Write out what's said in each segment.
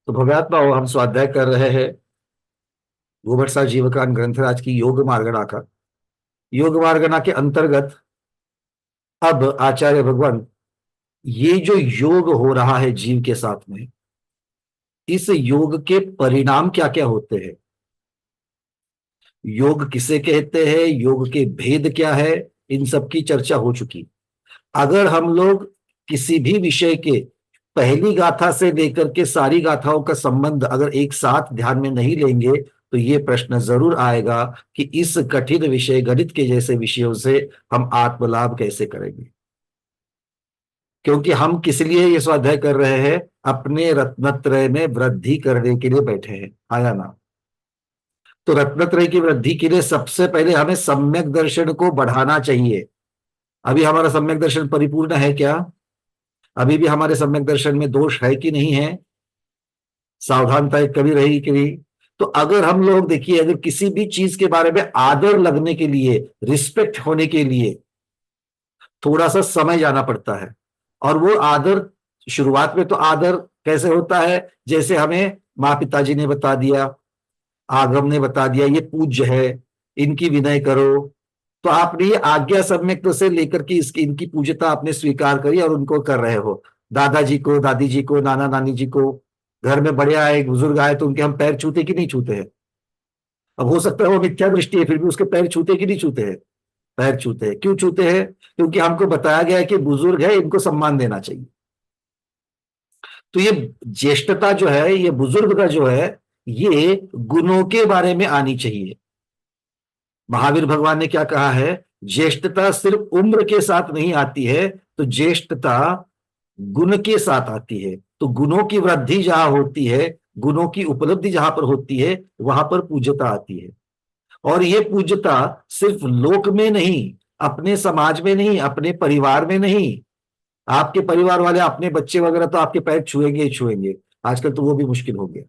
तो भव्यात्मा हम स्वाध्याय कर रहे हैं गोबरसा जीवकान ग्रंथराज की योग मार्गणा का। योग मार्गणा के अंतर्गत अब आचार्य भगवान ये जो योग हो रहा है जीव के साथ में, इस योग के परिणाम क्या क्या होते हैं, योग किसे कहते हैं, योग के भेद क्या है, इन सब की चर्चा हो चुकी। अगर हम लोग किसी भी विषय के पहली गाथा से लेकर के सारी गाथाओं का संबंध अगर एक साथ ध्यान में नहीं लेंगे तो ये प्रश्न जरूर आएगा कि इस कठिन विषय गणित के जैसे विषयों से हम आत्मलाभ कैसे करेंगे। क्योंकि हम किस लिए ये स्वाध्याय कर रहे हैं, अपने रत्नत्रय में वृद्धि करने के लिए बैठे हैं, आया ना। तो रत्नत्रय की वृद्धि के लिए सबसे पहले हमें सम्यक दर्शन को बढ़ाना चाहिए। अभी हमारा सम्यक दर्शन परिपूर्ण है क्या? अभी भी हमारे सम्यक दर्शन में दोष है कि नहीं है? सावधानता एक कभी रही कि नहीं? तो अगर हम लोग देखिए, अगर किसी भी चीज के बारे में आदर लगने के लिए, रिस्पेक्ट होने के लिए थोड़ा सा समय जाना पड़ता है। और वो आदर शुरुआत में तो आदर कैसे होता है, जैसे हमें माँ पिताजी ने बता दिया, आगम ने बता दिया ये पूज्य है, इनकी विनय करो, तो आपने ये आज्ञा सम्यक से लेकर के इसकी इनकी पूज्यता आपने स्वीकार करी और उनको कर रहे हो। दादाजी को, दादी जी को, नाना नानी जी को, घर में बड़े आए बुजुर्ग आए तो उनके हम पैर छूते कि नहीं छूते हैं? अब हो सकता है वो मिथ्या दृष्टि है, फिर भी उसके पैर छूते कि नहीं छूते हैं? पैर छूते हैं। क्यों छूते हैं? क्योंकि हमको बताया गया है कि बुजुर्ग है, इनको सम्मान देना चाहिए। तो ये ज्येष्ठता जो है, ये बुजुर्ग का जो है, ये गुणों के बारे में आनी चाहिए। महावीर भगवान ने क्या कहा है, ज्येष्ठता सिर्फ उम्र के साथ नहीं आती है, तो ज्येष्ठता गुण के साथ आती है। तो गुणों की वृद्धि जहां होती है, गुणों की उपलब्धि जहां पर होती है, वहां पर पूज्यता आती है। और ये पूज्यता सिर्फ लोक में नहीं, अपने समाज में नहीं, अपने परिवार में नहीं। आपके परिवार वाले अपने बच्चे वगैरह तो आपके पैर छुएंगे ही छुएंगे, आजकल तो वो भी मुश्किल हो गया।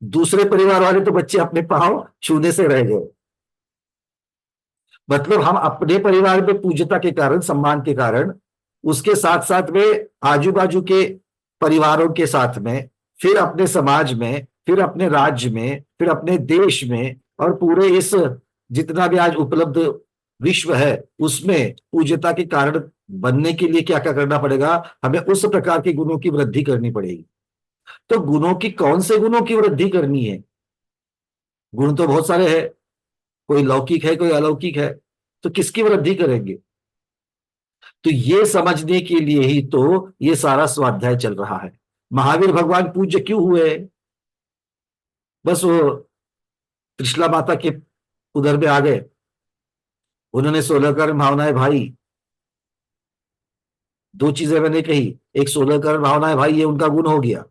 दूसरे परिवार वाले तो बच्चे अपने पांव छूने से रह गए। मतलब हम अपने परिवार में पूज्यता के कारण, सम्मान के कारण, उसके साथ साथ में आजू बाजू के परिवारों के साथ में, फिर अपने समाज में, फिर अपने राज्य में, फिर अपने देश में, और पूरे इस जितना भी आज उपलब्ध विश्व है उसमें पूज्यता के कारण बनने के लिए क्या क्या करना पड़ेगा, हमें उस प्रकार के गुणों की वृद्धि करनी पड़ेगी। तो गुणों की, कौन से गुणों की वृद्धि करनी है? गुण तो बहुत सारे हैं, कोई लौकिक है, कोई अलौकिक है, तो किसकी वृद्धि करेंगे? तो ये समझने के लिए ही तो ये सारा स्वाध्याय चल रहा है। महावीर भगवान पूज्य क्यों हुए? बस वो त्रिशला माता के उदर में आ गए, उन्होंने 16 कर्ण भावनाएं भाई। दो चीजें मैंने कही, एक 16 कर्ण भावनाएं भाई, ये उनका गुण हो गया,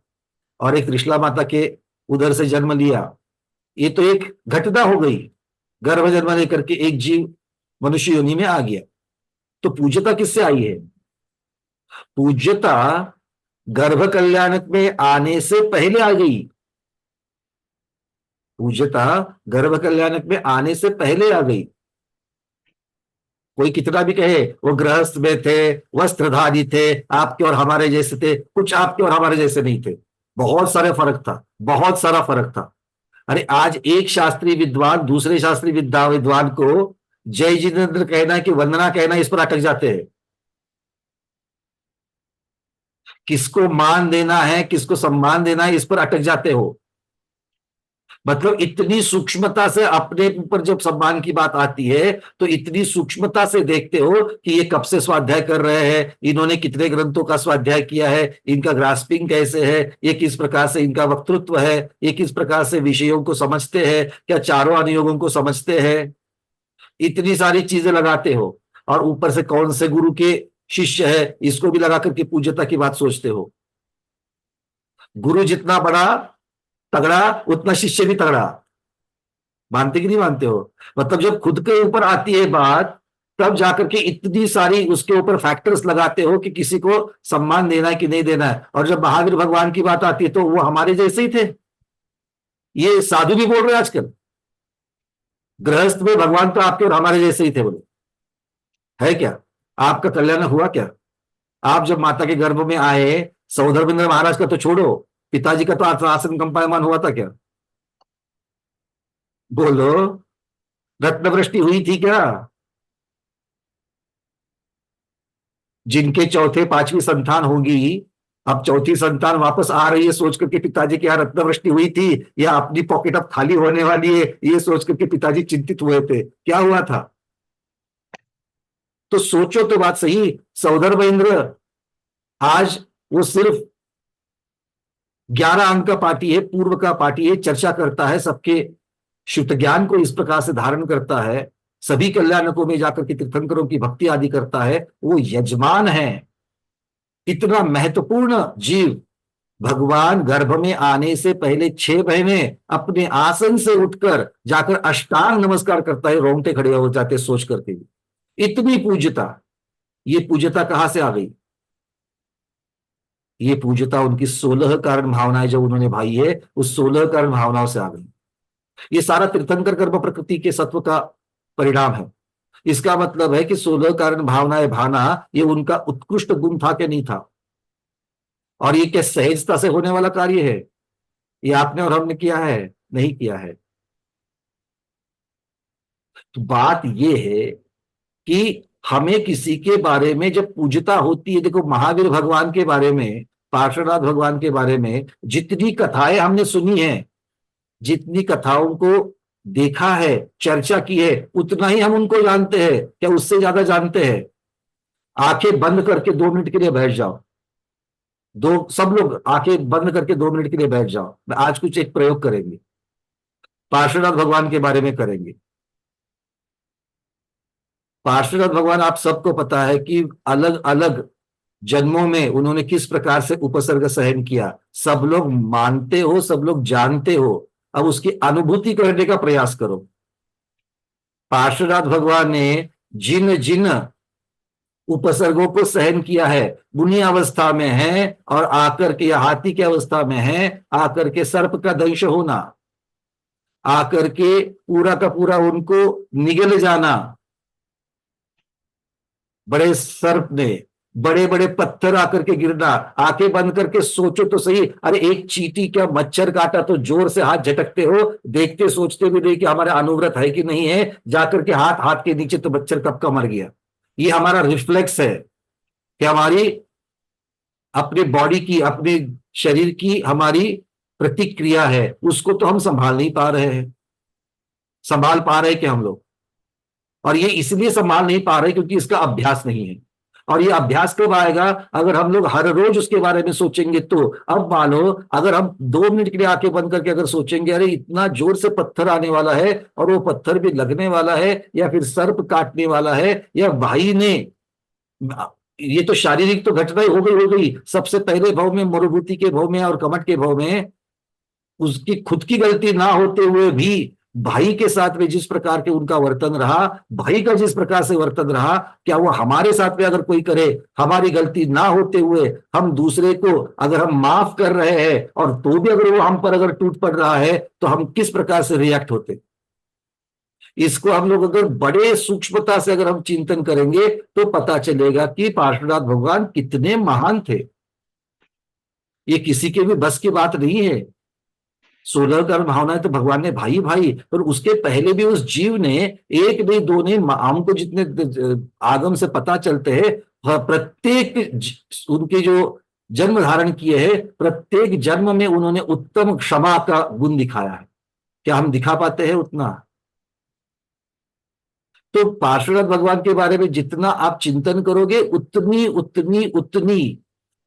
और एक त्रिशला माता के उदर से जन्म लिया, ये तो एक घटना हो गई। गर्भ जन्म लेकर के एक जीव मनुष्य योनि में आ गया। तो पूज्यता किससे आई है? पूज्यता गर्भ कल्याणक में आने से पहले आ गई। पूज्यता गर्भ कल्याणक में आने से पहले आ गई। कोई कितना भी कहे वो गृहस्थ में थे, वस्त्रधारी थे, आपके और हमारे जैसे थे, कुछ आपके और हमारे जैसे नहीं थे। बहुत सारे फर्क था, बहुत सारा फर्क था। अरे आज एक शास्त्रीय विद्वान दूसरे शास्त्रीय विद्वान को जय जितेंद्र कहना कि वंदना कहना, इस पर अटक जाते हैं। किसको मान देना है, किसको सम्मान देना है, इस पर अटक जाते हो। मतलब इतनी सूक्ष्मता से अपने ऊपर जब सम्मान की बात आती है तो इतनी सूक्ष्मता से देखते हो कि ये कब से स्वाध्याय कर रहे हैं, इन्होंने कितने ग्रंथों का स्वाध्याय किया है, इनका ग्रास्पिंग कैसे है, ये किस प्रकार से इनका वक्तृत्व है, ये किस प्रकार से विषयों को समझते हैं, क्या चारों अनुयोगों को समझते हैं। इतनी सारी चीजें लगाते हो, और ऊपर से कौन से गुरु के शिष्य है इसको भी लगा करके पूज्यता की बात सोचते हो। गुरु जितना बड़ा तगड़ा, उतना शिष्य भी तगड़ा। मानते कि नहीं मानते हो? मतलब जब खुद के ऊपर आती है बात, तब जाकर के इतनी सारी उसके ऊपर फैक्टर्स लगाते हो कि किसी को सम्मान देना है कि नहीं देना है। और जब महावीर भगवान की बात आती है तो वो हमारे जैसे ही थे। ये साधु भी बोल रहे हैं आजकल, गृहस्थ में भगवान तो आपके और हमारे जैसे ही थे, बोले है क्या? आपका कल्याण हुआ क्या? आप जब माता के गर्भ में आए, सौधर्मेंद्र महाराज का तो छोड़ो, पिताजी का तो आसन कंपायमान हुआ था क्या? बोलो। रत्नवृष्टि हुई थी क्या? जिनके चौथे पांचवी संतान होगी, अब चौथी संतान वापस आ रही है सोच करके पिताजी की यहाँ रत्नवृष्टि हुई थी, या अपनी पॉकेट अब खाली होने वाली है ये सोच करके पिताजी चिंतित हुए थे? क्या हुआ था? तो सोचो तो बात सही। सौदर महेंद्र आज वो सिर्फ 11 अंक का पार्टी है, पूर्व का पार्टी है, चर्चा करता है, सबके शुद्ध ज्ञान को इस प्रकार से धारण करता है, सभी कल्याणकों में जाकर के तीर्थंकरों की भक्ति आदि करता है, वो यजमान है। इतना महत्वपूर्ण जीव भगवान गर्भ में आने से पहले 6 महीने अपने आसन से उठकर जाकर अष्टांग नमस्कार करता है, रोंगटे खड़े हो जाते सोच करके। इतनी पूज्यता, ये पूज्यता कहां से आ गई? ये पूज्यता उनकी 16 कारण भावनाएं जो उन्होंने भाई है, उस 16 कारण भावनाओं से आ गई। ये सारा तीर्थंकर कर्म प्रकृति के सत्व का परिणाम है। इसका मतलब है कि 16 कारण भावनाएं भाना ये उनका उत्कृष्ट गुण था कि नहीं था? और ये क्या सहजता से होने वाला कार्य है? ये आपने और हमने किया है? नहीं किया है। तो बात ये है कि हमें किसी के बारे में जब पूज्यता होती है, देखो महावीर भगवान के बारे में, पार्श्वनाथ भगवान के बारे में जितनी कथाएं हमने सुनी है, जितनी कथाओं को देखा है, चर्चा की है, उतना ही हम उनको जानते हैं क्या उससे ज्यादा जानते हैं? आंखें बंद करके 2 मिनट के लिए बैठ जाओ, दो सब लोग आंखें बंद करके 2 मिनट के लिए बैठ जाओ। आज कुछ एक प्रयोग करेंगे, पार्श्वनाथ भगवान के बारे में करेंगे। पार्श्वनाथ भगवान आप सबको पता है कि अलग अलग जन्मों में उन्होंने किस प्रकार से उपसर्ग सहन किया, सब लोग मानते हो, सब लोग जानते हो। अब उसकी अनुभूति करने का प्रयास करो। पार्श्वनाथ भगवान ने जिन जिन उपसर्गों को सहन किया है, बुनी अवस्था में है और आकर के, या हाथी की अवस्था में है आकर के सर्प का दंश होना, आकर के पूरा का पूरा उनको निगल जाना, बड़े सर्प ने, बड़े बड़े पत्थर आकर के गिरना, आंखें बंद करके सोचो तो सही। अरे एक चींटी क्या मच्छर काटा तो जोर से हाथ झटकते हो, देखते सोचते भी नहीं कि हमारा अनुव्रत है कि नहीं है, जाकर के हाथ हाथ के नीचे तो मच्छर कब का मर गया। ये हमारा रिफ्लेक्स है कि हमारी अपने बॉडी की, अपने शरीर की हमारी प्रतिक्रिया है, उसको तो हम संभाल नहीं पा रहे हैं। संभाल पा रहे हैं कि हम लोग? और ये इसलिए संभाल नहीं पा रहे क्योंकि इसका अभ्यास नहीं है। और ये अभ्यास कब आएगा? अगर हम लोग हर रोज उसके बारे में सोचेंगे तो। अब मानो अगर हम 2 मिनट के लिए आंखें बंद करके अगर सोचेंगे अरे इतना जोर से पत्थर आने वाला है और वो पत्थर भी लगने वाला है, या फिर सर्प काटने वाला है, या भाई ने, ये तो शारीरिक तो घटना ही हो गई सबसे पहले भाव में, मरुभूति के भाव में और कमट के भाव में, उसकी खुद की गलती ना होते हुए भी भाई के साथ में जिस प्रकार के उनका वर्तन रहा, भाई का जिस प्रकार से वर्तन रहा, क्या वो हमारे साथ में अगर कोई करे, हमारी गलती ना होते हुए हम दूसरे को अगर हम माफ कर रहे हैं और तो भी अगर वो हम पर अगर टूट पड़ रहा है तो हम किस प्रकार से रिएक्ट होते? इसको हम लोग अगर बड़े सूक्ष्मता से अगर हम चिंतन करेंगे तो पता चलेगा कि पार्श्वनाथ भगवान कितने महान थे। ये किसी के भी बस की बात नहीं है। 16 कर्म भावनाएं तो भगवान ने भाई भाई, पर उसके पहले भी उस जीव ने, एक नहीं दो नहीं, हमको जितने आगम से पता चलते हैं, प्रत्येक उनके जो जन्म धारण किए हैं, प्रत्येक जन्म में उन्होंने उत्तम क्षमा का गुण दिखाया है। क्या हम दिखा पाते हैं उतना? तो पार्श्वनाथ भगवान के बारे में जितना आप चिंतन करोगे उतनी उतनी उतनी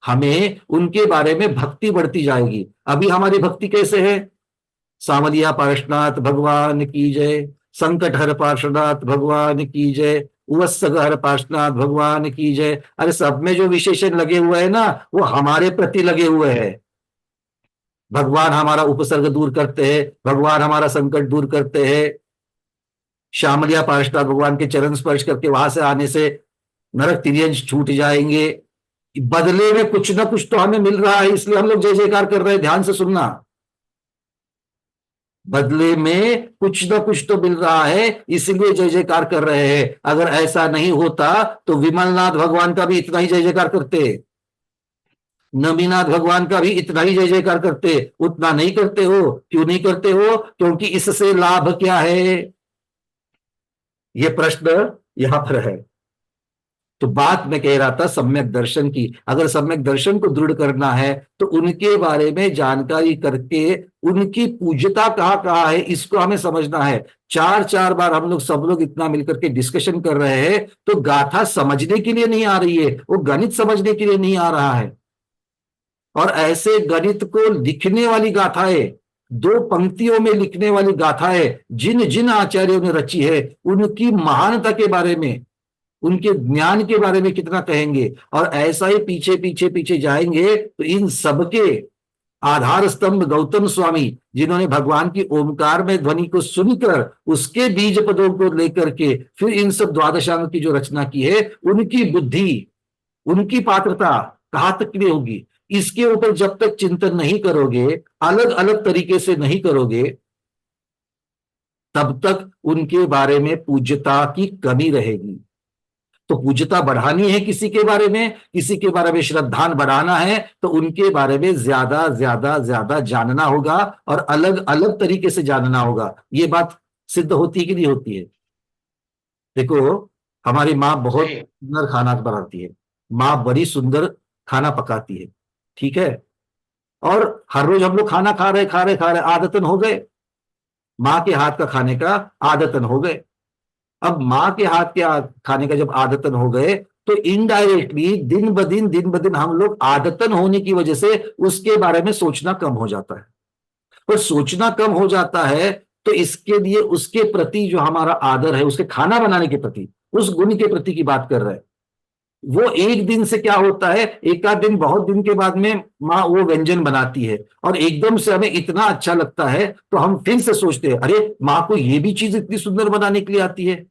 हमें उनके बारे में भक्ति बढ़ती जाएगी। अभी हमारी भक्ति कैसे है? सावलिया पार्श्वनाथ भगवान की जय, संकट हर पार्श्वनाथ भगवान की जय, उवत्सक हर पार्श्वनाथ भगवान की जय। अरे सब में जो विशेषण लगे हुए हैं ना, वो हमारे प्रति लगे हुए हैं। भगवान हमारा उपसर्ग दूर करते हैं, भगवान हमारा संकट दूर करते हैं। श्यामलिया पार्षद भगवान के चरण स्पर्श करके वहां से आने से नरक तिर्यंश छूट जाएंगे। बदले में कुछ ना कुछ तो हमें मिल रहा है, इसलिए हम लोग जय जयकार कर रहे हैं। ध्यान से सुनना, बदले में कुछ ना कुछ तो मिल रहा है, इसलिए जय जयकार कर रहे हैं। अगर ऐसा नहीं होता तो विमलनाथ भगवान का भी इतना ही जय जयकार करते। नबीनाथ भगवान का भी इतना ही जय जयकार करते, उतना नहीं करते हो। क्यों नहीं करते हो? क्योंकि इससे लाभ क्या है, ये प्रश्न यहां पर है। तो बात मैं कह रहा था सम्यक दर्शन की। अगर सम्यक दर्शन को दृढ़ करना है तो उनके बारे में जानकारी करके उनकी पूज्यता कहाँ कहाँ है इसको हमें समझना है। चार चार बार हम लोग सब लोग इतना मिलकर के डिस्कशन कर रहे हैं तो गाथा समझने के लिए नहीं आ रही है, वो गणित समझने के लिए नहीं आ रहा है। और ऐसे गणित को लिखने वाली गाथाएं, दो पंक्तियों में लिखने वाली गाथाएं जिन जिन आचार्यों ने रची है उनकी महानता के बारे में, उनके ज्ञान के बारे में कितना कहेंगे। और ऐसा ही पीछे पीछे पीछे जाएंगे तो इन सबके आधार स्तंभ गौतम स्वामी, जिन्होंने भगवान की ओमकार में ध्वनि को सुनकर उसके बीज पदों को लेकर के फिर इन सब द्वादशांग की जो रचना की है, उनकी बुद्धि, उनकी पात्रता कहां तक के लिए होगी, इसके ऊपर जब तक चिंतन नहीं करोगे, अलग अलग तरीके से नहीं करोगे, तब तक उनके बारे में पूज्यता की कमी रहेगी। तो पूज्यता बढ़ानी है किसी के बारे में, किसी के बारे में श्रद्धान बढ़ाना है तो उनके बारे में ज्यादा ज्यादा ज्यादा जानना होगा और अलग अलग तरीके से जानना होगा। ये बात सिद्ध होती है कि नहीं होती है? देखो, हमारी माँ बहुत सुंदर खाना बनाती है, माँ बड़ी सुंदर खाना पकाती है, ठीक है। और हर रोज हम लोग खाना खा रहे आदतन हो गए, माँ के हाथ का खाने का आदतन हो गए। अब माँ के हाथ के खाने का जब आदतन हो गए तो इनडायरेक्टली दिन ब दिन हम लोग आदतन होने की वजह से उसके बारे में सोचना कम हो जाता है। और सोचना कम हो जाता है तो इसके लिए उसके प्रति जो हमारा आदर है, उसके खाना बनाने के प्रति, उस गुण के प्रति की बात कर रहे हैं। वो एक दिन से क्या होता है, एक आध दिन, बहुत दिन के बाद में माँ वो व्यंजन बनाती है और एकदम से हमें इतना अच्छा लगता है तो हम फिर से सोचते हैं अरे माँ को ये भी चीज इतनी सुंदर बनाने के लिए आती है।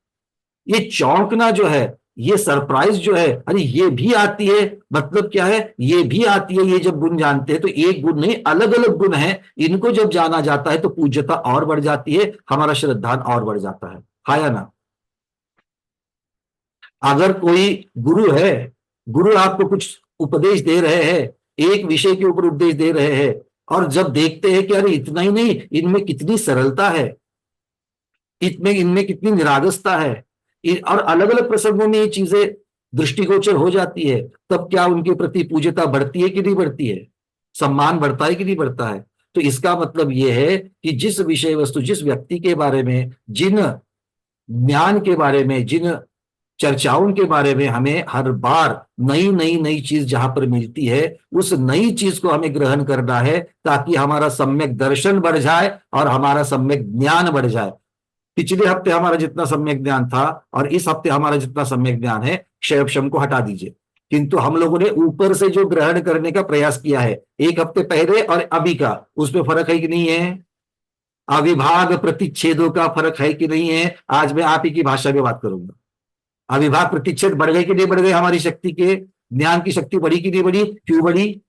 ये चौंकना जो है, ये सरप्राइज जो है, अरे ये भी आती है, मतलब क्या है, ये भी आती है। ये जब गुण जानते हैं तो एक गुण नहीं, अलग अलग गुण है, इनको जब जाना जाता है तो पूज्यता और बढ़ जाती है, हमारा श्रद्धान और बढ़ जाता है। हाँ या ना? अगर कोई गुरु है, गुरु आपको कुछ उपदेश दे रहे हैं, एक विषय के ऊपर उपदेश दे रहे हैं, और जब देखते हैं कि अरे इतना ही नहीं, इनमें कितनी सरलता है, इनमें कितनी निरागसता है, और अलग अलग प्रसंगों में ये चीजें दृष्टिगोचर हो जाती है, तब क्या उनके प्रति पूज्यता बढ़ती है कि नहीं बढ़ती है? सम्मान बढ़ता है कि नहीं बढ़ता है? तो इसका मतलब यह है कि जिस विषय वस्तु, जिस व्यक्ति के बारे में, जिन ज्ञान के बारे में, जिन चर्चाओं के बारे में हमें हर बार नई नई नई चीज जहां पर मिलती है, उस नई चीज को हमें ग्रहण करना है ताकि हमारा सम्यक दर्शन बढ़ जाए और हमारा सम्यक ज्ञान बढ़ जाए। पिछले हफ्ते हमारा जितना सम्यक ज्ञान था और इस हफ्ते हमारा जितना सम्यक ज्ञान है, क्षयक्षम को हटा दीजिए, किंतु हम लोगों ने ऊपर से जो ग्रहण करने का प्रयास किया है एक हफ्ते पहले और अभी का, उसमें फर्क है कि नहीं है? अविभाग प्रतिच्छेदों का फर्क है कि नहीं है? आज मैं आप ही की भाषा में बात करूंगा। अविभाग प्रतिच्छेद बढ़ गए कि नहीं बढ़ गए? हमारी शक्ति के, ज्ञान की शक्ति बढ़ी कि नहीं बढ़ी? क्यों बढ़ी?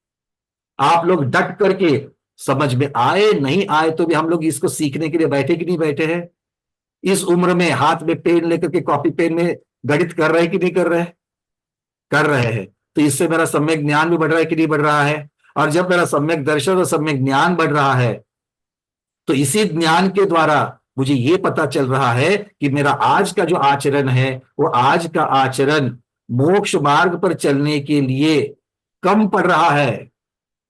आप लोग डट करके, समझ में आए नहीं आए तो भी हम लोग इसको सीखने के लिए बैठे कि नहीं बैठे हैं? इस उम्र में हाथ में पेन लेकर के कॉपी पेन में गणित कर रहे हैं कि नहीं कर रहे हैं? कर रहे हैं। तो इससे मेरा सम्यक ज्ञान भी बढ़ रहा है कि नहीं बढ़ रहा है? और जब मेरा सम्यक दर्शन और सम्यक ज्ञान बढ़ रहा है तो इसी ज्ञान के द्वारा मुझे ये पता चल रहा है कि मेरा आज का जो आचरण है, वो आज का आचरण मोक्ष मार्ग पर चलने के लिए कम पड़ रहा है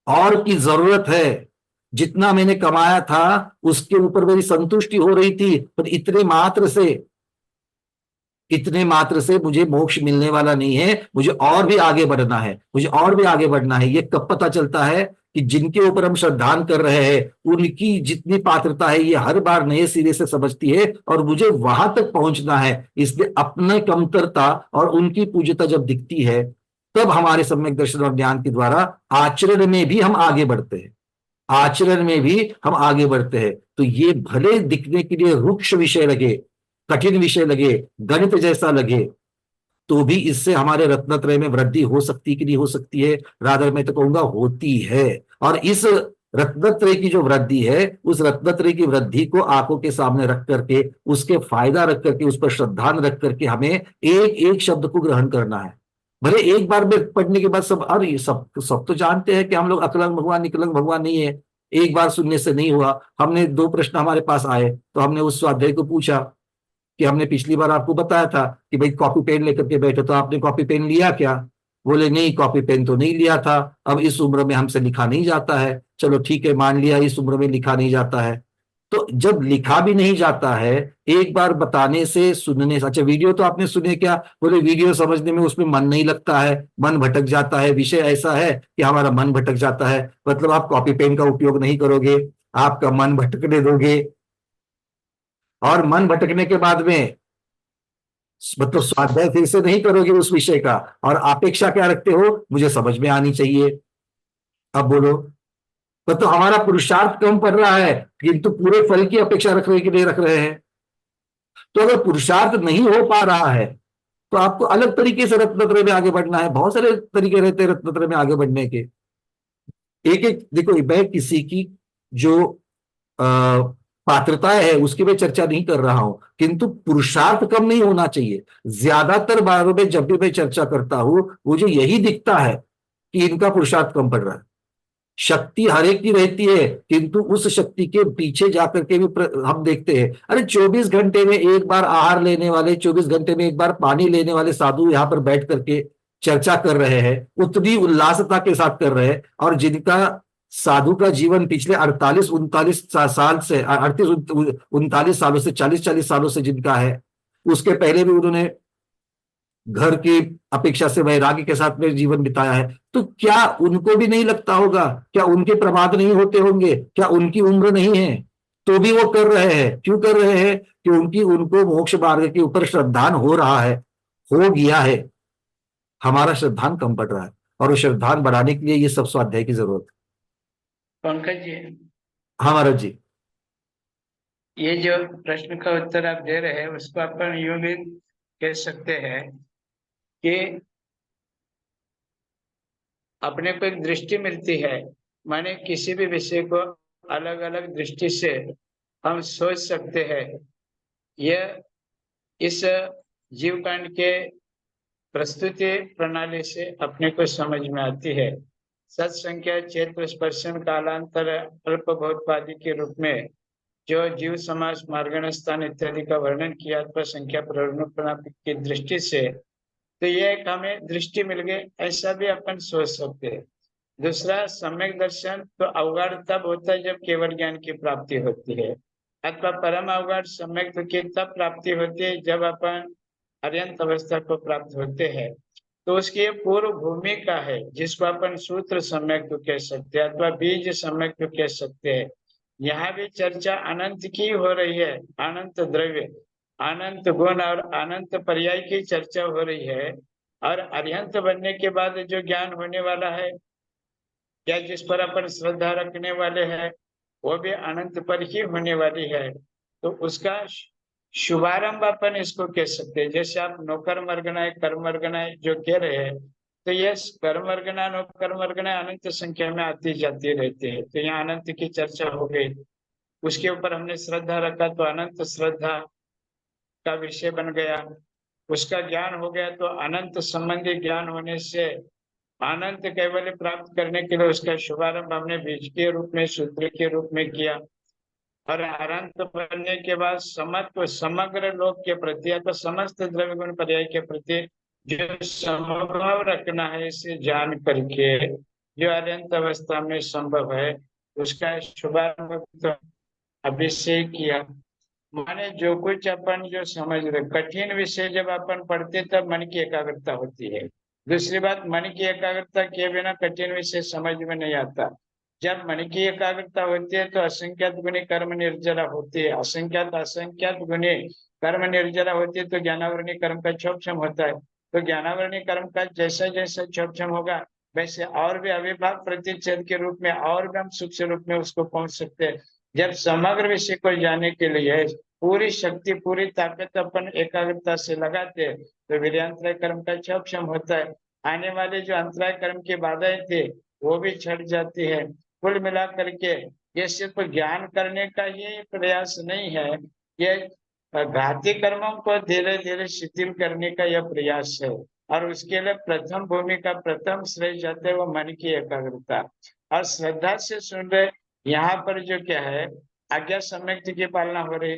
और की जरूरत है। जितना मैंने कमाया था उसके ऊपर मेरी संतुष्टि हो रही थी, पर इतने मात्र से मुझे मोक्ष मिलने वाला नहीं है, मुझे और भी आगे बढ़ना है, मुझे और भी आगे बढ़ना है। ये कब पता चलता है? कि जिनके ऊपर हम श्रद्धान कर रहे हैं उनकी जितनी पात्रता है ये हर बार नए सिरे से समझती है और मुझे वहां तक पहुंचना है, इसलिए अपने कमतरता और उनकी पूज्यता जब दिखती है तब हमारे सम्यक दर्शन और ज्ञान के द्वारा आचरण में भी हम आगे बढ़ते हैं, आचरण में भी हम आगे बढ़ते हैं। तो ये भले दिखने के लिए रुक्ष विषय लगे, कठिन विषय लगे, गणित जैसा लगे, तो भी इससे हमारे रत्नत्रय में वृद्धि हो सकती कि नहीं हो सकती है? रादर मैं तो कहूंगा होती है। और इस रत्नत्रय की जो वृद्धि है, उस रत्नत्रय की वृद्धि को आंखों के सामने रख करके, उसके फायदा रख करके, उस पर श्रद्धान रख करके हमें एक एक शब्द को ग्रहण करना है। भले एक बार में पढ़ने के बाद सब, अरे सब सब तो जानते हैं कि हम लोग अकलंग भगवान निकलंग भगवान नहीं है। एक बार सुनने से नहीं हुआ। हमने दो प्रश्न हमारे पास आए तो हमने उस स्वाध्याय को पूछा कि हमने पिछली बार आपको बताया था कि भाई कॉपी पेन लेकर के बैठो, तो आपने कॉपी पेन लिया क्या? बोले नहीं, कॉपी पेन तो नहीं लिया था। अब इस उम्र में हमसे लिखा नहीं जाता है। चलो ठीक है, मान लिया इस उम्र में लिखा नहीं जाता है। तो जब लिखा भी नहीं जाता है, एक बार बताने से, सुनने से, अच्छा वीडियो तो आपने सुने क्या? बोले वीडियो समझने में उसमें मन नहीं लगता है, मन भटक जाता है, विषय ऐसा है कि हमारा मन भटक जाता है। मतलब आप कॉपी पेन का उपयोग नहीं करोगे, आपका मन भटकने दोगे, और मन भटकने के बाद में मतलब स्वाध्याय फिर से नहीं करोगे उस विषय का, और अपेक्षा क्या रखते हो? मुझे समझ में आनी चाहिए। अब बोलो, तो हमारा पुरुषार्थ कम पड़ रहा है, किंतु पूरे फल की अपेक्षा रख रहे कि नहीं रख रहे हैं? तो अगर पुरुषार्थ नहीं हो पा रहा है तो आपको अलग तरीके से रत्नत्रय में आगे बढ़ना है। बहुत सारे तरीके रहते हैं रत्नत्रय में आगे बढ़ने के। एक एक देखो, मैं किसी की जो पात्रताएं है उसकी मैं चर्चा नहीं कर रहा हूं, किंतु पुरुषार्थ कम नहीं होना चाहिए। ज्यादातर बारों में जब भी मैं चर्चा करता हूं, मुझे यही दिखता है कि इनका पुरुषार्थ कम पड़ रहा है। शक्ति हर एक की रहती है, किंतु उस शक्ति के पीछे जाकर के भी हम देखते हैं, अरे 24 घंटे में एक बार आहार लेने वाले, 24 घंटे में एक बार पानी लेने वाले साधु यहाँ पर बैठ करके चर्चा कर रहे हैं, उतनी उल्लासता के साथ कर रहे हैं। और जिनका साधु का जीवन पिछले 48 49 साल से, 38 39 सालों से, 40 40 सालों से जिनका है, उसके पहले भी उन्होंने घर की अपेक्षा से वैराग्य के साथ में जीवन बिताया है। तो क्या उनको भी नहीं लगता होगा? क्या उनके प्रमाद नहीं होते होंगे? क्या उनकी उम्र नहीं है? तो भी वो कर रहे हैं। क्यों कर रहे हैं? कि उनकी उनको मोक्ष मार्ग के ऊपर श्रद्धान हो रहा है, हो गया है। हमारा श्रद्धान कम पड़ रहा है, और वो श्रद्धान बढ़ाने के लिए ये सब स्वाध्याय की जरूरत है। पंकज जी, हाँ महाराज जी। ये जो प्रश्न का उत्तर आप दे रहे हैं उसको अपन यूं भी कह सकते हैं कि अपने को एक दृष्टि मिलती है, माने किसी भी विषय को अलग अलग दृष्टि से हम सोच सकते हैं। यह इस जीव कांड के प्रस्तुति प्रणाली से अपने को समझ में आती है। सत्संख्या क्षेत्र स्पर्शन कालांतर अल्पभौतवादी के रूप में जो जीव समाज मार्गण स्थान इत्यादि का वर्णन किया अथवा संख्या प्रणाली की दृष्टि से, तो ये एक हमें दृष्टि मिल गई, ऐसा भी अपन सोच सकते हैं। दूसरा, सम्यक दर्शन तो अवगाढ़ तब होता है जब केवल ज्ञान की प्राप्ति होती है, अथवा परम अवगाढ़ सम्यक की तब प्राप्ति होती है जब अपन अर्यंत अवस्था को प्राप्त होते हैं। तो उसकी पूर्व भूमिका है जिसको अपन सूत्र सम्यक कह सकते हैं अथवा बीज सम्यक कह सकते हैं। यहाँ भी चर्चा अनंत की हो रही है, अनंत द्रव्य, अनंत गुण और अनंत पर्याय की चर्चा हो रही है। और अरिहंत बनने के बाद जो ज्ञान होने वाला है या जिस पर अपन श्रद्धा रखने वाले हैं, वो भी अनंत पर ही होने वाली है। तो उसका शुभारंभ अपन इसको कह सकते हैं। जैसे आप नौकर मर्गनाए कर्म मर्गनाए जो कह रहे हैं, तो ये कर्म मर्गना नौकर मर्गना अनंत संख्या में आती जाती रहती है। तो यहाँ अनंत की चर्चा हो गई, उसके ऊपर हमने श्रद्धा रखा तो अनंत श्रद्धा का विषय बन गया। उसका ज्ञान हो गया तो अनंत संबंधी ज्ञान होने से अनंत कैवल्य प्राप्त करने के लिए उसका शुभारंभ हमने बीज के रूप में, सूत्र के रूप में किया। और अनंत बनने के बाद समत्व समग्र लोक के प्रति अथवा समस्त द्रव्य गुण पर्याय के प्रति जो समभाव रखना है, इसे जान करके जो अनंत अवस्था में संभव है उसका शुभारंभ तो अभी से किया। माने जो कुछ अपन जो समझ रहे, कठिन विषय जब अपन पढ़ते तब मन की एकाग्रता होती है। दूसरी बात, मन की एकाग्रता किए बिना कठिन विषय समझ में नहीं आता। जब मन की एकाग्रता होती है तो असंख्यात गुणी कर्म निर्जरा होती है, असंख्यात असंख्यात गुणी कर्म निर्जरा होती है, तो ज्ञानावरणी कर्म का क्षोभक्षम होता है। तो ज्ञानावरणी कर्म का जैसा जैसा क्षोभक्षम होगा वैसे और भी अविभाव प्रतिच्छेद के रूप में और भी हम सूक्ष्म रूप में उसको पहुंच सकते हैं। जब समग्र विषय को जानने के लिए पूरी शक्ति पूरी ताकत अपन एकाग्रता से लगाते हैं तो वीर्यांतराय कर्म का क्षोभक्षम होता है। आने वाले जो अंतराय कर्म की बाधाएं थे वो भी छट जाती है। कुल मिला करके ये सिर्फ ज्ञान करने का ही प्रयास नहीं है, ये घाती कर्मों को धीरे धीरे शिथिल करने का यह प्रयास है। और उसके लिए प्रथम भूमिका, प्रथम श्रेय जाते हैं वो मन की एकाग्रता। और श्रद्धा से सुन रहे, यहाँ पर जो क्या है, आज्ञा सम्यक की पालना हो रही।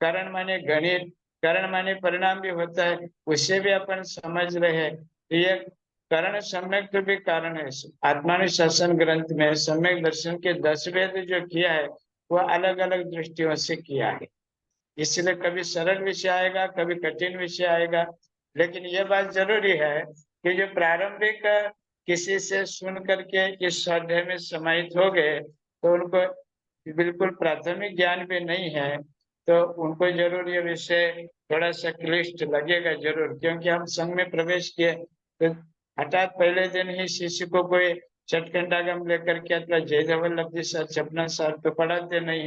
करण माने गणित, करण माने परिणाम भी होता है, उससे भी अपन समझ रहे हैं। तो ये करण सम्यक भी कारण है। आत्मानुशासन ग्रंथ में सम्यक दर्शन के 10 वेद जो किया है वो अलग अलग दृष्टियों से किया है। इसलिए कभी सरल विषय आएगा, कभी कठिन विषय आएगा, लेकिन यह बात जरूरी है कि जो प्रारंभिक किसी से सुन करके इस स्वाध्याय में समाहित हो गए तो उनको बिल्कुल प्राथमिक ज्ञान भी नहीं है, तो उनको जरूर ये विषय थोड़ा सा क्लिष्ट लगेगा जरूर, क्योंकि हम संघ में प्रवेश किए तो हठात पहले दिन ही शिष्य को कोई चटकंडागम लेकर के अथवा जय धवल लब्धि सर छपना सर तो पढ़ाते नहीं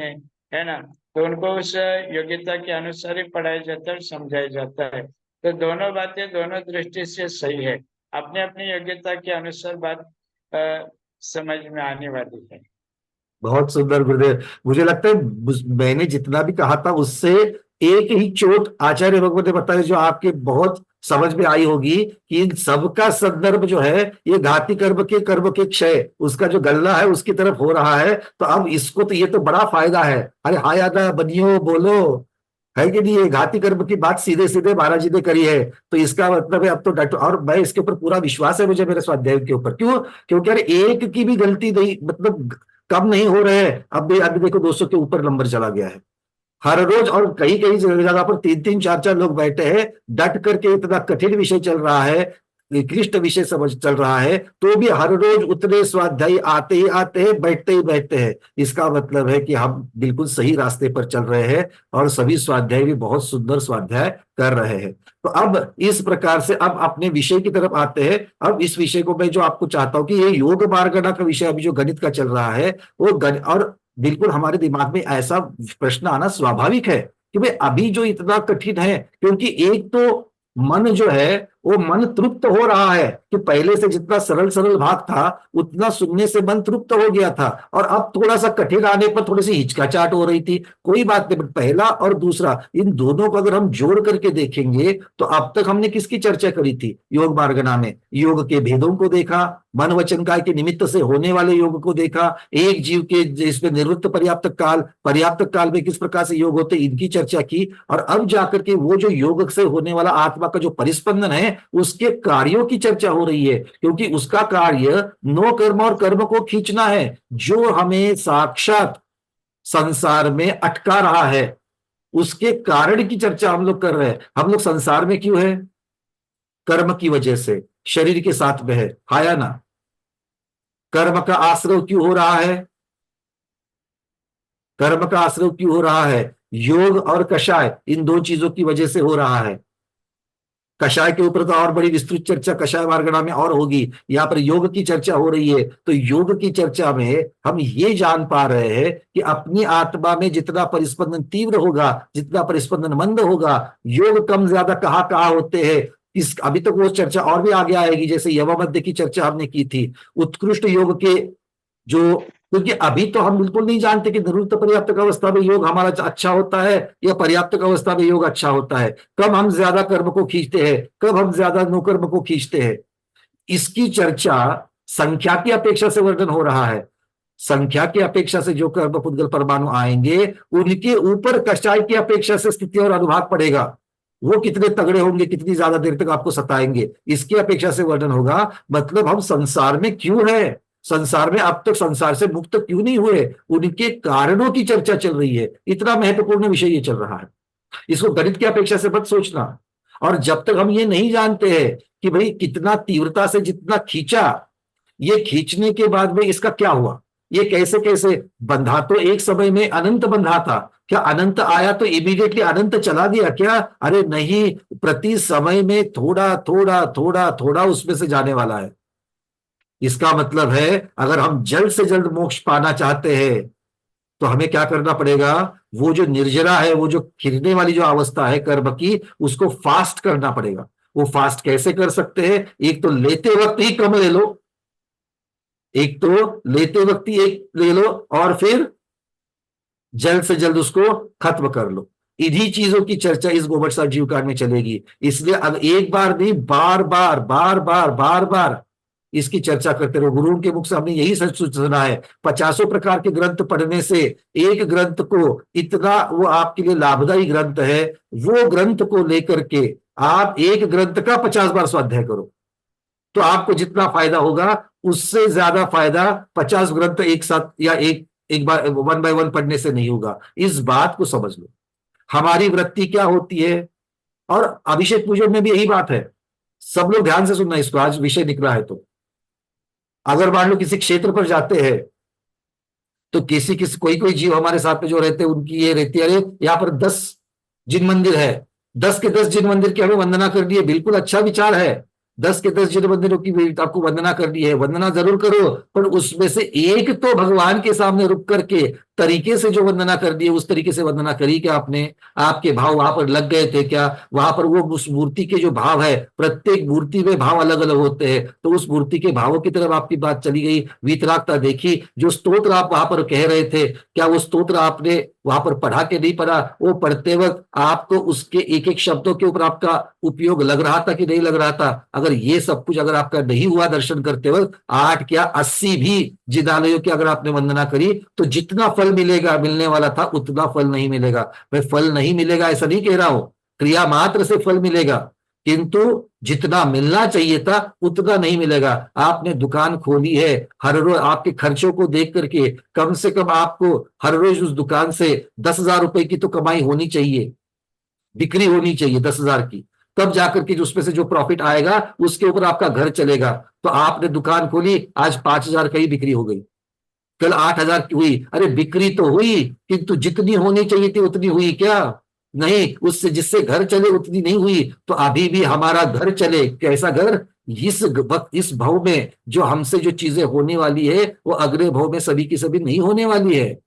है ना। तो उनको उस योग्यता के अनुसार ही पढ़ाया जाता है और समझाया जाता है। तो दोनों बातें दोनों दृष्टि से सही है, अपने अपनी योग्यता के अनुसार बात समझ में आने वाली है। बहुत सुंदर गुरुदेव। मुझे लगता है मैंने जितना भी कहा था उससे एक ही चोट आचार्य भगवत ने बताया जो आपके बहुत समझ में आई होगी कि इन सबका संदर्भ जो है ये घाती कर्म के क्षय उसका जो गलना है उसकी तरफ हो रहा है। तो अब इसको तो ये तो बड़ा फायदा है। अरे हाय आदा बनियो बोलो, है कि नहीं? ये घाती कर्म की बात सीधे सीधे महाराज जी ने करी है। तो इसका मतलब है अब तो डट, और मैं इसके ऊपर पूरा विश्वास है मुझे मेरे स्वाध्याय के ऊपर। क्यों? क्योंकि अरे एक की भी गलती नहीं, मतलब कम नहीं हो रहे हैं। अब भी अभी देखो 200 के ऊपर नंबर चला गया है हर रोज, और कई कई जगह पर 3 3 4 4 लोग बैठे हैं डट करके। इतना कठिन विषय चल रहा है, क्लिष्ट विषय समझ चल रहा है, तो भी हर रोज उतने स्वाध्यायी आते हैं, बैठते ही बैठते हैं। इसका मतलब है कि हम बिल्कुल सही रास्ते पर चल रहे हैं और सभी स्वाध्याय भी बहुत सुंदर स्वाध्याय कर रहे हैं। तो अब इस प्रकार से अब अपने विषय की तरफ आते हैं। अब इस विषय को मैं जो आपको चाहता हूं कि ये योग मार्गना का विषय अभी जो गणित का चल रहा है वो और बिल्कुल हमारे दिमाग में ऐसा प्रश्न आना स्वाभाविक है कि भाई अभी जो इतना कठिन है, क्योंकि एक तो मन जो है वो मन तृप्त हो रहा है कि पहले से जितना सरल सरल भाग था उतना सुनने से मन तृप्त हो गया था, और अब थोड़ा सा कठिन आने पर थोड़ी सी हिचकाचाहट हो रही थी। कोई बात नहीं, पहला और दूसरा इन दोनों को अगर हम जोड़ करके देखेंगे तो अब तक हमने किसकी चर्चा करी थी योग मार्गना में? योग के भेदों को देखा, मन वचन काय के निमित्त से होने वाले योग को देखा, एक जीव के जिसमें निवृत्त पर्याप्त काल में किस प्रकार से योग होते इनकी चर्चा की, और अब जाकर के वो जो योग से होने वाला आत्मा का जो परिस्पंदन है उसके कार्यों की चर्चा हो रही है। क्योंकि उसका कार्य नो कर्म और कर्म को खींचना है जो हमें साक्षात संसार में अटका रहा है। उसके कारण की चर्चा हम लोग कर रहे हैं। हम लोग संसार में क्यों है? कर्म की वजह से, शरीर के साथ में है, आया ना? कर्म का आश्रय क्यों हो रहा है? कर्म का आश्रय क्यों हो रहा है? योग और कषाय, इन दो चीजों की वजह से हो रहा है। कषाय के ऊपर तो और बड़ी विस्तृत चर्चा कषाय मार्गना में और होगी। यहाँ पर योग की चर्चा हो रही है, तो योग की चर्चा में हम ये जान पा रहे हैं कि अपनी आत्मा में जितना परिस्पंदन तीव्र होगा, जितना परिस्पंदन मंद होगा, योग कम ज्यादा कहाँ कहाँ होते हैं इस अभी तक वो चर्चा और भी आगे आएगी। जैसे यम मध्य की चर्चा हमने की थी, उत्कृष्ट योग के जो, क्योंकि अभी तो हम बिल्कुल नहीं जानते कि निवृत्त पर्याप्त अवस्था में योग हमारा अच्छा होता है या पर्याप्त अवस्था में योग अच्छा होता है। कब हम ज्यादा कर्म को खींचते हैं, कब हम ज्यादा नुकर्म को खींचते हैं, इसकी चर्चा संख्या की अपेक्षा से वर्णन हो रहा है। संख्या की अपेक्षा से जो कर्म पुद्गल परमाणु आएंगे उनके ऊपर कषाय की अपेक्षा से स्थिति और अनुभाग पड़ेगा। वो कितने तगड़े होंगे, कितनी ज्यादा देर तक आपको सताएंगे, इसकी अपेक्षा से वर्णन होगा। मतलब हम संसार में क्यों है, संसार में अब तक संसार से मुक्त क्यों नहीं हुए, उनके कारणों की चर्चा चल रही है। इतना महत्वपूर्ण विषय ये चल रहा है, इसको गणित की अपेक्षा से मत सोचना। और जब तक हम ये नहीं जानते हैं कि भाई कितना तीव्रता से जितना खींचा, ये खींचने के बाद में इसका क्या हुआ, ये कैसे कैसे बंधा, तो एक समय में अनंत बंधा था, क्या अनंत आया तो इमीडिएटली अनंत चला गया क्या? अरे नहीं, प्रति समय में थोड़ा थोड़ा थोड़ा थोड़ा उसमें से जाने वाला है। इसका मतलब है अगर हम जल्द से जल्द मोक्ष पाना चाहते हैं तो हमें क्या करना पड़ेगा? वो जो निर्जरा है, वो जो खिरने वाली जो अवस्था है कर्म की, उसको फास्ट करना पड़ेगा। वो फास्ट कैसे कर सकते हैं? एक तो लेते वक्त ही कम ले लो, एक तो लेते वक्त ही एक ले लो, और फिर जल्द से जल्द उसको खत्म कर लो। इन्हीं चीजों की चर्चा इस गोबर सार जीव कांड में चलेगी। इसलिए अब एक बार नहीं, बार बार बार बार बार बार इसकी चर्चा करते रहो। गुरुओं के मुख से हमने यही सच सुना है, 50 प्रकार के ग्रंथ पढ़ने से एक ग्रंथ को इतना वो आपके लिए लाभदायी ग्रंथ है, वो ग्रंथ को लेकर के आप एक ग्रंथ का 50 बार स्वाध्याय करो, तो आपको जितना फायदा होगा उससे ज्यादा फायदा 50 ग्रंथ एक साथ या एक बार 1 बाय 1 पढ़ने से नहीं होगा। इस बात को समझ लो। हमारी वृत्ति क्या होती है, और अभिषेक पूजन में भी यही बात है। सब लोग ध्यान से सुनना इसको, आज विषय निकला है तो। अगर मान लो किसी क्षेत्र पर जाते हैं तो किसी किसी कोई कोई जीव हमारे साथ में जो रहते हैं उनकी ये रहती है, अरे यहाँ पर 10 जिन मंदिर है, 10 के 10 जिन मंदिर की हमें वंदना करनी है, बिल्कुल अच्छा विचार है। 10 के 10 जिन मंदिरों की भी आपको वंदना करनी है, वंदना जरूर करो, पर उसमें से एक तो भगवान के सामने रुक करके तरीके से जो वंदना करनी है उस तरीके से वंदना करी क्या आपने? आपके भाव वहां पर लग गए थे क्या? वहां पर वो उस मूर्ति के जो भाव है, प्रत्येक मूर्ति में भाव अलग अलग होते हैं, तो उस मूर्ति के भावों की तरफ आपकी बात चली गई, वीतरागता देखी। जो स्तोत्र आप वहां पर कह रहे थे, क्या वो स्तोत्र आपने वहां पर पढ़ा के नहीं पढ़ा? वो पढ़ते वक्त आपको उसके एक एक शब्दों के ऊपर आपका उपयोग लग रहा था कि नहीं लग रहा था? अगर ये सब कुछ अगर आपका नहीं हुआ दर्शन करते वक्त, 8 क्या 80 भी जिदालयों की अगर आपने वंदना करी, तो जितना फल मिलेगा, मिलने वाला था, उतना फल नहीं मिलेगा। मैं फल नहीं मिलेगा ऐसा नहीं कह रहा हूं, क्रिया मात्र से फल मिलेगा, किंतु जितना मिलना चाहिए था उतना नहीं मिलेगा। आपने दुकान खोली है, हर रोज आपके खर्चों को देख करके कम से कम आपको हर रोज उस दुकान से 10,000 रुपए की तो कमाई होनी चाहिए, बिक्री होनी चाहिए 10,000 की, तब जाकर के उसमें से जो प्रॉफिट आएगा उसके ऊपर आपका घर चलेगा। तो आपने दुकान खोली, आज 5,000 की बिक्री हो गई, कल 8,000 की हुई, अरे बिक्री तो हुई, किंतु जितनी होनी चाहिए थी उतनी हुई क्या? नहीं, उससे जिससे घर चले उतनी नहीं हुई। तो अभी भी हमारा घर चले, कैसा घर? इस भव में जो हमसे जो चीजें होने वाली है वो अगले भव में सभी की सभी नहीं होने वाली है।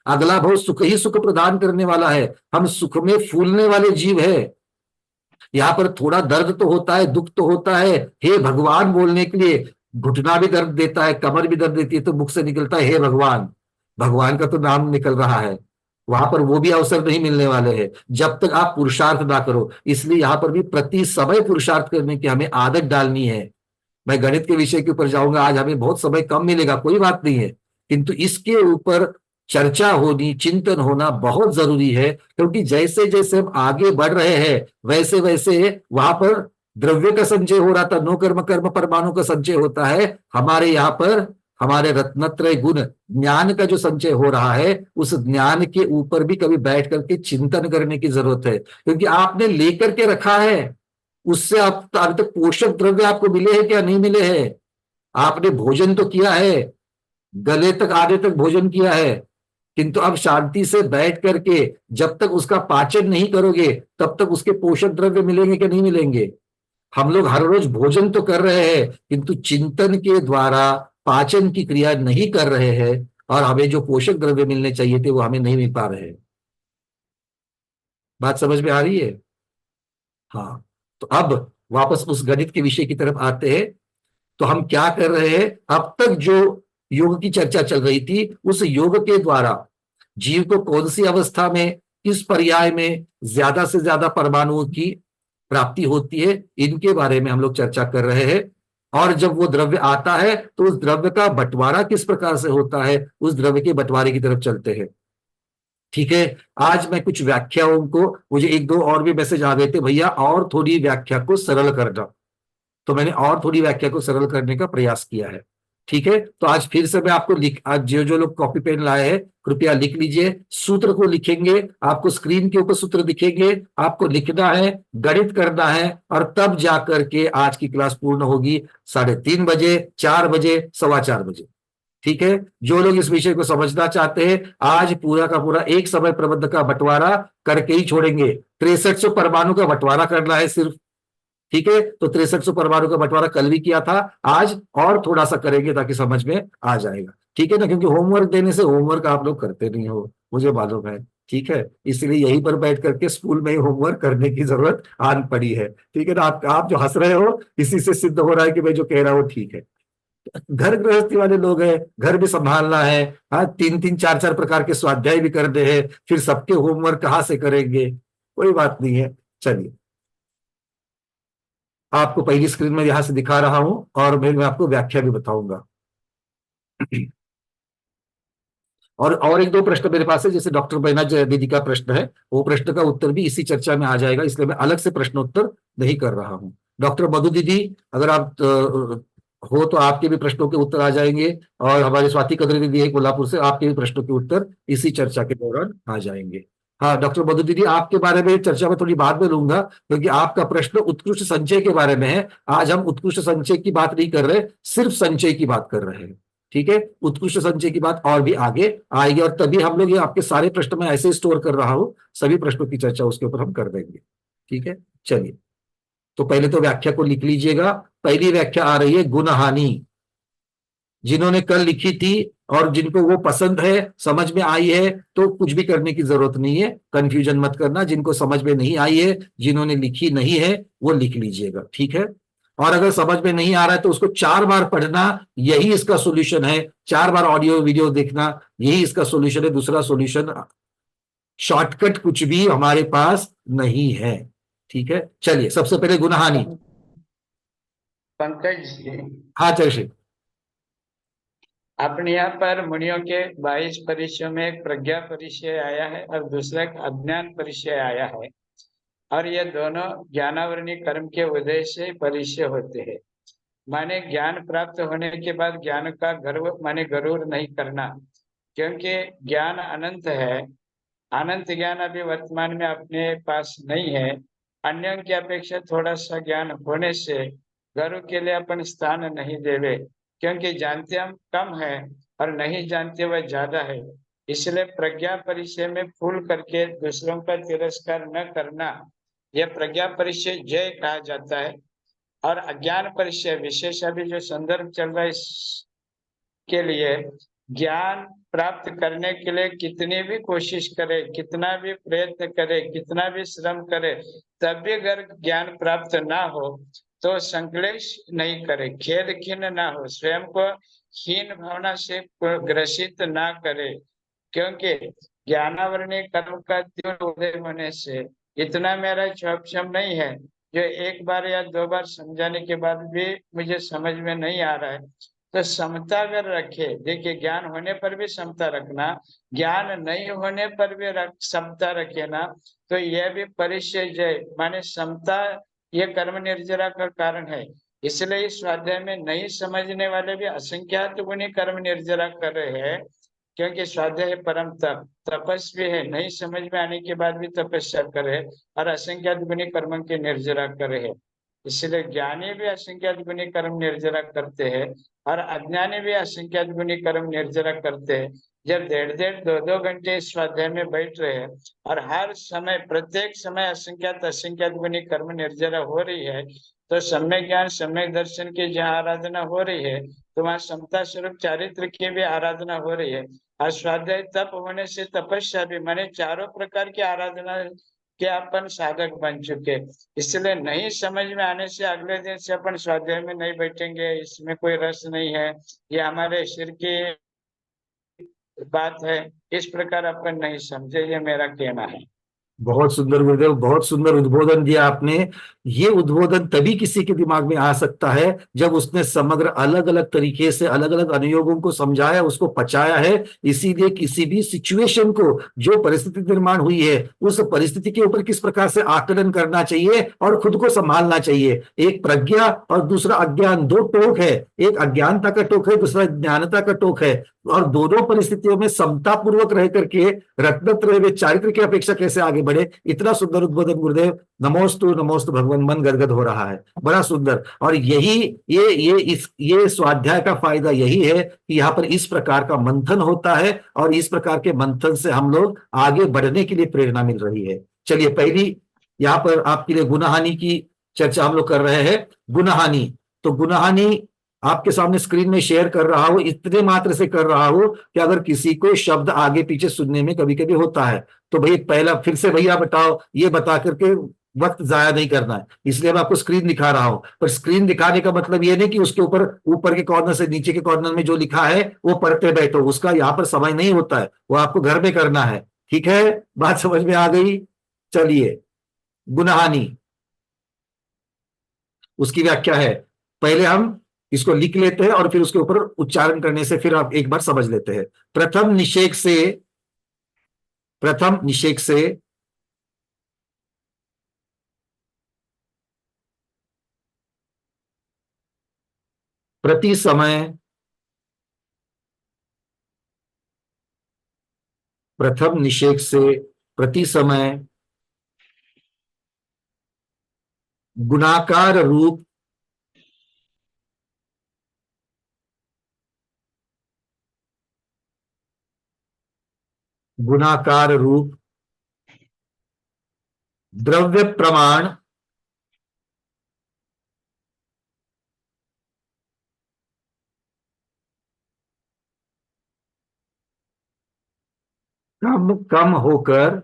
अगला भव सुख ही सुख प्रदान करने वाला है, हम सुख में फूलने वाले जीव है। यहाँ पर थोड़ा दर्द तो होता है, दुख तो होता है, हे भगवान बोलने के लिए घुटना भी दर्द देता है, कमर भी दर्द देती है, तो मुख से निकलता है हे भगवान, भगवान का तो नाम निकल रहा है। वहां पर वो भी अवसर नहीं मिलने वाले हैं जब तक आप पुरुषार्थ ना करो। इसलिए यहाँ पर भी प्रति समय पुरुषार्थ करने की हमें आदत डालनी है। मैं गणित के विषय के ऊपर जाऊंगा, आज हमें बहुत समय कम मिलेगा, कोई बात नहीं है, किंतु इसके ऊपर चर्चा होनी, चिंतन होना बहुत जरूरी है, क्योंकि जैसे जैसे हम आगे बढ़ रहे हैं वैसे वैसे वहां पर द्रव्य का संचय हो रहा था, नो कर्म कर्म परमाणु का संचय होता है। हमारे यहाँ पर हमारे रत्नत्रय गुण ज्ञान का जो संचय हो रहा है, उस ज्ञान के ऊपर भी कभी बैठ करके चिंतन करने की जरूरत है, क्योंकि आपने लेकर के रखा है, उससे आप अभी तक पोषक द्रव्य आपको मिले हैं क्या? नहीं मिले हैं। आपने भोजन तो किया है, गले तक आधे तक भोजन किया है, किंतु अब शांति से बैठ करके जब तक उसका पाचन नहीं करोगे तब तक उसके पोषक द्रव्य मिलेंगे कि नहीं मिलेंगे? हम लोग हर रोज भोजन तो कर रहे हैं, किंतु चिंतन के द्वारा पाचन की क्रिया नहीं कर रहे हैं, और हमें जो पोषक द्रव्य मिलने चाहिए थे वो हमें नहीं मिल पा रहे हैं। बात समझ में आ रही है? हाँ। तो अब वापस उस गणित के विषय की तरफ आते हैं। तो हम क्या कर रहे हैं, अब तक जो योग की चर्चा चल रही थी, उस योग के द्वारा जीव को कौन सी अवस्था में, किस पर्याय में ज्यादा से ज्यादा परमाणुओं की प्राप्ति होती है, इनके बारे में हम लोग चर्चा कर रहे हैं। और जब वो द्रव्य आता है तो उस द्रव्य का बंटवारा किस प्रकार से होता है, उस द्रव्य के बंटवारे की तरफ चलते हैं। ठीक है, आज मैं कुछ व्याख्याओं को, मुझे एक दो और भी मैसेज आ गए थे, भैया और थोड़ी व्याख्या को सरल करना, तो मैंने और थोड़ी व्याख्या को सरल करने का प्रयास किया है। ठीक है, तो आज फिर से मैं आपको आज जो जो लोग कॉपी पेन लाए हैं कृपया लिख लीजिए, सूत्र को लिखेंगे, आपको स्क्रीन के ऊपर सूत्र दिखेंगे, आपको लिखना है, गणित करना है, और तब जाकर के आज की क्लास पूर्ण होगी 3:30 बजे, 4 बजे, 4:15 बजे। ठीक है, जो लोग इस विषय को समझना चाहते हैं आज पूरा का पूरा एक समय प्रबंध का बंटवारा करके ही छोड़ेंगे। 6300 परमाणु का बंटवारा करना है सिर्फ। ठीक है, तो 6300 परमाणु का बंटवारा कल भी किया था, आज और थोड़ा सा करेंगे ताकि समझ में आ जाएगा। ठीक है ना, क्योंकि होमवर्क देने से होमवर्क आप लोग करते नहीं हो, मुझे मालूम है। ठीक है, इसलिए यहीं पर बैठ करके स्कूल में ही होमवर्क करने की जरूरत आन पड़ी है। ठीक है ना, आप जो हंस रहे हो इसी से सिद्ध हो रहा है कि मैं जो कह रहा हूँ ठीक है। घर गृहस्थी वाले लोग हैं, घर भी संभालना है, हाँ, 3 3 4 4 प्रकार के स्वाध्याय भी करने हैं, फिर सबके होमवर्क कहाँ से करेंगे? कोई बात नहीं है। चलिए, आपको पहली स्क्रीन में यहां से दिखा रहा हूं, और मैं आपको व्याख्या भी बताऊंगा। और एक दो प्रश्न मेरे पास है, जैसे डॉक्टर बैना दीदी का प्रश्न है, वो प्रश्न का उत्तर भी इसी चर्चा में आ जाएगा, इसलिए मैं अलग से प्रश्नोत्तर नहीं कर रहा हूं। डॉक्टर मधु दीदी, अगर आप हो तो आपके भी प्रश्नों के उत्तर आ जाएंगे, और हमारे स्वाति कदरी दीदी है कोल्हापुर से, आपके भी प्रश्नों के उत्तर इसी चर्चा के दौरान आ जाएंगे। हाँ डॉक्टर मधु दीदी, आपके बारे में चर्चा में थोड़ी बाद में लूंगा, क्योंकि आपका प्रश्न उत्कृष्ट संचय के बारे में है। आज हम उत्कृष्ट संचय की बात नहीं कर रहे, सिर्फ संचय की बात कर रहे हैं। ठीक है, उत्कृष्ट संचय की बात और भी आगे आएगी, और तभी हम लोग ये आपके सारे प्रश्न में ऐसे स्टोर कर रहा हूं, सभी प्रश्नों की चर्चा उसके ऊपर हम कर देंगे। ठीक है, चलिए, तो पहले तो व्याख्या को लिख लीजिएगा। पहली व्याख्या आ रही है गुण हानि। जिन्होंने कल लिखी थी और जिनको वो पसंद है, समझ में आई है, तो कुछ भी करने की जरूरत नहीं है, कंफ्यूजन मत करना। जिनको समझ में नहीं आई है, जिन्होंने लिखी नहीं है, वो लिख लीजिएगा। ठीक है, और अगर समझ में नहीं आ रहा है तो उसको 4 बार पढ़ना, यही इसका सोल्यूशन है। 4 बार ऑडियो वीडियो देखना, यही इसका सोल्यूशन है। दूसरा सोल्यूशन, शॉर्टकट कुछ भी हमारे पास नहीं है। ठीक है, चलिए, सबसे पहले गुणहानि। पंकज जी, हाँ चर्षित। अपने यहाँ पर मुनियों के 22 परिचयों में एक प्रज्ञा परिचय आया है और दूसरा एक अज्ञान परिचय आया है, और ये दोनों ज्ञानावरणीय कर्म के उदय से परिचय होते हैं। माने ज्ञान प्राप्त होने के बाद ज्ञान का गर्व माने गरूर नहीं करना, क्योंकि ज्ञान अनंत है। अनंत ज्ञान अभी वर्तमान में अपने पास नहीं है। अन्यों की अपेक्षा थोड़ा सा ज्ञान होने से गर्व के लिए अपन स्थान नहीं देवे, क्योंकि जानते हम कम है और नहीं जानते वह ज्यादा है। इसलिए प्रज्ञा परिचय में फूल करके दूसरों का तिरस्कार न करना, यह प्रज्ञा परिचय जय कहा जाता है। और अज्ञान परिचय विशेष अभी जो संदर्भ चल रहा है इसके लिए, ज्ञान प्राप्त करने के लिए कितनी भी कोशिश करे, कितना भी प्रयत्न करे, कितना भी श्रम करे, तब भी अगर ज्ञान प्राप्त ना हो तो संक्लेश नहीं करे, खेद खिन्न ना हो, स्वयं को हीन भावना से ग्रसित ना करे, क्योंकि ज्ञानावरणीय कर्म का तीव्र उदय होने से इतना मेरा क्षम नहीं है जो एक बार या 2 बार समझाने के बाद भी मुझे समझ में नहीं आ रहा है। तो समता अगर रखे, देखिए ज्ञान होने पर भी समता रखना, ज्ञान नहीं होने पर भी समता रखे ना, तो यह भी परिचय जय माने समता, ये कर्म निर्जरा का कारण है। इसलिए इस स्वाध्याय में नहीं समझने वाले भी असंख्यात गुणी कर्म निर्जरा कर रहे हैं, क्योंकि स्वाध्याय परम तप तपस्वी है, नहीं समझ में आने के बाद भी तपस्या करे और असंख्यात गुणी कर्म के निर्जरा करे है। इसलिए ज्ञानी भी असंख्यात गुणी कर्म निर्जरा करते हैं और अज्ञानी भी असंख्यात गुणी कर्म निर्जरा करते हैं। जब 1.5 2 2 घंटे इस स्वाध्याय में बैठ रहे हैं और हर समय प्रत्येक समय असंख्यात असंख्यात गुणी कर्म निर्जरा हो रही है, तो सम्यक ज्ञान सम्यक दर्शन की जहाँ आराधना हो रही है, तो वहाँ समता स्वरूप चारित्र की भी आराधना हो रही है। और स्वाध्याय तप होने से तपस्या भी, माने चारों प्रकार की आराधना के अपन साधक बन चुके। इसलिए नहीं समझ में आने से अगले दिन से अपन स्वाध्याय में नहीं बैठेंगे, इसमें कोई रस नहीं है, ये हमारे सिर की बात है, इस प्रकार अपन नहीं समझे, ये मेरा कहना है। बहुत सुंदर गुरुदेव, बहुत सुंदर उद्बोधन दिया आपने। ये उद्बोधन तभी किसी के दिमाग में आ सकता है जब उसने समग्र अलग अलग तरीके से अलग अलग अनुयोगों को समझाया, उसको पचाया है। इसीलिए किसी भी सिचुएशन को, जो परिस्थिति निर्माण हुई है, उस परिस्थिति के ऊपर किस प्रकार से आकलन करना चाहिए और खुद को संभालना चाहिए। एक प्रज्ञा और दूसरा अज्ञान, दो टोक है। एक अज्ञानता का टोक है, दूसरा ज्ञानता का टोक है, और दोनों परिस्थितियों में समता पूर्वक रह करके रत्नत्रय वे चारित्र की अपेक्षा कैसे आगे बढ़े। इतना सुंदर उद्बोधन गुरुदेव, नमोस्तु नमोस्तु भगवान, मन गदगद हो रहा है, बड़ा सुंदर। और यही ये स्वाध्याय का फायदा यही है कि यहाँ पर इस प्रकार का मंथन होता है, और इस प्रकार के मंथन से हम लोग आगे बढ़ने के लिए प्रेरणा मिल रही है। चलिए, पहली यहाँ पर आपके लिए गुणहानि की चर्चा हम लोग कर रहे हैं। गुणहानि, तो गुणहानि आपके सामने स्क्रीन में शेयर कर रहा हूं, इतने मात्र से कर रहा हूं कि अगर किसी को शब्द आगे पीछे सुनने में कभी कभी होता है तो भाई पहला फिर से भैया बताओ, ये बता करके वक्त जाया नहीं करना है, इसलिए मैं आपको स्क्रीन दिखा रहा हूं। पर स्क्रीन दिखाने का मतलब ये नहीं कि उसके ऊपर ऊपर के कॉर्नर से नीचे के कॉर्नर में जो लिखा है वो पढ़ते बैठो, उसका यहाँ पर समय नहीं होता है, वो आपको घर में करना है। ठीक है, बात समझ में आ गई? चलिए, गुनहानी, उसकी व्याख्या है, पहले हम इसको लिख लेते हैं और फिर उसके ऊपर उच्चारण करने से फिर आप एक बार समझ लेते हैं। प्रथम निषेक से प्रति समय, प्रथम निषेक से प्रति समय गुणाकार रूप गुणाकार रूप द्रव्य प्रमाण कम कम होकर,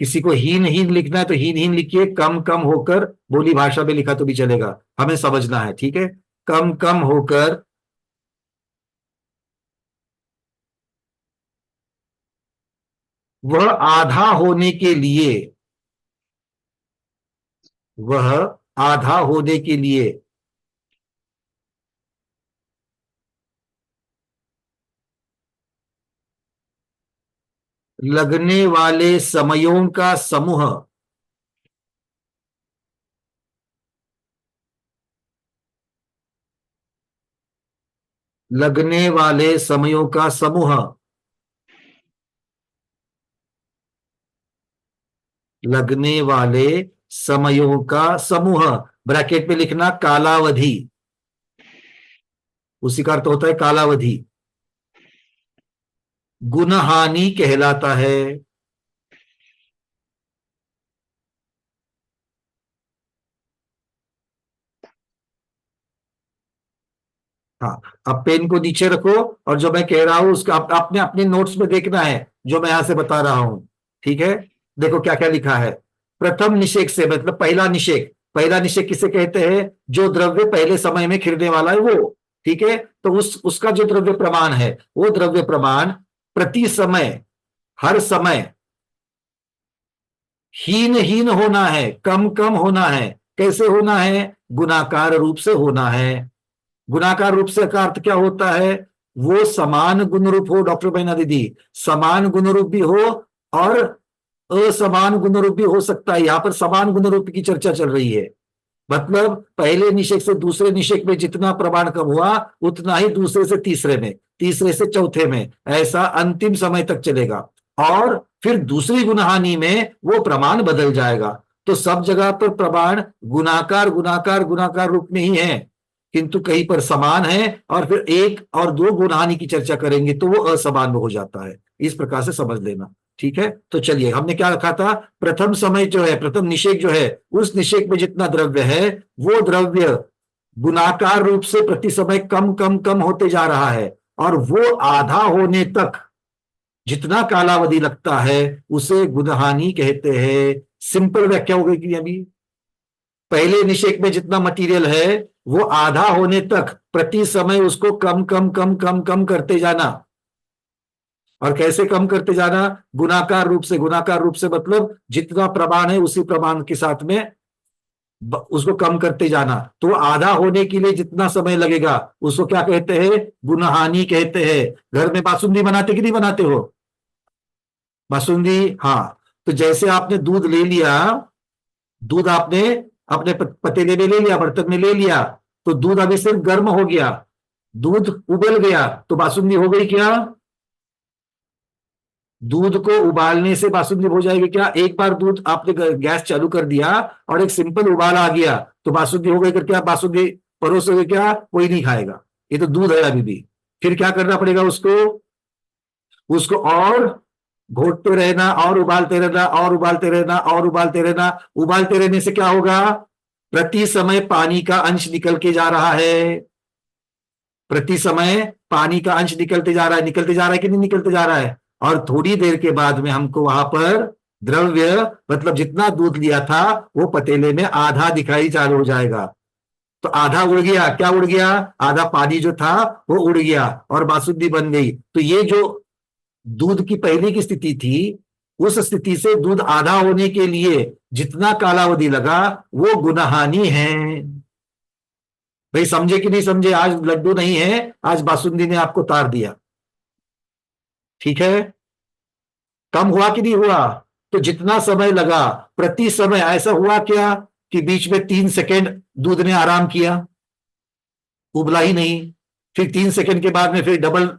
किसी को हीन हीन लिखना है तो हीन हीन लिखिए, कम कम होकर बोली भाषा में लिखा तो भी चलेगा, हमें समझना है। ठीक है, कम कम होकर वह आधा होने के लिए, वह आधा होने के लिए लगने वाले समयों का समूह, लगने वाले समयों का समूह, लगने वाले समयों का समूह, ब्रैकेट में लिखना कालावधि, उसी का अर्थ होता है कालावधि, गुणहानि कहलाता है। हाँ, अब पेन को नीचे रखो और जो मैं कह रहा हूं उसका आपने अपने नोट्स में देखना है जो मैं यहां से बता रहा हूं। ठीक है, देखो क्या क्या लिखा है। प्रथम निषेक से मतलब पहला निषेक, पहला निषेक किसे कहते हैं? जो द्रव्य पहले समय में खिलने वाला है वो। ठीक है, तो उसका जो द्रव्य प्रमाण है वो द्रव्य प्रमाण प्रति समय, हर समय हीन हीन होना है, कम कम होना है। कैसे होना है? गुणाकार रूप से होना है। गुणाकार रूप से का अर्थ क्या होता है? वो समान गुण रूप हो डॉक्टर बहना दीदी, समान गुण रूप भी हो और असमान गुण रूप भी हो सकता है। यहां पर समान गुण रूप की चर्चा चल रही है, मतलब पहले निषेक से दूसरे निषेक में जितना प्रमाण कम हुआ उतना ही दूसरे से तीसरे में, तीसरे से चौथे में, ऐसा अंतिम समय तक चलेगा। और फिर दूसरी गुणहानि में वो प्रमाण बदल जाएगा। तो सब जगह पर प्रमाण गुणाकार गुणाकार गुणाकार रूप में ही है, किंतु कहीं पर समान है और फिर एक और दो गुणहानि की चर्चा करेंगे तो वो असमान में हो जाता है। इस प्रकार से समझ लेना। ठीक है, तो चलिए, हमने क्या रखा था? प्रथम समय जो है, प्रथम निषेक जो है, उस निषेक में जितना द्रव्य है वो द्रव्य गुणाकार रूप से प्रति समय कम कम कम होते जा रहा है, और वो आधा होने तक जितना कालावधि लगता है उसे गुणहानि कहते हैं। सिंपल व्याख्या हो गई कि अभी पहले निषेक में जितना मटेरियल है वो आधा होने तक प्रति समय उसको कम कम कम कम कम करते जाना। और कैसे कम करते जाना? गुणाकार रूप से। गुणाकार रूप से मतलब जितना प्रमाण है उसी प्रमाण के साथ में उसको कम करते जाना। तो आधा होने के लिए जितना समय लगेगा उसको क्या कहते हैं? गुणहानि कहते हैं। घर में बासुंदी बनाते कि नहीं बनाते हो? बासुंदी, हाँ। तो जैसे आपने दूध ले लिया, दूध आपने अपने पतीले में ले लिया, बर्तन में ले लिया, तो दूध अभी सिर्फ गर्म हो गया, दूध उबल गया, तो बासुंदी हो गई क्या? दूध को उबालने से बासुंदी हो जाएगी क्या? एक बार दूध आपने गैस चालू कर दिया और एक सिंपल उबाल आ गया तो बासुंदी हो गई क्या? बासुंदी परोसोगे क्या? कोई नहीं खाएगा, ये तो दूध है अभी भी। फिर क्या करना पड़ेगा? उसको उसको और घोटते रहना, और उबालते रहना, और उबालते रहना, और उबालते रहना। उबालते रहने से क्या होगा? प्रति समय पानी का अंश निकल के जा रहा है, प्रति समय पानी का अंश निकलते जा रहा है। निकलते जा रहा है कि नहीं निकलते जा रहा है? और थोड़ी देर के बाद में हमको वहां पर द्रव्य मतलब जितना दूध लिया था वो पतीले में आधा दिखाई चालू हो जाएगा। तो आधा उड़ गया, क्या उड़ गया, आधा पानी जो था वो उड़ गया और बासुंदी बन गई। तो ये जो दूध की पहले की स्थिति थी, उस स्थिति से दूध आधा होने के लिए जितना कालावधि लगा वो गुणहानि है। भाई समझे कि नहीं समझे? आज लड्डू नहीं है, आज बासुंदी ने आपको तार दिया। ठीक है, कम हुआ कि नहीं हुआ? तो जितना समय लगा, प्रति समय ऐसा हुआ क्या कि बीच में 3 सेकेंड दूध ने आराम किया, उबला ही नहीं, फिर 3 सेकेंड के बाद में फिर डबल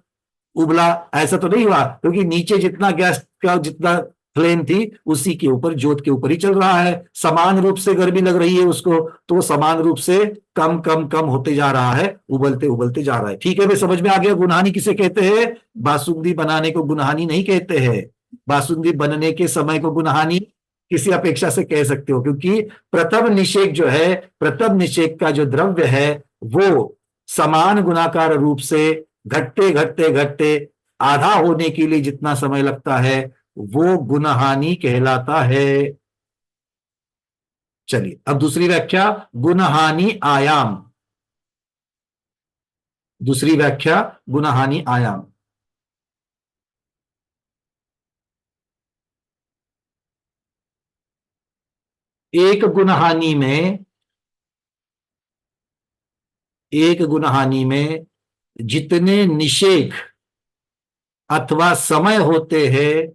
उबला, ऐसा तो नहीं हुआ, क्योंकि नीचे जितना गैस का जितना फ्लेम थी उसी के ऊपर, जोत के ऊपर ही चल रहा है। समान रूप से गर्मी लग रही है उसको, तो समान रूप से कम कम कम होते जा रहा है, उबलते उबलते जा रहा है। ठीक है भाई, समझ में आ गया गुनहानी किसे कहते हैं? बासुंदी बनाने को गुनहानी नहीं कहते हैं, बासुंदी बनने के समय को गुनहानी किसी अपेक्षा से कह सकते हो, क्योंकि प्रथम निषेक जो है, प्रथम निषेक का जो द्रव्य है वो समान गुणाकार रूप से घटते घटते घटते आधा होने के लिए जितना समय लगता है वो गुणहानि कहलाता है। चलिए अब दूसरी व्याख्या, गुणहानि आयाम। दूसरी व्याख्या गुणहानि आयाम। एक गुणहानि में, एक गुणहानि में जितने निषेक अथवा समय होते हैं,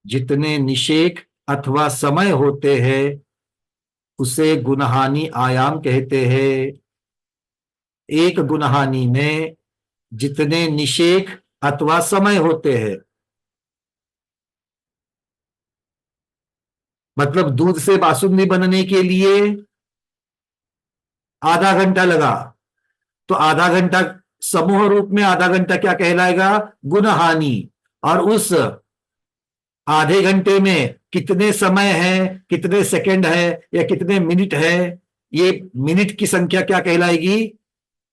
जितने निषेक अथवा समय होते हैं उसे गुणहानि आयाम कहते हैं। एक गुणहानि में जितने निषेक अथवा समय होते हैं, मतलब दूध से बासुंदी बनने के लिए आधा घंटा लगा, तो आधा घंटा समूह रूप में आधा घंटा क्या कहलाएगा? गुणहानि। और उस आधे घंटे में कितने समय है, कितने सेकंड है या कितने मिनट है, ये मिनट की संख्या क्या कहलाएगी?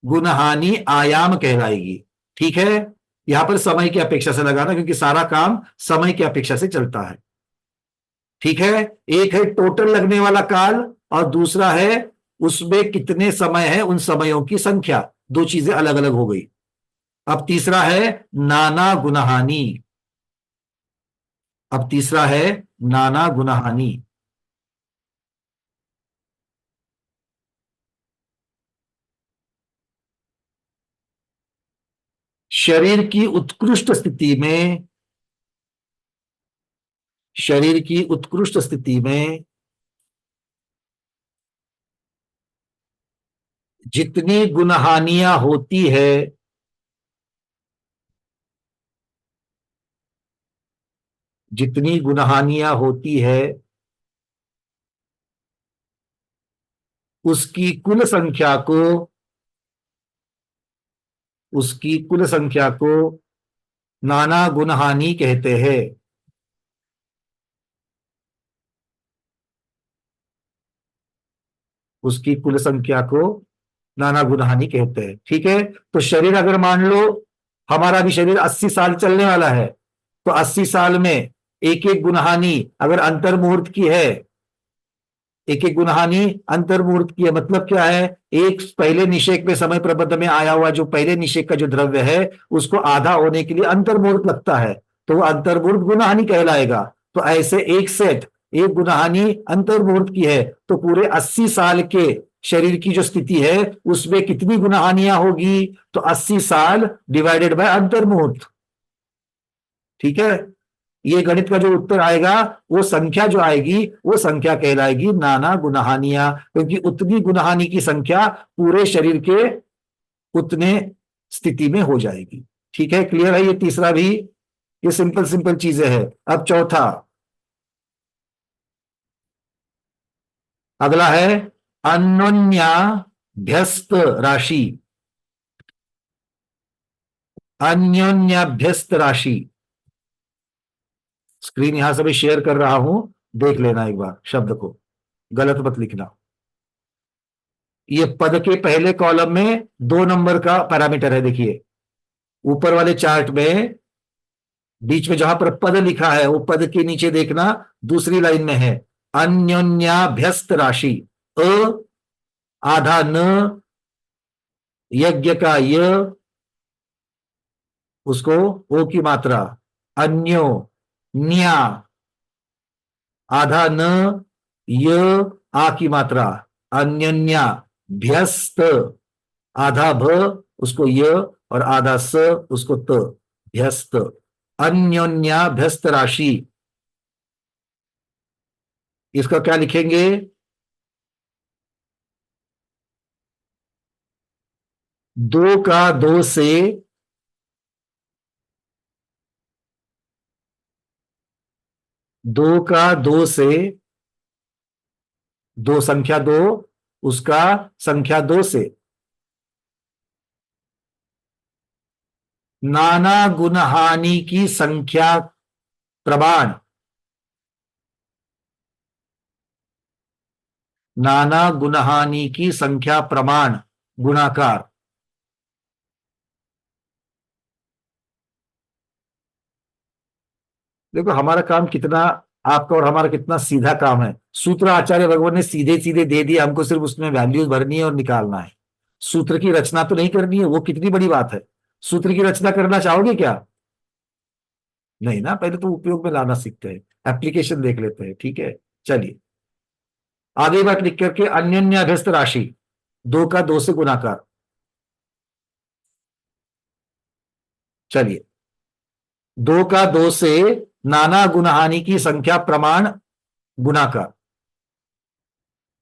गुणहानि आयाम कहलाएगी। ठीक है, यहां पर समय की अपेक्षा से लगाना, क्योंकि सारा काम समय की अपेक्षा से चलता है। ठीक है, एक है टोटल लगने वाला काल और दूसरा है उसमें कितने समय है, उन समयों की संख्या। दो चीजें अलग अलग हो गई। अब तीसरा है नाना गुणहानि। अब तीसरा है नाना गुणहानि। शरीर की उत्कृष्ट स्थिति में, शरीर की उत्कृष्ट स्थिति में जितनी गुणहानियां होती है, जितनी गुणहानियां होती है उसकी कुल संख्या को, उसकी कुल संख्या को नाना गुणहानि कहते हैं। उसकी कुल संख्या को नाना गुणहानि कहते हैं। ठीक है, तो शरीर अगर मान लो हमारा भी शरीर 80 साल चलने वाला है, तो 80 साल में एक एक गुणहानि अगर अंतर मुहूर्त की है, एक एक गुणहानि अंतर मुहूर्त की है, मतलब क्या है? एक पहले निषेक में समय प्रबंध में आया हुआ जो पहले निषेक का जो द्रव्य है उसको आधा होने के लिए अंतर मुहूर्त लगता है, तो वो अंतर मुहूर्त गुणहानि कहलाएगा। तो ऐसे एक सेट, एक गुणहानि अंतर मुहूर्त की है, तो पूरे 80 साल के शरीर की जो स्थिति है उसमें कितनी गुणहानियां होगी? तो 80 साल डिवाइडेड बाय अंतर मुहूर्त। ठीक है, ये गणित का जो उत्तर आएगा वो संख्या जो आएगी वो संख्या कहलाएगी नाना गुणहानियां, क्योंकि उतनी गुणहानि की संख्या पूरे शरीर के उतने स्थिति में हो जाएगी। ठीक है, क्लियर है ये तीसरा भी? ये सिंपल सिंपल चीजें हैं। अब चौथा, अगला है अन्योन्याभ्यस्त राशि। अन्योन्याभ्यस्त राशि, स्क्रीन यहां से भी शेयर कर रहा हूं, देख लेना एक बार शब्द को, गलत मत लिखना। ये पद के पहले कॉलम में 2 नंबर का पैरामीटर है, देखिए ऊपर वाले चार्ट में बीच में जहां पर पद लिखा है वो पद के नीचे देखना, दूसरी लाइन में है अन्योन्याभ्यस्त राशि। अ आधा न, यज्ञ का य, उसको ओ की मात्रा, अन्यो न्या, आधा न, य, आ की मात्रा, अन्यन्या, भ्यस्त, आधा भ उसको य और आधा स उसको त, भ्यस्त, अन्योन्याभ्यस्त राशि। इसका क्या लिखेंगे? दो का दो से, दो का दो से, दो संख्या दो, उसका संख्या दो से, नाना गुण हानि की संख्या प्रमाण, नाना गुण हानि की संख्या प्रमाण गुणाकार। देखो हमारा काम कितना, आपका और हमारा कितना सीधा काम है। सूत्र आचार्य भगवान ने सीधे सीधे दे दिया, हमको सिर्फ उसमें वैल्यूज भरनी है और निकालना है। सूत्र की रचना तो नहीं करनी है, वो कितनी बड़ी बात है। सूत्र की रचना करना चाहोगे क्या? नहीं ना, पहले तो उपयोग में लाना सीखते हैं, एप्लीकेशन देख लेते हैं, ठीक है। चलिए आगे बात लिख करके, अन्योन्याभ्यस्त राशि, दो का दो से गुणाकार। चलिए, दो का दो से नाना गुणहानि की संख्या प्रमाण गुणाकार।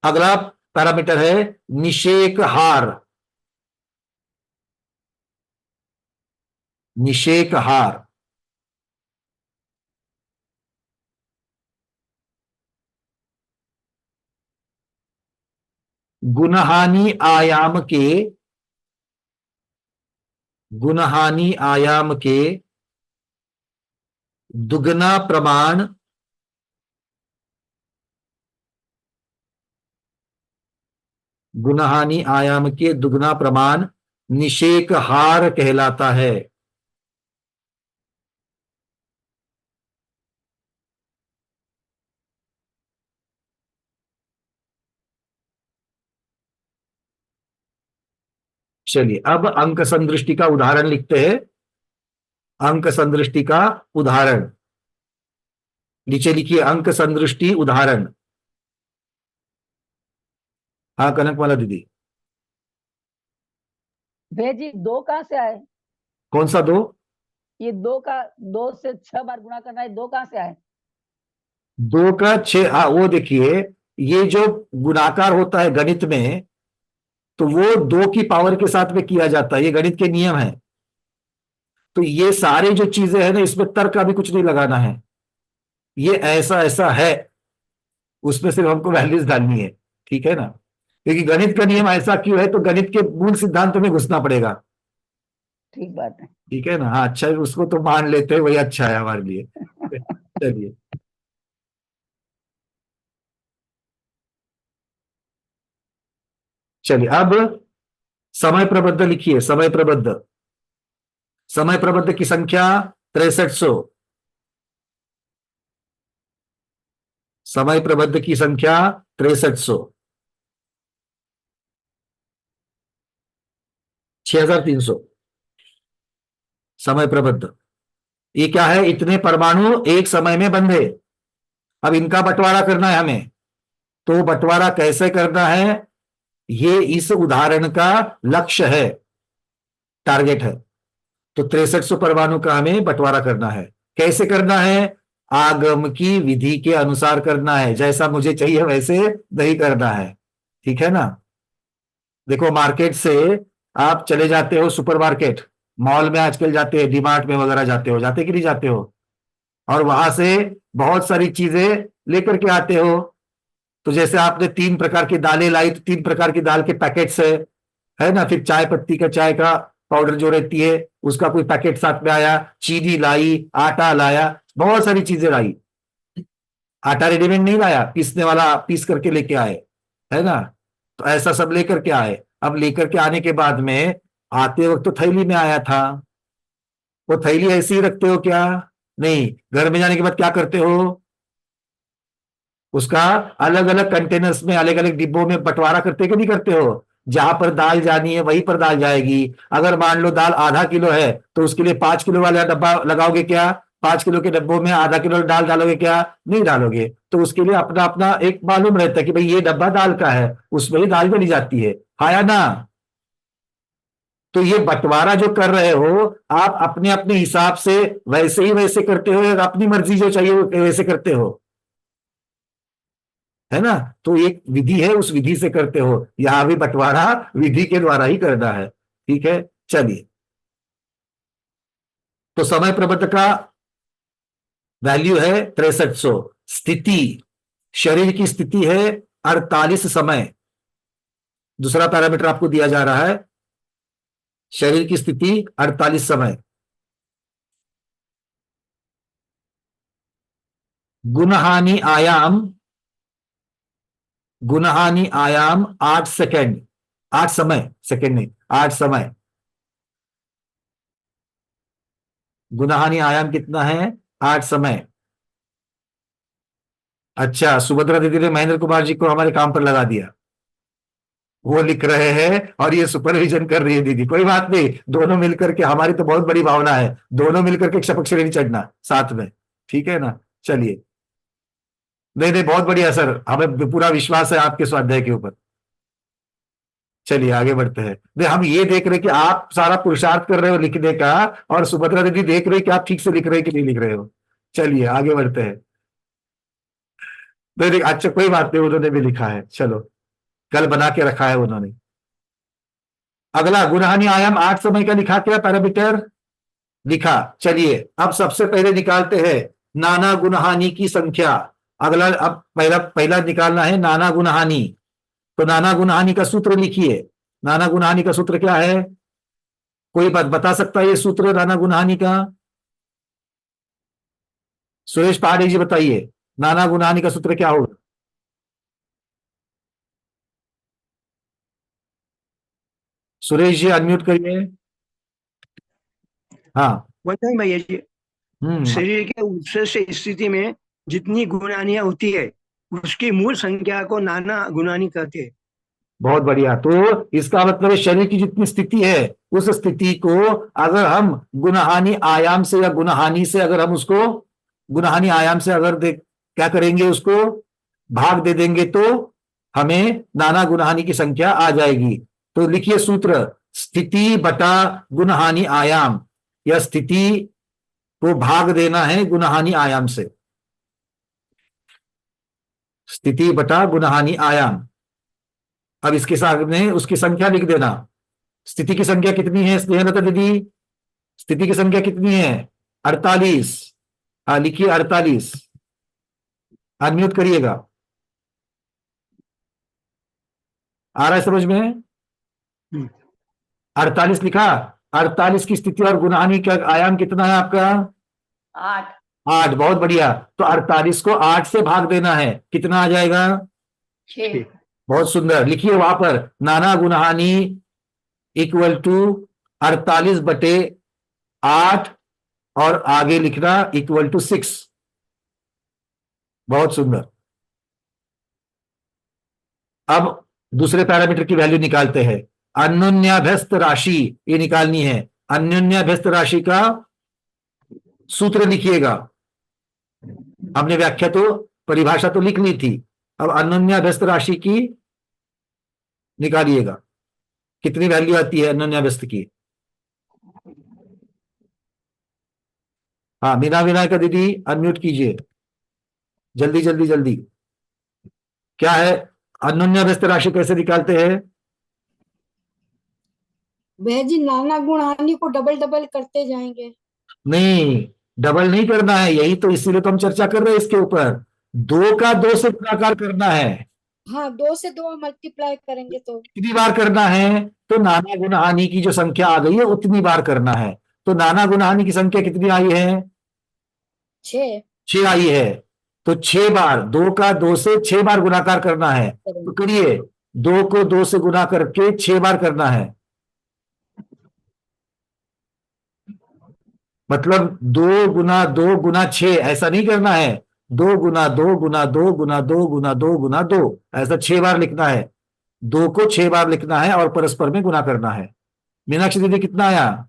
अगला पैरामीटर है निषेक हार, निषेक हार। गुणहानि आयाम के, गुणहानि आयाम के दुगना प्रमाण, गुणहानि आयाम के दुगना प्रमाण निषेक हार कहलाता है। चलिए अब अंक संदृष्टि का उदाहरण लिखते हैं। अंक संदृष्टि का उदाहरण नीचे लिखिए, अंक संदृष्टि उदाहरण। हाँ कनकमाला दीदी। भैया जी दो कहाँ से आए? कौन सा दो? ये दो का, दो से 6 बार गुणा करना है, दो कहाँ से आए? दो का छह, हाँ वो देखिए, ये जो गुणाकार होता है गणित में, तो वो दो की पावर के साथ में किया जाता है, ये गणित के नियम है। तो ये सारे जो चीजें हैं ना, इसमें तर्क का भी कुछ नहीं लगाना है, ये ऐसा ऐसा है, उसमें सिर्फ हमको वैल्यूज डालनी है, ठीक है ना। क्योंकि गणित का नियम ऐसा क्यों है, तो गणित के मूल सिद्धांत में घुसना पड़ेगा, ठीक बात है। ठीक है ना। हाँ अच्छा, उसको तो मान लेते हैं, वही अच्छा है हमारे लिए। चलिए चलिए अब समय प्रबद्ध लिखिए, समय प्रबद्ध, समय प्रबद्ध की संख्या 6300, समय प्रबद्ध की संख्या 6300, 6300 समय प्रबद्ध। ये क्या है, इतने परमाणु एक समय में बंधे, अब इनका बंटवारा करना है हमें। तो बंटवारा कैसे करना है, ये इस उदाहरण का लक्ष्य है, टारगेट है। तो 6300 परमाणु का हमें बंटवारा करना है। कैसे करना है? आगम की विधि के अनुसार करना है, जैसा मुझे चाहिए वैसे नहीं करना है, ठीक है ना। देखो मार्केट से आप चले जाते हो, सुपरमार्केट, मॉल में आजकल जाते हैं, डीमार्ट में वगैरह जाते हो, जाते कि नहीं जाते हो, और वहां से बहुत सारी चीजें लेकर के आते हो। तो जैसे आपने 3 प्रकार की दालें लाई, तो 3 प्रकार की दाल के पैकेट्स है ना। फिर चाय पत्ती का, चाय का पाउडर जो रहती है उसका कोई पैकेट साथ में आया, चीनी लाई, आटा लाया, बहुत सारी चीजें लाई। आटा रेडीमेड नहीं लाया, पीसने वाला पीस करके लेके आए, है ना। तो ऐसा सब लेकर के आए। अब लेकर के आने के बाद में आते वक्त तो थैली में आया था, वो थैली ऐसे ही रखते हो क्या? नहीं, घर में जाने के बाद क्या करते हो, उसका अलग अलग कंटेनर्स में, अलग अलग डिब्बों में बंटवारा करते कि नहीं करते हो। जहां पर दाल जानी है वहीं पर दाल जाएगी। अगर मान लो दाल आधा किलो है तो उसके लिए 5 किलो वाला डब्बा लगाओगे क्या, 5 किलो के डब्बों में आधा किलो दाल डालोगे क्या, नहीं डालोगे। तो उसके लिए अपना अपना एक मालूम रहता है कि भाई ये डब्बा दाल का है, उसमें ही दाल डली जाती है, हाँ या ना। तो ये बंटवारा जो कर रहे हो आप अपने अपने हिसाब से वैसे ही वैसे करते हो, या अपनी मर्जी जो चाहिए वैसे करते हो, है ना। तो एक विधि है, उस विधि से करते हो, यहां भी बंटवारा विधि के द्वारा ही करना है। ठीक है, चलिए। तो समय प्रबंध का वैल्यू है 6300। स्थिति, शरीर की स्थिति है 48 समय। दूसरा पैरामीटर आपको दिया जा रहा है, शरीर की स्थिति 48 समय। गुणहानि आयाम, गुणहानि आयाम 8 सेकेंड, 8 समय, सेकेंड नहीं, 8 समय। गुणहानि आयाम कितना है, 8 समय। अच्छा, सुभद्रा दीदी ने महेंद्र कुमार जी को हमारे काम पर लगा दिया, वो लिख रहे हैं और ये सुपरविजन कर रही है दीदी। कोई बात नहीं, दोनों मिलकर के, हमारी तो बहुत बड़ी भावना है, दोनों मिलकर के शपथ श्रेणी चढ़ना साथ में, ठीक है ना। चलिए, नहीं नहीं, बहुत बढ़िया सर, हमें पूरा विश्वास है आपके स्वाध्याय के ऊपर। चलिए आगे बढ़ते हैं। नहीं, हम ये देख रहे हैं कि आप सारा पुरुषार्थ कर रहे हो लिखने का, और सुभद्रा दीदी देख रहे हैं कि आप ठीक से लिख रहे हैं कि नहीं लिख रहे हो। चलिए आगे बढ़ते हैं। नहीं नहीं, अच्छा कोई बात नहीं, उन्होंने भी लिखा है, चलो, कल बना के रखा है उन्होंने। अगला गुणहानि आयाम 8 समय का लिखा, क्या पैरामीटर लिखा। चलिए अब सबसे पहले निकालते हैं नाना गुणहानि की संख्या। अगला, अब पहला पहला निकालना है नाना गुणहानि। तो नाना गुणहानि का सूत्र लिखिए। नाना गुणहानि का सूत्र क्या है, कोई बात बता सकता है ये सूत्र नाना गुणहानि का। सुरेश पहाड़ी जी बताइए, नाना गुणहानि का सूत्र क्या होगा। सुरेश जी अनम्यूट करिए। हाँ। वही भैया जी, हम्म। शरीर के उत्कृष्ट स्थिति में जितनी गुणानियां होती है उसकी मूल संख्या को नाना गुणानी कहते हैं। बहुत बढ़िया। तो इसका मतलब है शरीर की जितनी स्थिति है उस स्थिति को अगर हम गुणहानि आयाम से या गुणहानि से, अगर हम उसको गुणहानि आयाम से अगर क्या करेंगे, उसको भाग दे देंगे तो हमें नाना गुणहानि की संख्या आ जाएगी। तो लिखिए सूत्र, स्थिति बटा गुणहानि आयाम, या स्थिति को भाग देना है गुणहानि आयाम से, स्थिति बटा गुणहानि आयाम। अब इसके सामने उसकी संख्या लिख देना। स्थिति की संख्या कितनी है स्नेहलता दीदी, स्थिति की संख्या कितनी है, 48। लिखिए 48, अनम्यूट करिएगा। आ रहा है समझ में, 48 लिखा। 48 की स्थिति और गुणहानि का आयाम कितना है आपका, 8। 8, बहुत बढ़िया। तो 48 को 8 से भाग देना है, कितना आ जाएगा, 6। बहुत सुंदर। लिखिए वहां पर नाना गुणहानि इक्वल टू 48 बटे 8, और आगे लिखना इक्वल टू 6। बहुत सुंदर। अब दूसरे पैरामीटर की वैल्यू निकालते हैं, अन्योन्याभ्यस्त राशि ये निकालनी है। अन्योन्याभ्यस्त राशि का सूत्र लिखिएगा। हमने व्याख्या तो, परिभाषा तो लिख ली थी, अब अन्योन्याभ्यस्त राशि की निकालिएगा। कितनी वैल्यू आती है अन्योन्याभ्यस्त की। हाँ, मीना विनायका दीदी अनम्यूट कीजिए, जल्दी जल्दी जल्दी। क्या है अन्योन्याभ्यस्त राशि, कैसे निकालते हैं। भैया जी नाना गुणानी को डबल डबल करते जाएंगे। नहीं, डबल नहीं करना है, यही तो, इसीलिए तो हम चर्चा कर रहे हैं इसके ऊपर। 2 का 2 से गुणाकार करना है। हाँ 2 से 2 मल्टीप्लाई करेंगे तो कितनी बार करना है, तो नाना गुणहानि की जो संख्या आ गई है उतनी बार करना है। तो नाना गुणहानि की संख्या कितनी आई है, 6 6 आई है। तो 6 बार, 2 का 2 से 6 बार गुणाकार करना है। तो करिए, 2 को 2 से गुना करके 6 बार करना है। मतलब 2 गुना 2 गुना 6 ऐसा नहीं करना है, 2 गुना 2 गुना 2 गुना 2 गुना 2 ऐसा 6 बार लिखना है। 2 को 6 बार लिखना है और परस्पर में गुना करना है। मीनाक्षी दीदी कितना आया?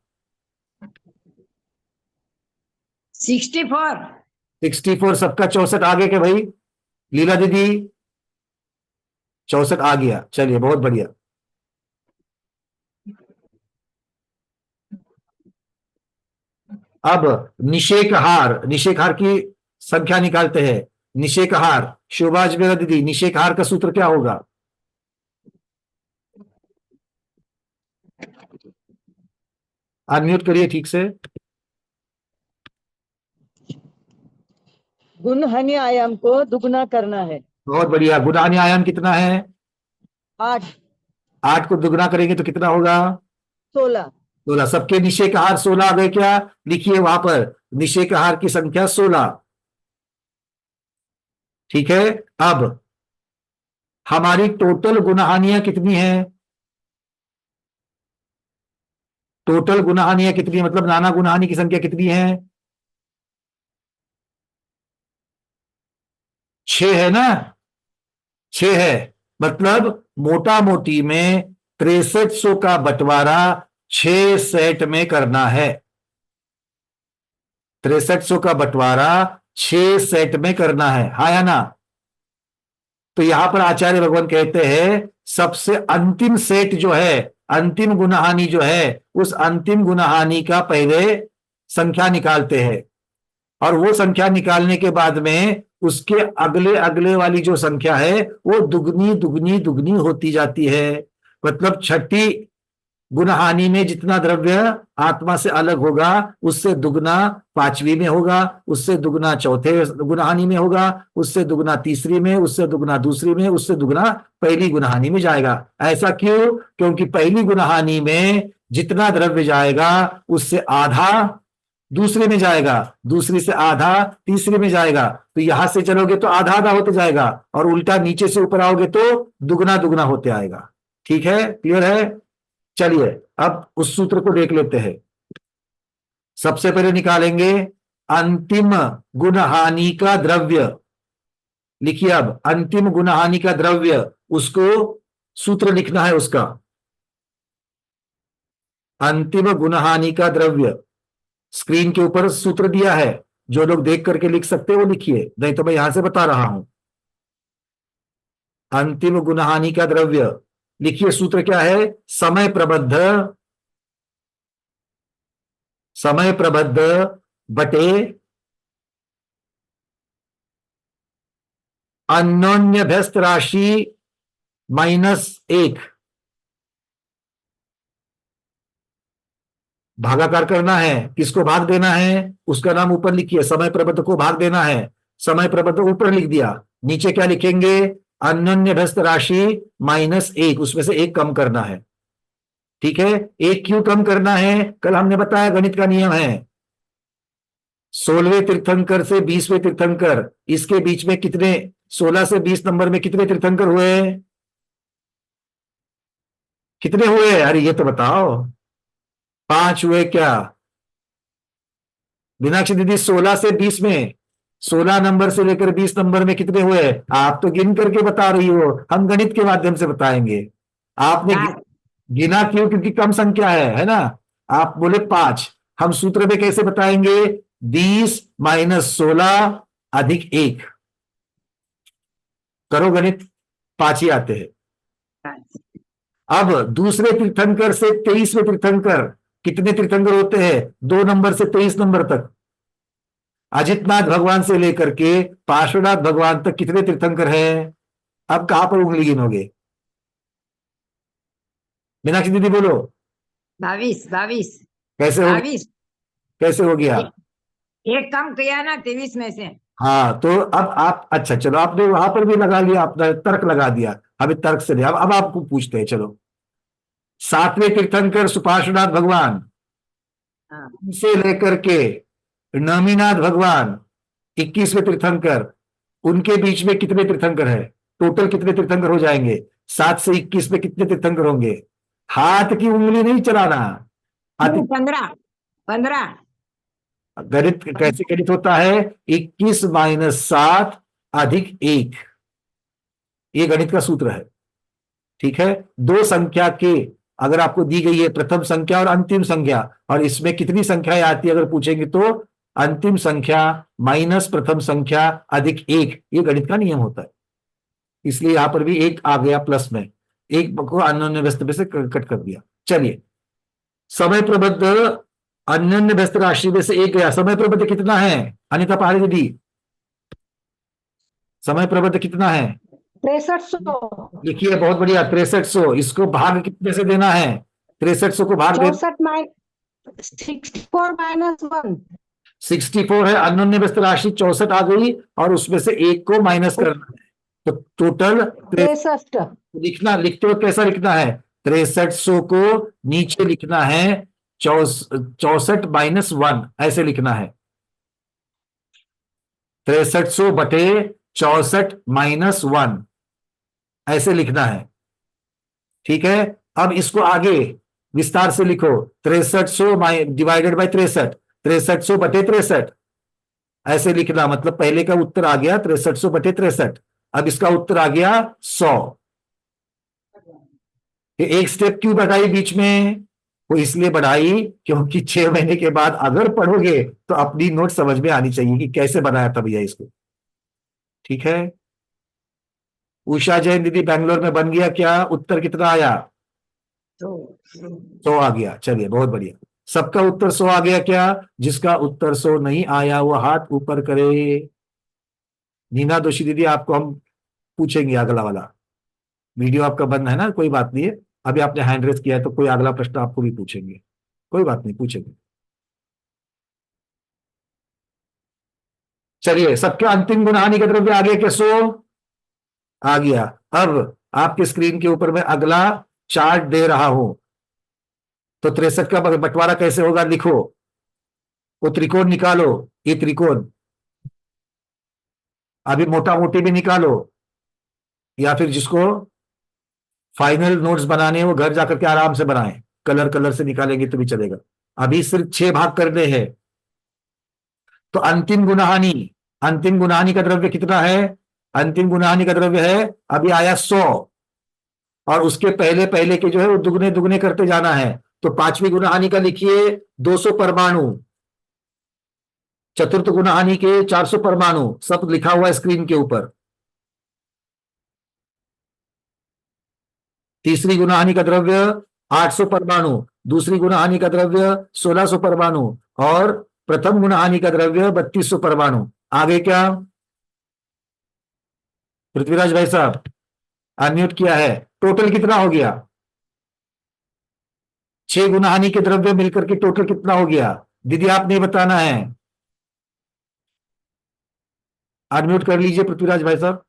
64। 64। सबका 64 आ गए क्या भाई? लीला दीदी 64 आ गया, चलिए बहुत बढ़िया। अब निषेकहार की संख्या निकालते हैं। निषेकहार, शोभा अजमेरा दीदी, निषेकहार का सूत्र क्या होगा? अनम्यूट करिए ठीक से। गुण हानि आयाम को दुगुना करना है। बहुत बढ़िया। गुणान्य आयाम कितना है? 8, 8 को दुगना करेंगे तो कितना होगा? 16। 16। सबके निषेकहार 16 आ गए क्या? लिखिए वहां पर निषेकहार की संख्या 16। ठीक है। अब हमारी टोटल गुणहानियां कितनी है? टोटल गुणहानियां कितनी है, मतलब नाना गुणहानि की संख्या कितनी है? 6 है ना? 6 है। मतलब मोटा मोटी में 6300 का बंटवारा 6 सेट में करना है। 6300 का बंटवारा 6 सेट में करना है, हाँ या ना? तो यहां पर आचार्य भगवान कहते हैं सबसे अंतिम सेट जो है, अंतिम गुणहानि जो है, उस अंतिम गुणहानि का पहले संख्या निकालते हैं और वो संख्या निकालने के बाद में उसके अगले अगले वाली जो संख्या है वो दुगनी दुगनी दुगनी होती जाती है। मतलब छठी गुणहानि में जितना द्रव्य आत्मा से अलग होगा उससे दुगना पांचवी में होगा, उससे दुगना चौथे गुणहानि में होगा, उससे दुगना तीसरी में, उससे दुगना दूसरी में, उससे दुगना पहली गुणहानि में जाएगा। ऐसा क्यों? क्योंकि पहली गुणहानि में जितना द्रव्य जाएगा उससे आधा दूसरे में जाएगा, दूसरी से आधा तीसरे में जाएगा। तो यहां से चलोगे तो आधा आधा होते जाएगा और उल्टा नीचे से ऊपर आओगे तो दुगना दुगना होते आएगा। ठीक है, क्लियर है? चलिए अब उस सूत्र को देख लेते हैं। सबसे पहले निकालेंगे अंतिम गुणहानि का द्रव्य। लिखिए अब अंतिम गुणहानि का द्रव्य, उसको सूत्र लिखना है उसका। अंतिम गुणहानि का द्रव्य स्क्रीन के ऊपर सूत्र दिया है, जो लोग देख करके लिख सकते हैं वो लिखिए, नहीं तो मैं यहां से बता रहा हूं। अंतिम गुणहानि का द्रव्य लिखिए, सूत्र क्या है? समय प्रबद्ध बटे अन्योन्यभ्यस्त राशि -1। भागाकार करना है, किसको भाग देना है उसका नाम ऊपर लिखिए। समय प्रबद्ध को भाग देना है, समय प्रबद्ध ऊपर लिख दिया, नीचे क्या लिखेंगे? अन्योन्यभ्यस्त राशि -1, उसमें से 1 कम करना है। ठीक है, 1 क्यों कम करना है? कल हमने बताया गणित का नियम है, 16वें तीर्थंकर से 20वें तीर्थंकर, इसके बीच में कितने, 16 से 20 नंबर में कितने तीर्थंकर हुए? कितने हुए? अरे ये तो बताओ। 5 हुए क्या? मीनाक्षी दीदी 16 से 20 में, 16 नंबर से लेकर 20 नंबर में कितने हुए? आप तो गिन करके बता रही हो, हम गणित के माध्यम से बताएंगे। आपने गिना क्यों? क्योंकि कम संख्या है ना? आप बोले 5, हम सूत्र में कैसे बताएंगे? 20 - 16 अधिक 1। करो गणित, 5 ही आते हैं। अब दूसरे तीर्थंकर से 23वें तीर्थंकर, कितने तीर्थंकर होते हैं? 2 नंबर से 23 नंबर तक। अजितनाथ भगवान से लेकर के पार्श्वनाथ भगवान तक कितने तीर्थंकर हैं? अब कहां पर उंगली गिनोगे? मीनाक्षी दीदी बोलो। 22 22 कैसे हो? 22। कैसे हो गया? एक कम किया ना 23 में से। हाँ, तो अब आप, अच्छा चलो, आपने वहां पर भी लगा लिया, आपने तर्क लगा दिया, अभी तर्क से नहीं, अब आपको पूछते हैं। चलो, 7वें तीर्थंकर सुपार्श्वनाथ भगवान हाँ। से लेकर के नमीनाथ भगवान 21वें तीर्थंकर, उनके बीच में कितने तीर्थंकर है? टोटल कितने तीर्थंकर हो जाएंगे? 7 से 21 में कितने तीर्थंकर होंगे? हाथ की उंगली नहीं चलाना। 15 15 गणित कैसे गणित होता है? 21 माइनस 7 अधिक 1, ये गणित का सूत्र है। ठीक है, दो संख्या के अगर आपको दी गई है प्रथम संख्या और अंतिम संख्या, और इसमें कितनी संख्याएं आती है अगर पूछेंगे तो अंतिम संख्या माइनस प्रथम संख्या अधिक 1, ये गणित का नियम होता है। इसलिए यहां पर भी 1 आ गया प्लस में, 1 को अन्योन्य व्यस्त में से कट कर दिया। चलिए, समय प्रबद्ध अन्योन्य व्यस्त राशि में से 1 गया। समय प्रबद्ध कितना है अनिता पहाड़ी दीदी? समय प्रबद्ध कितना है? 6300। लिखिए, बहुत बढ़िया, 6300। इसको भाग कितने से देना है? 6300 को भाग दे, 64 माइनस 1। 64 है, अन्योन्य व्यस्त राशि 64 आ गई और उसमें से 1 को माइनस करना है, तो टोटल 63। लिखना, लिखते हो कैसा लिखना है? 6300 को नीचे लिखना है 64 माइनस 1, ऐसे लिखना है। 6300 बटे 64 माइनस 1, ऐसे लिखना है। ठीक है, अब इसको आगे विस्तार से लिखो। 6300 डिवाइडेड बाई 63, 6300 बटे 63, ऐसे लिखना। मतलब पहले का उत्तर आ गया 6300 बटे 63, अब इसका उत्तर आ गया 100। एक स्टेप क्यों बढ़ाई बीच में? वो इसलिए बढ़ाई क्योंकि 6 महीने के बाद अगर पढ़ोगे तो अपनी नोट समझ में आनी चाहिए कि कैसे बनाया था भैया इसको। ठीक है, उषा जैन दीदी बैंगलोर में बन गया क्या? उत्तर कितना आया? 100 आ गया। चलिए, बहुत बढ़िया, सबका उत्तर 100 आ गया क्या? जिसका उत्तर 100 नहीं आया वो हाथ ऊपर करे। नीना दोषी दीदी, आपको हम पूछेंगे अगला वाला। वीडियो आपका बंद है ना, कोई बात नहीं है, अभी आपने हैंड रेस किया है तो कोई अगला प्रश्न आपको भी पूछेंगे, कोई बात नहीं, पूछेंगे। चलिए, सबके अंतिम गुण हानि का द्रव्य आ गया क्या? 100 आ गया। अब आपके स्क्रीन के ऊपर मैं अगला चार्ट दे रहा हूं, तो 63 का बंटवारा कैसे होगा लिखो। वो त्रिकोण निकालो, ये त्रिकोण, अभी मोटा मोटी भी निकालो, या फिर जिसको फाइनल नोट्स बनाने हैं वो घर जाकर के आराम से बनाएं, कलर कलर से निकालेंगे तो भी चलेगा। अभी सिर्फ 6 भाग करने हैं। तो अंतिम गुणहानि, अंतिम गुणहानि का द्रव्य कितना है? अंतिम गुणहानि का द्रव्य है, अभी आया 100, और उसके पहले पहले के जो है वो दुगने दुगने करते जाना है। तो पांचवी गुणहानि का लिखिए 200 परमाणु, चतुर्थ गुणहानि के 400 परमाणु, सब लिखा हुआ है स्क्रीन के ऊपर। तीसरी गुणहानि का द्रव्य 800 परमाणु, दूसरी गुणहानि का द्रव्य 1600 परमाणु, और प्रथम गुणहानि का द्रव्य 3200 परमाणु। आगे क्या? पृथ्वीराज भाई साहब अनम्यूट किया है। टोटल कितना हो गया? 6 गुणहानि के द्रव्य मिलकर के टोटल कितना हो गया? दीदी आपने बताना है, अनम्यूट कर लीजिए पृथ्वीराज भाई साहब।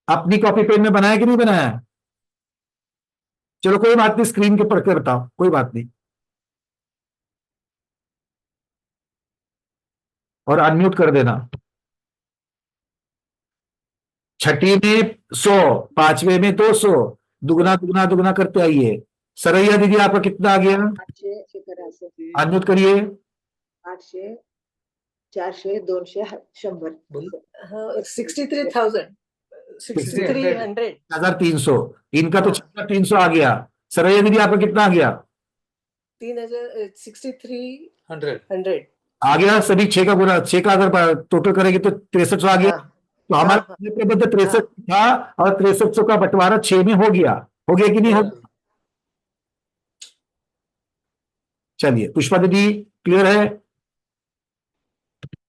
अपनी कॉपी पेन में बनाया कि नहीं बनाया? चलो कोई बात नहीं, स्क्रीन के पढ़ के बताओ, कोई बात नहीं, और अनम्यूट कर देना। छठी में 100, पांचवे में 200, दुगना दुगना दुगना करते आइए। सरैया दीदी आपका कितना आ गया? 800 अनम्यूट करिए। 800 400 200 100 63,000 6300 1300, इनका तो 6300 आ गया। सरैया दीदी आपका कितना आ गया? 6300 आ गया। सभी 6 का गुना, 6 का अगर टोटल करेंगे तो 6300 आ गया। तो हमारा प्रबंध 63 था और 6300 का बंटवारा 6 में हो गया कि नहीं हो? चलिए, पुष्पा दीदी क्लियर है?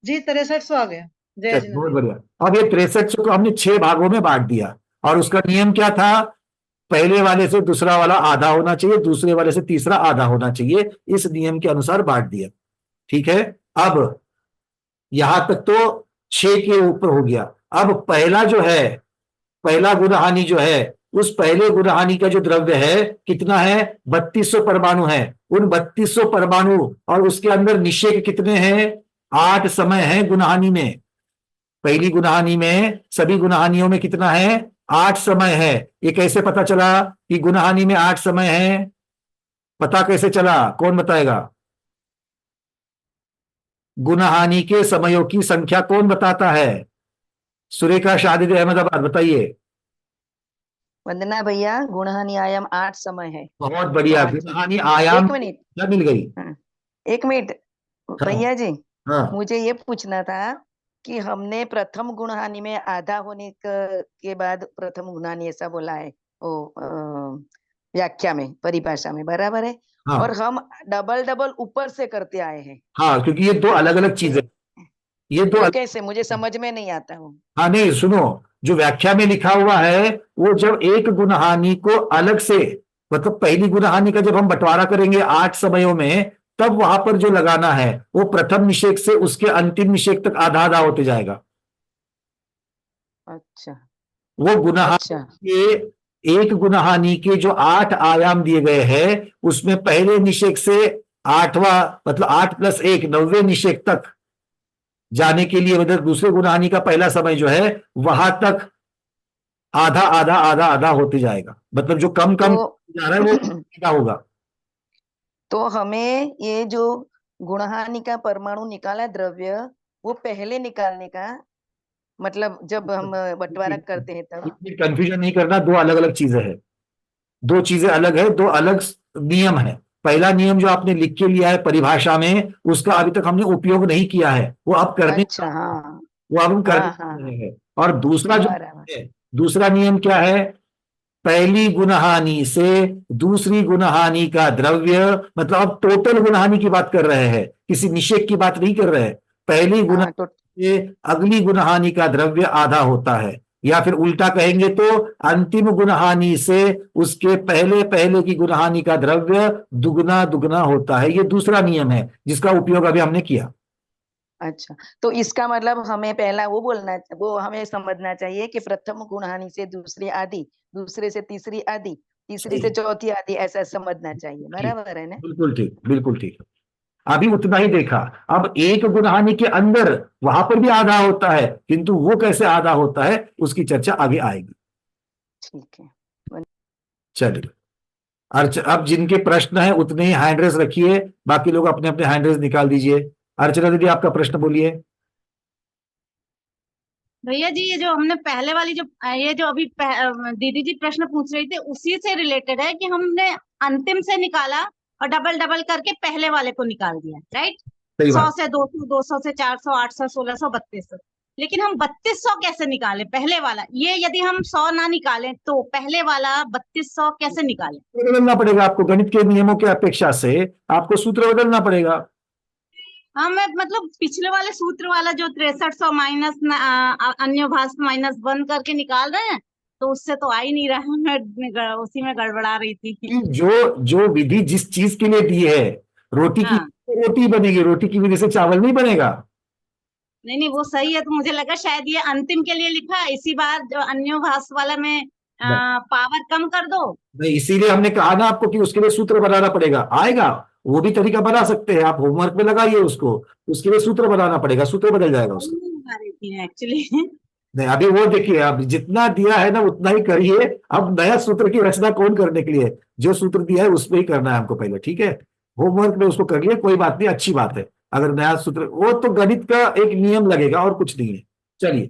जी 6300 आ गया। जय चलिए, बहुत बढ़िया। अब ये 6300 को हमने 6 भागों में बांट दिया, और उसका नियम क्या था? पहले वाले से दूसरा वाला आधा होना चाहिए, दूसरे वाले से तीसरा आधा होना चाहिए, इस नियम के अनुसार बांट दिया। ठीक है, अब यहां तक तो 6 के ऊपर हो गया। अब पहला जो है, पहला गुणहानि जो है, उस पहले गुणहानि का जो द्रव्य है कितना है? 3200 परमाणु है। उन 3200 परमाणु और उसके अंदर निषेक कितने हैं? 8 समय है गुणहानि में। पहली गुणहानि में, सभी गुणहानियों में कितना है? 8 समय है। ये कैसे पता चला कि गुणहानि में 8 समय है? पता कैसे चला? कौन बताएगा? गुणहानि के समयों की संख्या कौन बताता है? सुरेखा शाहिद अहमदाबाद, बताइए। वंदना भैया, गुणहानि आयाम 8 समय है। बहुत बढ़िया। पाँच। गुणहानि आयाम एक मिनट। क्या मिल गई? हाँ, एक मिनट हाँ, भैया जी, हाँ, मुझे ये पूछना था कि हमने प्रथम गुणहानि में आधा होने के बाद प्रथम गुणहानि ऐसा बोला है वो व्याख्या में, परिभाषा में, बराबर है? हाँ, और हम डबल डबल ऊपर से करते आए हैं, हाँ, क्योंकि ये दो अलग अलग चीजें, ये दो वो कैसे? मुझे समझ में नहीं आता वो। हाँ, नहीं सुनो, जो व्याख्या में लिखा हुआ है वो जब एक गुणहानि को अलग से, मतलब पहली गुणहानि का जब हम बंटवारा करेंगे 8 समयों में, तब वहां पर जो लगाना है वो प्रथम निषेक से उसके अंतिम निषेक तक आधा आधा होते जाएगा। अच्छा वो गुणहानि अच्छा। के, एक गुणहानि के जो 8 आयाम दिए गए हैं उसमें पहले निषेक से 8वां, मतलब 8+1 9वें निषेक तक जाने के लिए, मतलब दूसरे गुणहानि का पहला समय जो है वहां तक आधा आधा आधा आधा होते जाएगा, मतलब जो कम कम जा रहा है वो क्या होगा। तो हमें ये जो गुणहानि का परमाणु निकाला द्रव्य, वो पहले निकालने का मतलब जब हम बंटवारा करते हैं तब। कंफ्यूजन नहीं करना, दो अलग अलग चीजें हैं, दो चीजें अलग है, दो अलग नियम है। पहला नियम जो आपने लिख के लिया है परिभाषा में, उसका अभी तक हमने उपयोग नहीं किया है, वो अब करने, अच्छा हाँ वो अब हम हाँ करने हाँ रहे हैं। और दूसरा जो बराबर। है, दूसरा नियम क्या है? पहली गुणहानि से दूसरी गुणहानि का द्रव्य, मतलब अब टोटल गुणहानि की बात कर रहे हैं, किसी निषेक की बात नहीं कर रहे हैं। पहली हाँ गुणहानि तो से अगली गुणहानि का द्रव्य आधा होता है, या फिर उल्टा कहेंगे तो अंतिम गुणहानि से उसके पहले पहले की गुणहानि का द्रव्य दुगना दुगना होता है। ये दूसरा नियम है जिसका उपयोग अभी हमने किया। अच्छा, तो इसका मतलब हमें पहला वो बोलना, वो हमें समझना चाहिए कि प्रथम गुणहानि से दूसरी आधी, दूसरे से तीसरी आधी, तीसरी से चौथी आधी, ऐसा समझना चाहिए, बराबर है ना? बिल्कुल ठीक, बिल्कुल ठीक। अभी उतना ही देखा। अब एक गुणहानि के अंदर वहां पर भी आधा होता है, किंतु वो कैसे आधा होता है उसकी चर्चा आगे आएगी। ठीक है। चलिए, अब जिनके प्रश्न है उतने ही हैंड रेस रखिए, बाकी लोग अपने अपने हैंड रेस निकाल दीजिए। अर्चना दीदी, आपका प्रश्न बोलिए। भैया जी, ये जो हमने पहले वाली जो ये जो अभी दीदी जी प्रश्न पूछ रही थी उसी से रिलेटेड है कि हमने अंतिम से निकाला और डबल डबल करके पहले वाले को निकाल दिया, राइट? सही 100 बात। से 200, 200 से 400, 800, 1600, 3200। लेकिन हम 3200 कैसे निकाले पहले वाला? ये यदि हम 100 ना निकालें तो पहले वाला 3200 कैसे निकालें? बदलना पड़ेगा आपको, गणित के नियमों की अपेक्षा से आपको सूत्र बदलना पड़ेगा। हाँ, मैं मतलब पिछले वाले सूत्र वाला जो 6300 माइनस अन्य भाष -1 करके निकाल रहे हैं, तो उससे तो आ ही नहीं रहा है। मैं उसी में गड़बड़ा रही थी। जो जो विधि जिस चीज के लिए दी है, रोटी की हाँ, रोटी बनेगी, रोटी की विधि से चावल नहीं बनेगा। नहीं नहीं, वो सही है। तो मुझे लगा शायद ये अंतिम के लिए लिखा है, इसी बार जो अन्य भाष वाला में पावर कम कर दो। नहीं, इसीलिए हमने कहा ना आपको कि उसके लिए सूत्र बनाना पड़ेगा। आएगा, वो भी तरीका बना सकते हैं आप, होमवर्क में लगाइए उसको, उसके लिए सूत्र बनाना पड़ेगा, सूत्र बदल जाएगा उसका। लगा रही थी एक्चुअली। नहीं, अभी वो देखिए, अब जितना दिया है ना उतना ही करिए। अब नया सूत्र की रचना कौन करने के लिए? जो सूत्र दिया है उसमें ही करना है हमको पहले, ठीक है? होमवर्क में उसको कर लिए, कोई बात नहीं, अच्छी बात है। अगर नया सूत्र, वो तो गणित का एक नियम लगेगा और कुछ नहीं है। चलिए,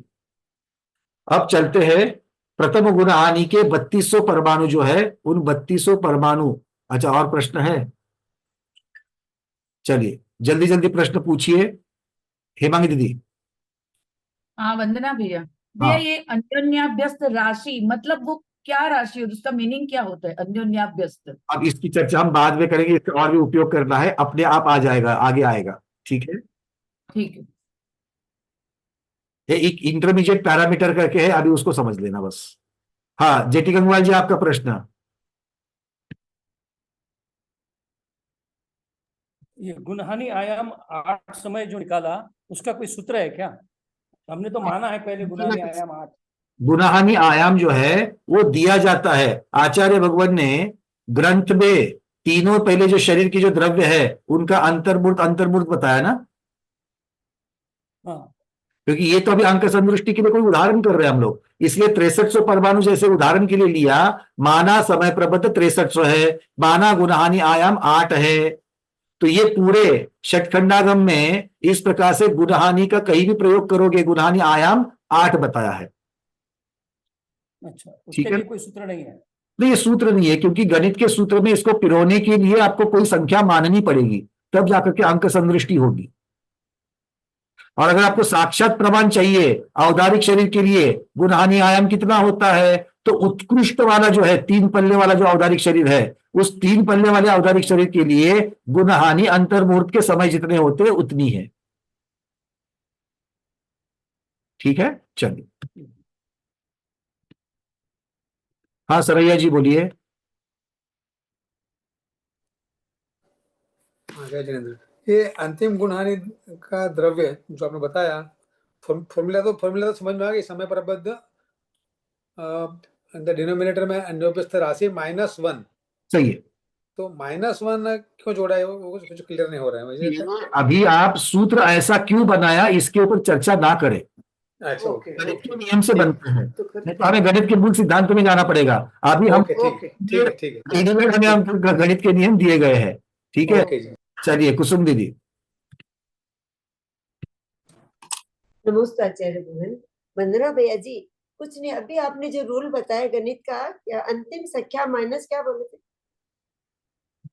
अब चलते हैं प्रथम गुणहानि के 3200 परमाणु जो है, उन 3200 परमाणु। अच्छा, और प्रश्न है? चलिए जल्दी जल्दी प्रश्न पूछिए, हेमांगी दीदी। हाँ वंदना भैया। भैया, हाँ, ये अन्योन्याभ्यस्त राशि मतलब वो क्या राशि है, उसका मीनिंग क्या होता है अन्योन्याभ्यस्त? अब इसकी चर्चा हम बाद में करेंगे, इसका और भी उपयोग करना है, अपने आप आ जाएगा, आगे आएगा, ठीक है? ठीक है। ये एक इंटरमीडिएट पैरामीटर करके है, अभी उसको समझ लेना बस। हाँ, जेटी गंगवाल जी, आपका प्रश्न। ये गुणहानि आयाम 8 समय जो निकाला, उसका कोई सूत्र है क्या? हमने तो माना है पहले गुणहानि आयाम 8। गुणहानि आयाम जो है वो दिया जाता है, आचार्य भगवान ने ग्रंथ में तीनों पहले जो शरीर की जो द्रव्य है उनका अंतर्मूर्त अंतर्मूर्त बताया ना। हाँ, क्योंकि ये तो अभी अंक संदृष्टि के लिए कोई उदाहरण कर रहे हैं हम लोग, इसलिए 6300 परमाणु जैसे उदाहरण के लिए लिया। माना समय प्रबद्ध 6300 है, माना गुणहानि आयाम 8 है, तो ये पूरे षटखंडागम में इस प्रकार से गुणहानि का कहीं भी प्रयोग करोगे, गुणहानि आयाम 8 बताया है। अच्छा, ठीक उसके है। लिए कोई सूत्र नहीं है? नहीं, ये सूत्र नहीं है, क्योंकि गणित के सूत्र में इसको पिरोने के लिए आपको कोई संख्या माननी पड़ेगी, तब जाकर के अंक संदृष्टि होगी। और अगर आपको साक्षात प्रमाण चाहिए औदारिक शरीर के लिए गुणहानि आयाम कितना होता है, तो उत्कृष्ट वाला जो है 3 पल्ले वाला जो औदारिक शरीर है, उस 3 पल्ले वाले औदारिक शरीर के लिए गुणहानि अंतर्मुहूर्त के समय जितने होते हैं उतनी है। ठीक है, चलिए। हाँ सरैया जी बोलिए। जय जिनेंद्र, ये अंतिम गुणहानि का द्रव्य जो आपने बताया, फॉर्मूला तो समझ में आ गई, समय प्रबद्ध डिनोमिनेटर में अन्योपस्थ राशि -1। सही है। तो -1 क्यों जोड़ा है, वो कुछ क्लियर नहीं हो रहा है मुझे। अभी आप सूत्र ऐसा क्यों बनाया इसके ऊपर चर्चा ना करें। अच्छा, गणित के नियम से बनते हैं, नहीं तो हमें गणित के मूल सिद्धांत में जाना पड़ेगा। अभी हम रेडीमेड हमें हम गणित के नियम दिए गए हैं। ठीक है, चलिए कुसुम दीदी। नमस्कार आचार्य भवन। वंदना भैया जी, कुछ नहीं, अभी आपने जो रूल बताया गणित का, क्या अंतिम संख्या माइनस क्या बोले थे?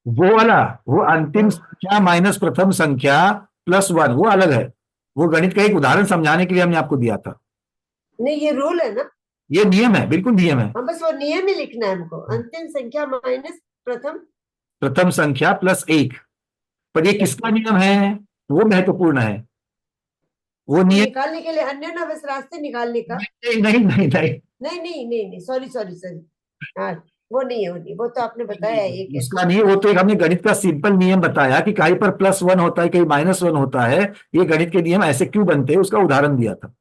वो वाला, वो अंतिम संख्या माइनस प्रथम संख्या +1, वो अलग है। वो गणित का एक उदाहरण समझाने के लिए हमने आपको दिया था। नहीं, ये रूल है ना? ये नियम है, बिल्कुल नियम है। हाँ, बस वो नियम ही लिखना है हमको, अंतिम संख्या माइनस प्रथम संख्या +1। पर ये किसका नियम है, वो महत्वपूर्ण है। वो नियम निकालने के लिए अन्य नवस रास्ते निकालने का। नहीं नहीं नहीं नहीं नहीं नहीं नहीं नहीं, सॉरी सॉरी सॉरी, हाँ वो नहीं है, वो तो आपने बताया एक उसका नहीं, वो तो एक हमने गणित का सिंपल नियम बताया कि कहीं पर +1 होता है, कहीं -1 होता है। ये गणित के नियम ऐसे क्यों बनते हैं उसका उदाहरण दिया था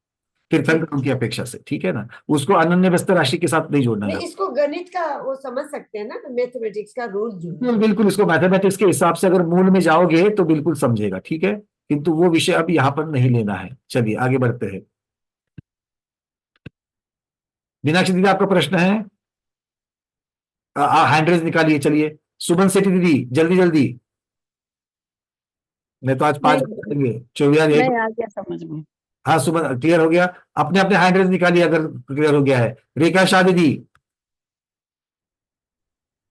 तीर्थंकरों की अपेक्षा से। ठीक है ना, उसको अनन्य व्यस्त राशि के साथ नहीं जोड़ना है। नहीं, इसको गणित का वो समझ सकते हैं ना, मैथमेटिक्स का रूल जो बिल्कुल बिल्कुल, इसको मैथमेटिक्स के हिसाब से अगर मूल में जाओगे तो बिल्कुल समझेगा। ठीक है, किंतु वो विषय अब यहाँ पर नहीं लेना है। चलिए आगे बढ़ते हैं। मीनाक्षी दीदी आपका प्रश्न है, हैंड रेज निकालिए। चलिए सुमन सेठी दीदी, जल्दी जल्दी, मैं तो आज 5 करेंगे। 24 आ गया समझ में। हाँ सुमन, क्लियर हो गया। अपने अपने हैंड रेज निकालिए अगर क्लियर हो गया है। रेखा शाह दीदी,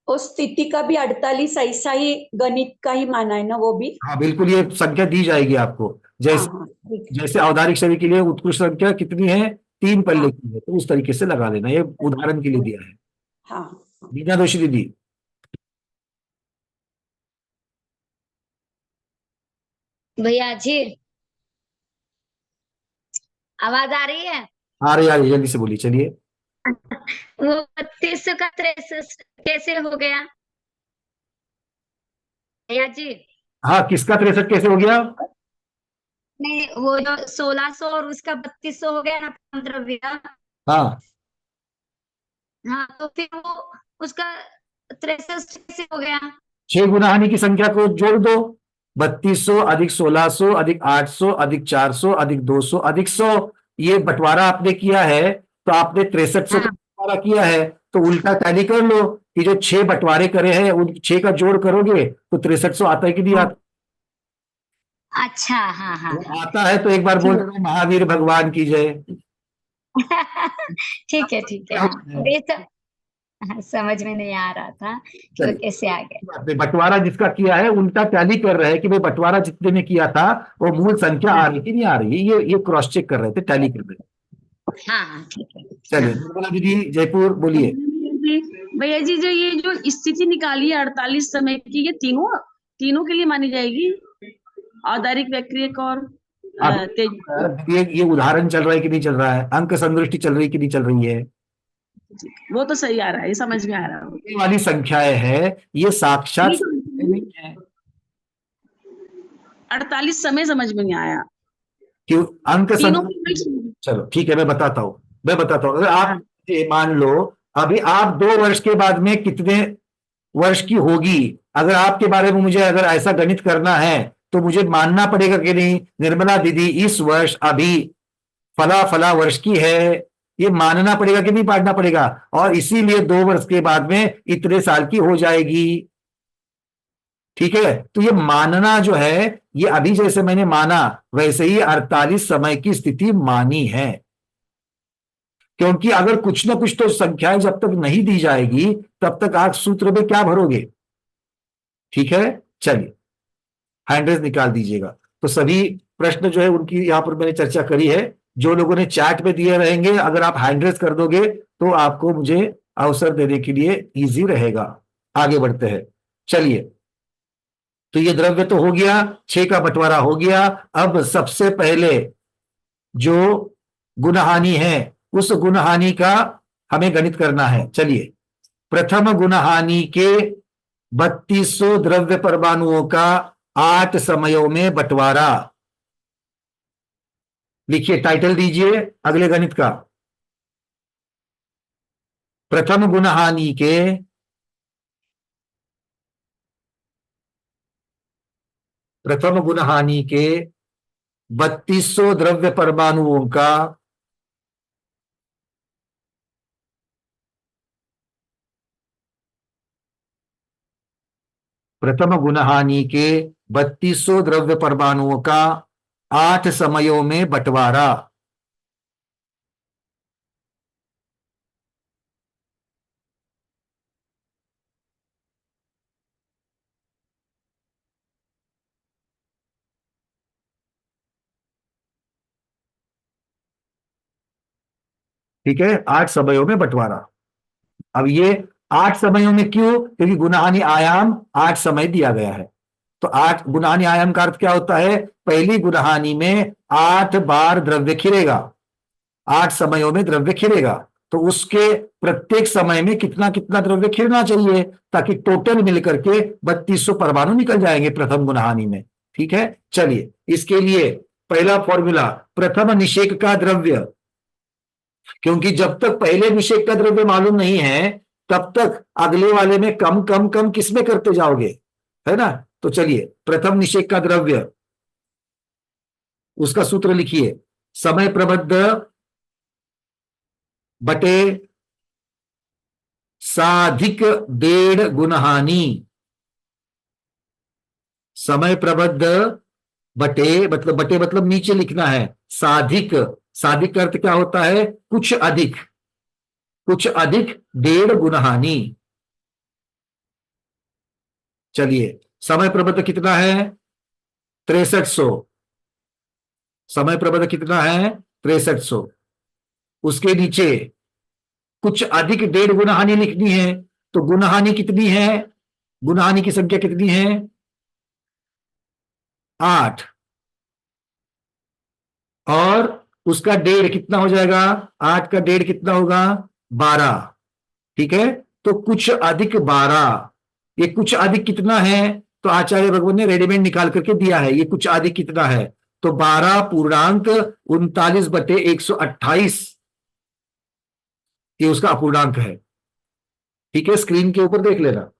उस स्थिति का भी 48 ऐसा ही गणित का ही माना है ना, वो भी? हाँ बिल्कुल, ये संख्या दी जाएगी आपको। जैसे जैसे औदारिक शरीर के लिए उत्कृष्ट संख्या कितनी है, 3 पल्ले की है, तो उस तरीके से लगा लेना। ये उदाहरण के लिए दिया है। हाँ, मीना दोषी दीदी। भैया जी आवाज आ रही है? आ रही जल्दी से बोलिए। चलिए, वो 32 का 63 कैसे हो गया भैया जी? हाँ किसका 63 कैसे हो गया? नहीं, वो जो 1600 और उसका 3200 हो गया ना द्रव्य। हाँ हाँ, तो फिर वो उसका 63 कैसे हो गया? 6 गुणहानि की संख्या को जोड़ दो। 3200 अधिक 1600 अधिक 800 अधिक 400 अधिक 200 अधिक 100। ये बंटवारा आपने किया है, तो आपने 6300 का बंटवारा किया है, तो उल्टा टैली कर लो कि जो 6 बंटवारे करे हैं उन 6 का जोड़ करोगे तो 6300 आता है कि नहीं आता? अच्छा, हाँ हाँ आता है तो एक बार बोल रहे महावीर भगवान की जय। ठीक है ठीक है। हाँ, समझ में नहीं आ रहा था तो कैसे आ गया। बंटवारा जिसका किया है उल्टा टैली कर रहे हैं कि भाई बंटवारा जितने में किया था वो मूल संख्या आ रही कि नहीं आ रही, ये क्रॉस चेक कर रहे थे, टैली कर रहे थे। हाँ ठीक है। चलिए निर्मला दीदी जयपुर बोलिए। भैया जी, जो ये जो स्थिति निकाली है 48 समय की, ये तीनों के लिए मानी जाएगी? औदारिक, वैक्रियक और तेज? ये उदाहरण चल रहा है कि नहीं चल रहा है, अंक संदृष्टि चल रही कि नहीं चल रही है? वो तो सही आ रहा है, ये समझ में आ रहा है। ये वाली संख्याएं है, ये साक्षात नहीं है। 48 समय समझ में नहीं आया क्यों? अंक चलो ठीक है, मैं बताता हूँ। अगर आप मान लो अभी आप 2 वर्ष के बाद में कितने वर्ष की होगी, अगर आपके बारे में मुझे अगर ऐसा गणित करना है तो मुझे मानना पड़ेगा कि नहीं निर्मला दीदी इस वर्ष अभी फला फला वर्ष की है, ये मानना पड़ेगा कि नहीं मानना पड़ेगा? और इसीलिए 2 वर्ष के बाद में इतने साल की हो जाएगी। ठीक है, तो ये मानना जो है, ये अभी जैसे मैंने माना वैसे ही 48 समय की स्थिति मानी है, क्योंकि अगर कुछ ना कुछ तो संख्याएं जब तक नहीं दी जाएगी तब तक आप सूत्र में क्या भरोगे। ठीक है, चलिए हैंड रेज निकाल दीजिएगा। तो सभी प्रश्न जो है उनकी यहां पर मैंने चर्चा करी है, जो लोगों ने चैट में दिए रहेंगे अगर आप हैंड रेज कर दोगे तो आपको मुझे अवसर देने के लिए इजी रहेगा। आगे बढ़ते हैं, चलिए। तो ये द्रव्य तो हो गया, 6 का बंटवारा हो गया। अब सबसे पहले जो गुणहानि है उस गुणहानि का हमें गणित करना है। चलिए, प्रथम गुणहानि के 3200 द्रव्य परमाणुओं का 8 समयों में बंटवारा। लिखिए, टाइटल दीजिए अगले गणित का। प्रथम गुणहानि के प्रथम गुणहानि के 3200 द्रव्य परमाणुओं का प्रथम गुणहानि के 3200 द्रव्य परमाणुओं का 8 समयों में बंटवारा। ठीक है, 8 समयों में बंटवारा। अब ये 8 समयों में क्यों? क्योंकि गुणहानि आयाम 8 समय दिया गया है। तो 8 गुणहानि आयाम का अर्थ क्या होता है? पहली गुणहानि में 8 बार द्रव्य खिलेगा, 8 समयों में द्रव्य खिलेगा, तो उसके प्रत्येक समय में कितना कितना द्रव्य खिलना चाहिए ताकि टोटल मिलकर के 3200 परमाणु निकल जाएंगे प्रथम गुणहानि में। ठीक है, चलिए इसके लिए पहला फॉर्मूला प्रथम निषेक का द्रव्य, क्योंकि जब तक पहले निषेक का द्रव्य मालूम नहीं है तब तक अगले वाले में कम कम कम किसमें करते जाओगे, है ना। तो चलिए, प्रथम निषेक का द्रव्य, उसका सूत्र लिखिए, समय प्रबद्ध बटे साधिक 1.5 गुणहानि। समय प्रबद्ध बटे मतलब नीचे लिखना है, साधिक, साधिक का अर्थ क्या होता है? कुछ अधिक 1.5 गुणहानि। चलिए, समय प्रबद्ध कितना है? 6300। समय प्रबद्ध कितना है? 6300। उसके नीचे कुछ अधिक 1.5 गुणहानि लिखनी है, तो गुणहानि कितनी है? गुणहानि की संख्या कितनी है? 8, और उसका 1.5 कितना हो जाएगा? 8 का 1.5 कितना होगा? 12। ठीक है, तो कुछ अधिक 12। ये कुछ अधिक कितना है? तो आचार्य भगवान ने रेडीमेड निकाल करके दिया है, ये कुछ अधिक कितना है? तो 12.39/128 ये उसका अपूर्णांक है। ठीक है, स्क्रीन के ऊपर देख लेना।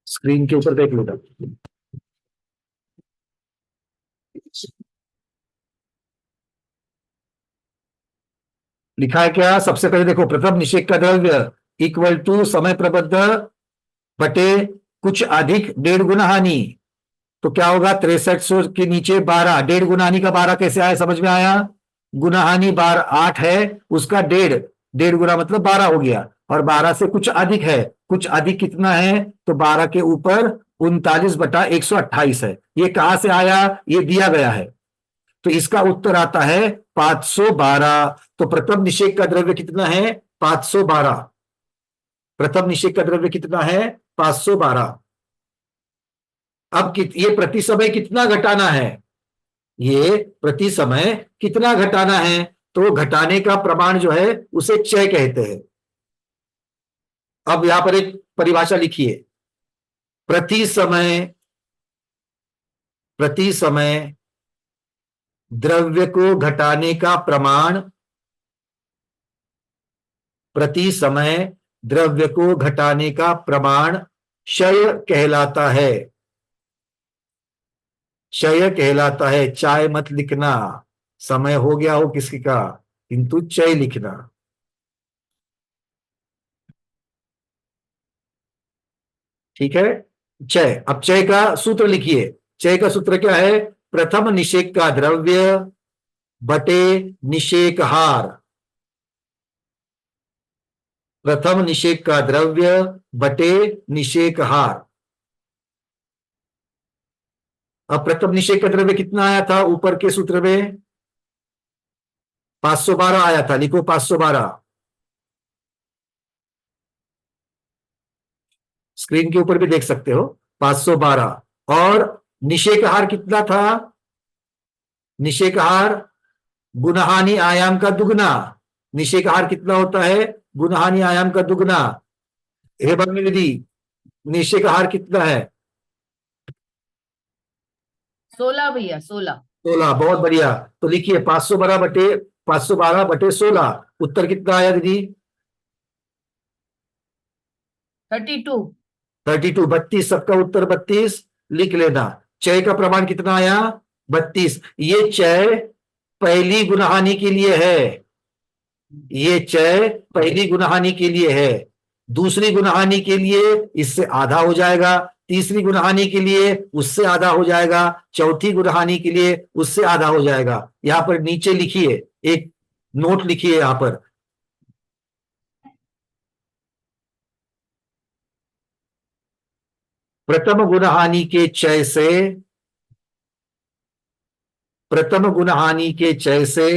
स्क्रीन के ऊपर देख लेना। लिखा है क्या? सबसे पहले देखो, प्रथम निषेक का द्रव्य इक्वल टू समय प्रबद्ध बटे कुछ अधिक 1.5 गुणहानि। तो क्या होगा? 6300 के नीचे 12, 1.5 गुणहानि का 12 कैसे आया? समझ में आया? गुणहानि बार 8 है, उसका 1.5 गुना मतलब 12 हो गया, और 12 से कुछ अधिक है, कुछ अधिक कितना है? तो 12 के ऊपर 39/128 है। ये कहां से आया? ये दिया गया है, तो इसका उत्तर आता है 512। तो प्रथम निषेक का द्रव्य कितना है? 512। प्रथम निषेक का द्रव्य कितना है? 512। अब ये प्रति समय कितना घटाना है? ये प्रति समय कितना घटाना है? तो घटाने का प्रमाण जो है उसे क्षय कहते हैं। अब यहां पर एक परिभाषा लिखिए, प्रति समय द्रव्य को घटाने का प्रमाण, प्रति समय द्रव्य को घटाने का प्रमाण क्षय कहलाता है। चय कहलाता है। चाय मत लिखना, समय हो गया हो किसी का, किंतु चय लिखना। ठीक है, चय। अब चय का सूत्र लिखिए। चय का सूत्र क्या है? प्रथम निषेक का द्रव्य बटे निषेक हार। प्रथम निषेक का द्रव्य बटे निषेक हार। अब प्रथम निषेक का द्रव्य कितना आया था ऊपर के सूत्र में? 512 आया था। लिखो 512। स्क्रीन के ऊपर भी देख सकते हो 512। और निषेक हार कितना था? निषेक हार गुणहानि आयाम का दुगना। निषेक हार कितना होता है? गुणहानि आयाम का दुगना। हे भगनी, निषेक हार कितना है? 16 भैया, 16। 16। बहुत बढ़िया। तो लिखिए 512 बटे 16। उत्तर कितना आया दीदी? 32। 32। सबका उत्तर 32 लिख लेना। चय का प्रमाण कितना आया? 32। ये चय पहली गुणहानि के लिए है। ये चय पहली गुणहानि के लिए है। दूसरी गुणहानि के लिए इससे आधा हो जाएगा। तीसरी गुणहानि के लिए उससे आधा हो जाएगा। चौथी गुणहानि के लिए उससे आधा हो जाएगा। यहां पर नीचे लिखिए, एक नोट लिखिए यहां पर। प्रथम गुणहानि के चय से, प्रथम गुणहानि के चय से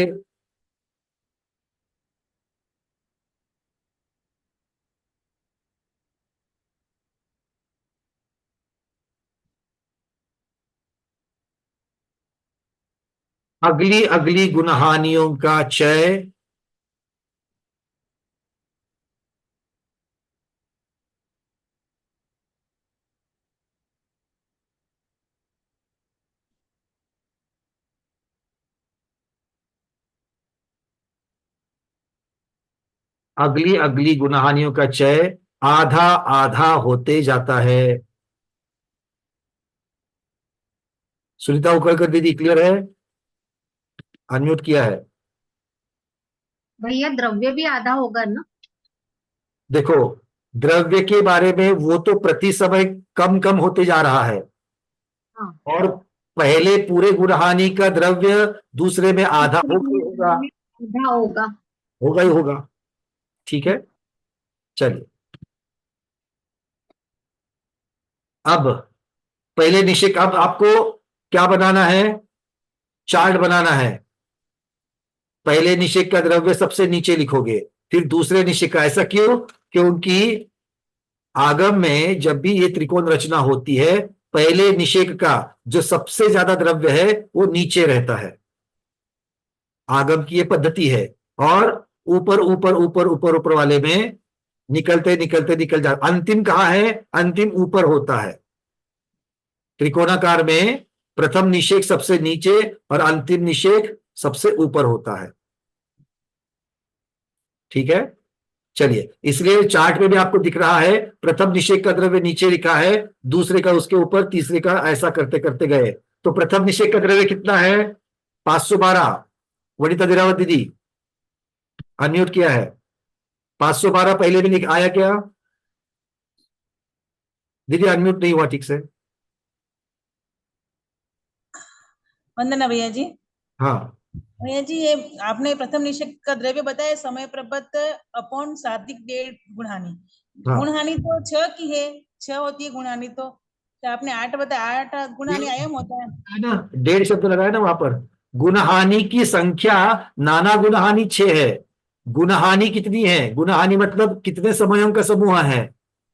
अगली अगली गुणहानियों का चय अगली अगली गुणहानियों का चय आधा आधा होते जाता है। सुनीता उकड़कर दीदी क्लियर है? अनम्यूट किया है। भैया द्रव्य भी आधा होगा ना? देखो, द्रव्य के बारे में वो तो प्रति समय कम कम होते जा रहा है। हाँ। और पहले पूरे गुणहानि का द्रव्य दूसरे में आधा होगा। आधा होगा, होगा ही होगा। ठीक है, चलिए। अब पहले निषेक, अब आपको क्या बनाना है? चार्ट बनाना है। पहले निषेक का द्रव्य सबसे नीचे लिखोगे, फिर दूसरे निषेक का। ऐसा क्यों? क्योंकि आगम में जब भी ये त्रिकोण रचना होती है, पहले निषेक का जो सबसे ज्यादा द्रव्य है वो नीचे रहता है। आगम की ये पद्धति है। और ऊपर ऊपर ऊपर ऊपर ऊपर वाले में निकलते निकलते निकल जाता। अंतिम कहाँ है? अंतिम ऊपर होता है। त्रिकोणाकार में प्रथम निषेक सबसे नीचे और अंतिम निषेक सबसे ऊपर होता है। ठीक है, चलिए। इसलिए चार्ट में भी आपको दिख रहा है, प्रथम निषेक का द्रव्य नीचे लिखा है, दूसरे का उसके ऊपर, तीसरे का, ऐसा करते करते गए। तो प्रथम निषेक का द्रव्य कितना है? 512। वनिता दिरावत दीदी अनम्यूट किया है। 512 पहले भी लिख आया क्या? दीदी अनम्यूट नहीं हुआ ठीक से। वंदना भैया जी। हाँ भैया जी, ये आपने प्रथम निषेक का द्रव्य बताया समय प्रबत अपॉन साधिक 1.5 गुणहानि। हाँ। गुणहानि तो 6 की है, 6 होती है गुणहानि। तो आपने 8 बताया, 8 गुणहानि आयाम होता है ना। 1.5 शब्द लगाया ना वहां पर। गुणहानि की संख्या नाना गुणहानि 6 है। गुणहानि कितनी है? गुणहानि मतलब कितने समयों का समूह है?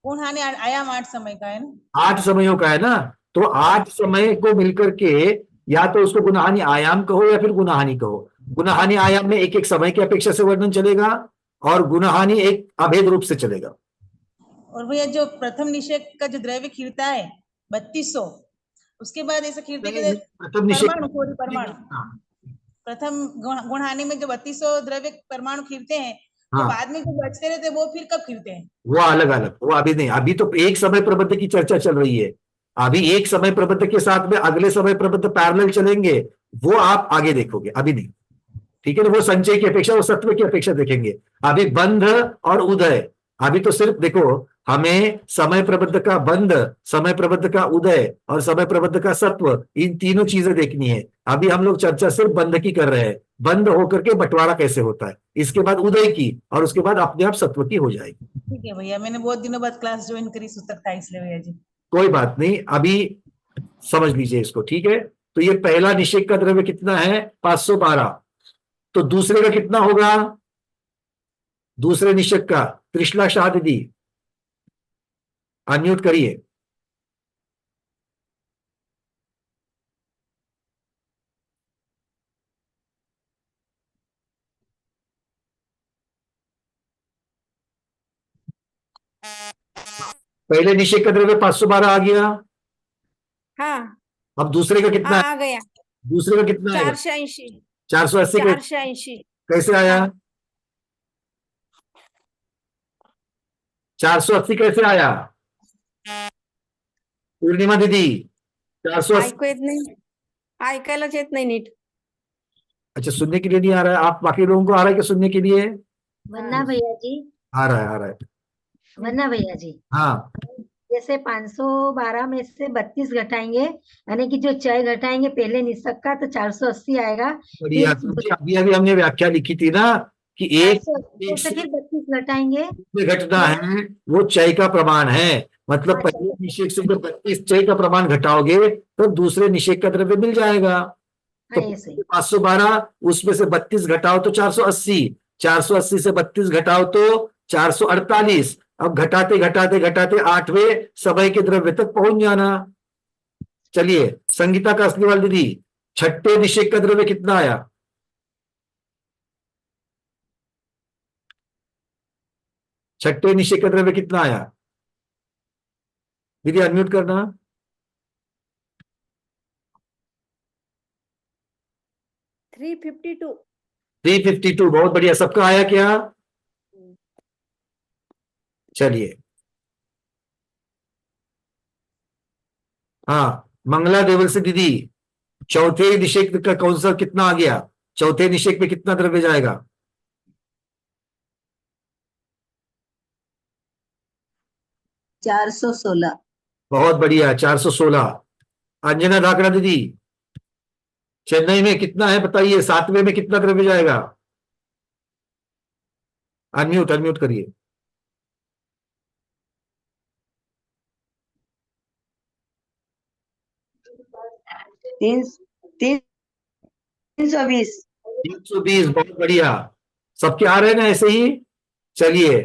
गुणहानि आयाम 8 समय का है ना? 8 समयों का है ना। तो 8 समय को मिलकर के या तो उसको गुणहानि आयाम कहो या फिर गुणहानि कहो। गुणहानि आयाम में एक एक समय की अपेक्षा से वर्णन चलेगा और गुणहानि एक अभेद रूप से चलेगा। और भैया जो प्रथम निषेक का जो द्रव्य खीरता है 3200, उसके बाद ऐसा खीरते के प्रथम निषेक परमाणु प्रथम गुणहानि में जो 3200 द्रव्य परमाणु खीरते हैं, तो हाँ। बाद में जो बचते रहते हैं वो फिर कब खीरते हैं? वो अलग अलग, वो अभी नहीं। अभी तो एक समय प्रबंध की चर्चा चल रही है। अभी एक समय प्रबंध के साथ में अगले समय प्रबंध पैरेलल चलेंगे, वो आप आगे देखोगे, अभी नहीं। ठीक है ना, वो संचय की अपेक्षा, वो सत्व की अपेक्षा देखेंगे। अभी बंध और उदय, अभी तो सिर्फ देखो, हमें समय प्रबंध का बंध, समय प्रबंध का उदय और समय प्रबंध का सत्व, इन तीनों चीजें देखनी है। अभी हम लोग चर्चा सिर्फ बंध की कर रहे हैं, बंद होकर के बंटवारा कैसे होता है, इसके बाद उदय की, और उसके बाद अपने आप सत्व की हो जाएगी। ठीक है भैया, मैंने बहुत दिनों बाद क्लास ज्वाइन करी सूत्र 28 ले भैया जी। कोई बात नहीं, अभी समझ लीजिए इसको, ठीक है। तो ये पहला निषेक का द्रव्य कितना है, 512। तो दूसरे का कितना होगा, दूसरे निषेक का, त्रिशला शाह दीदी अनम्यूट करिए। पहले निषेक का द्रव्य 512 आ गया। हाँ अब दूसरे का कितना है, आ गया, दूसरे का कितना है, 480 480 480 कैसे आया, 480 कैसे आया पूर्णिमा दीदी, 480? ऐकू येत नाही, ऐकायलाच येत नाही नीट। अच्छा, सुनने के लिए नहीं आ रहा है, आप बाकी लोगों को आ रहा है कि सुनने के लिए? वरना भैया जी, आ रहा है, आ रहा है। वरना भैया जी, हाँ, जैसे 512 में से 32 घटाएंगे, यानी कि जो 6 घटाएंगे पहले निषेक का, तो 480 आएगा। बढ़िया। अभी अभी हमने व्याख्या लिखी थी ना कि एक से फिर 32 घटाएंगे, में घटना है, वो चय का प्रमाण है। मतलब पहले निषेक से जब 32 चय का प्रमाण घटाओगे तो दूसरे निषेक का द्रव्य मिल जाएगा। तो 512, उसमें से 32 घटाओ तो 480, 480 से 32 घटाओ तो 448। अब घटाते घटाते घटाते 8वें समय के द्रव्य तक पहुंच जाना। चलिए, संगीता कासलीवाल दीदी, छठे निषेक का द्रव्य कितना आया? छठे निषेक का द्रव्य कितना आया दीदी, अनम्यूट करना। 352 352, बहुत बढ़िया। सबका आया क्या? चलिए, हाँ, मंगला देवल से दीदी, चौथे निषेक का कौन सा कितना आ गया, चौथे निषेक में कितना द्रव्य जाएगा? 416। बहुत बढ़िया, 416। अंजना धाकड़ा दीदी, चेन्नई में कितना है बताइए, 7वें में कितना द्रव्य जाएगा? अनम्यूट, अनम्यूट करिए। तीन 320। 320, बहुत बढ़िया। सबके आ रहे हैं ना ऐसे ही? चलिए,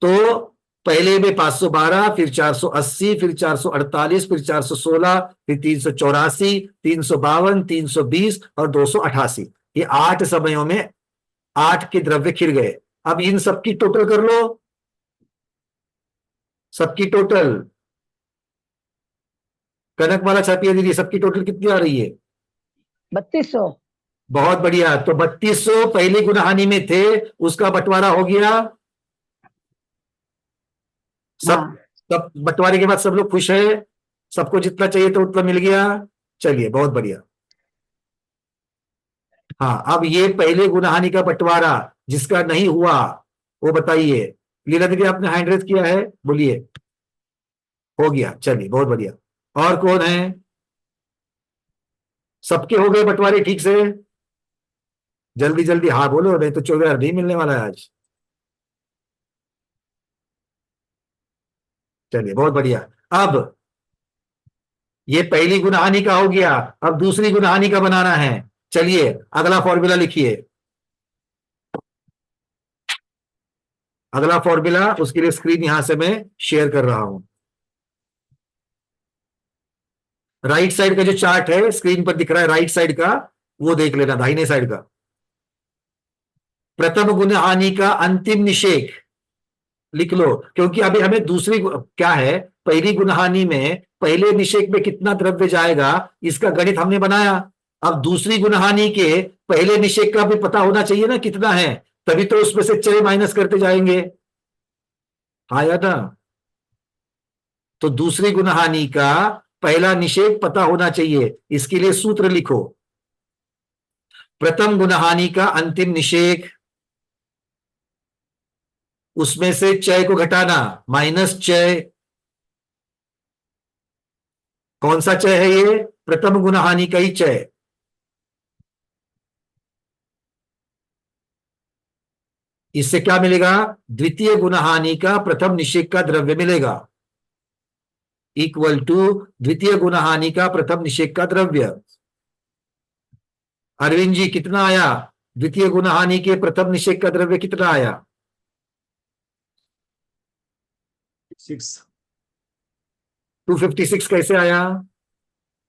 तो पहले में 512, फिर 480, फिर 448, फिर 416, फिर 384, 352, 320 और 288। ये 8 समयों में 8 के द्रव्य खिर गए। अब इन सबकी टोटल कर लो, सबकी टोटल। कनकमाला छापिया दीदी, सबकी टोटल कितनी आ रही है? 3200। बहुत बढ़िया। तो 3200 पहली गुणहानि में थे, उसका बंटवारा हो गया। सब बंटवारे के बाद सब लोग खुश है, सबको जितना चाहिए तो उतना मिल गया। चलिए, बहुत बढ़िया। हाँ, अब ये पहले गुणहानि का बंटवारा जिसका नहीं हुआ वो बताइए। लीला दीदी, आपने हैंड रेज किया है, बोलिए। हो गया, चलिए, बहुत बढ़िया। और कौन है? सबके हो गए बंटवारे ठीक से? जल्दी जल्दी हाँ बोलो, नहीं तो 14,000 नहीं मिलने वाला है आज। चलिए, बहुत बढ़िया। अब ये पहली गुणहानि का हो गया, अब दूसरी गुणहानि का बनाना है। चलिए, अगला फॉर्मूला लिखिए। अगला फॉर्मूला, उसके लिए स्क्रीन यहां से मैं शेयर कर रहा हूं। राइट साइड का जो चार्ट है स्क्रीन पर दिख रहा है, राइट साइड का, वो देख लेना, दाहिने साइड का। प्रथम गुणहानि का अंतिम निषेक लिख लो, क्योंकि अभी हमें दूसरी क्या है, पहली गुणहानि में पहले निषेक में कितना द्रव्य जाएगा इसका गणित हमने बनाया। अब दूसरी गुणहानि के पहले निषेक का भी पता होना चाहिए ना कितना है, तभी तो उसमें से 6 माइनस करते जाएंगे। आया था? तो दूसरी गुणहानि का पहला निषेध पता होना चाहिए, इसके लिए सूत्र लिखो। प्रथम गुणहानि का अंतिम निषेध, उसमें से चय को घटाना, माइनस चय। कौन सा चय है ये? प्रथम गुणहानि का ही चय। इससे क्या मिलेगा? द्वितीय गुणहानि का प्रथम निषेध का द्रव्य मिलेगा, इक्वल टू द्वितीय गुणहानि का प्रथम निषेध का द्रव्य। अरविंद जी कितना आया? द्वितीय गुणहानि के प्रथम निषेध का द्रव्य कितना आया? 256 कैसे आया?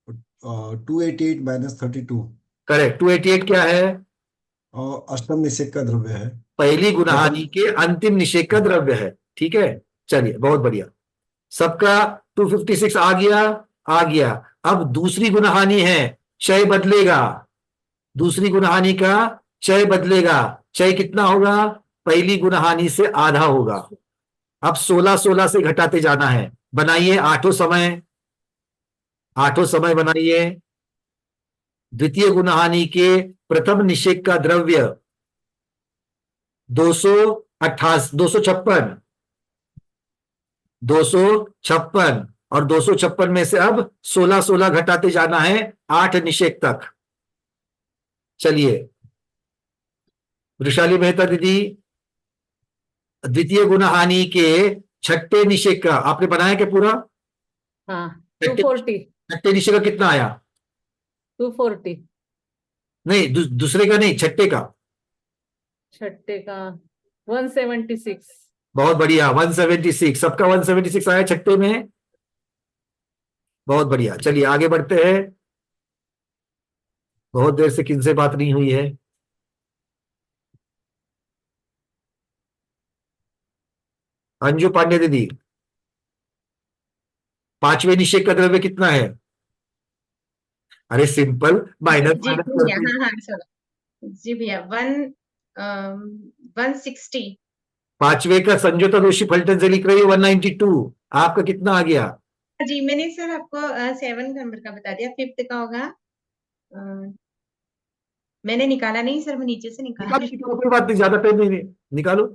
288 माइनस 32। करेक्ट। 288 क्या है? अष्टम निषेध का द्रव्य है, पहली गुणहानि के अंतिम निषेध का द्रव्य है। ठीक है, चलिए बहुत बढ़िया। सबका 256 आ गया? आ गया। अब दूसरी गुणहानि है, चय बदलेगा। दूसरी गुणहानि का चय बदलेगा। चय कितना होगा? पहली गुणहानि से आधा होगा। अब 16 से घटाते जाना है। बनाइए आठों समय, आठों समय बनाइए। द्वितीय गुणहानि के प्रथम निषेध का द्रव्य 256 और 256 में से अब 16 घटाते जाना है 8 निषेध तक। चलिए वृषाली मेहता दीदी, द्वितीय गुणहानि के छठे निषेध का आपने बनाया क्या पूरा? हाँ 240। छठे निषेध का कितना आया? 240। नहीं दूसरे का नहीं, छठे का। छठे का 176। बहुत बढ़िया, 176। सबका 176 आया छठे में। बहुत बढ़िया। चलिए आगे बढ़ते हैं। बहुत देर से किनसे बात नहीं हुई है। अंजू पांडे दीदी, पांचवें निषेध का द्रव्य कितना है? अरे सिंपल, माइनस जी भैया, हाँ चलो जी भैया 160। पांचवे का संजोता दोषी फलटन से लिख रही है 192। आपका कितना आ गया? जी मैंने सर आपको 7 नंबर का बता दिया। 5th का होगा मैंने निकाला नहीं सर, मैं नीचे से निकाला। कोई बात नहीं, ज्यादा टाइम नहीं, निकालो।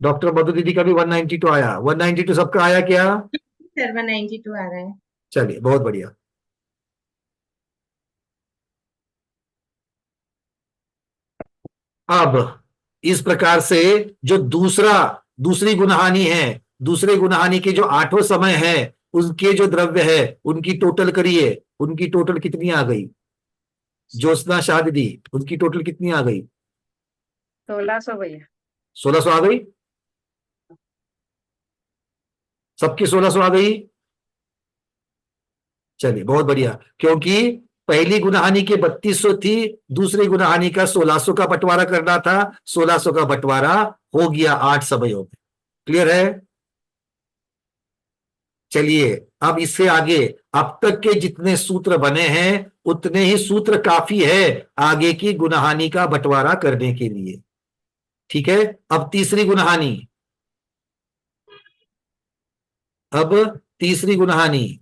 डॉक्टर मधु दीदी का भी 192 आया। 192 सबका आया क्या? सर 192 आ रहा है। चलिए बहुत बढ़िया। अब इस प्रकार से जो दूसरी गुणहानि है, दूसरे गुणहानि के जो 8 समय है, उनके जो द्रव्य है उनकी टोटल करिए। उनकी टोटल कितनी आ गई? ज्योत्सना शाह दीदी, उनकी टोटल कितनी आ गई? 1600 भैया। 1600 आ गई? सबकी 1600 आ गई? चलिए बहुत बढ़िया। क्योंकि पहली गुणहानि के 3200 थी, दूसरी गुणहानि का 1600 का बंटवारा करना था। 1600 का बंटवारा हो गया 8 समयों में। क्लियर है? चलिए अब इससे आगे अब तक के जितने सूत्र बने हैं उतने ही सूत्र काफी है आगे की गुणहानि का बंटवारा करने के लिए। ठीक है, अब तीसरी गुणहानि। अब तीसरी गुणहानि,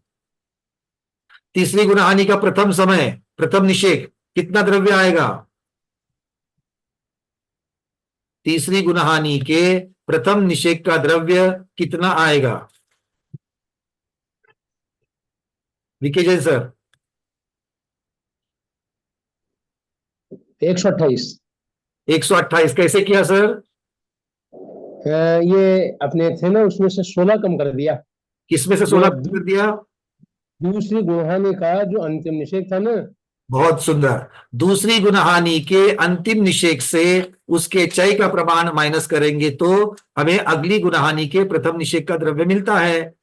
तीसरी गुणहानि का प्रथम समय, प्रथम निषेध कितना द्रव्य आएगा? तीसरी गुणहानि के प्रथम निषेध का द्रव्य कितना आएगा? विके जैन सर। 128। 128 कैसे किया सर? ये अपने थे ना, उसमें से 16 कम कर दिया। किसमें से 16 कम कर दिया? दूसरी गुणहानि का जो अंतिम निषेध था ना। बहुत सुंदर। दूसरी गुणहानि के अंतिम निषेध से उसके चय का प्रमाण माइनस करेंगे तो हमें अगली गुणहानि के प्रथम निषेध का द्रव्य मिलता है।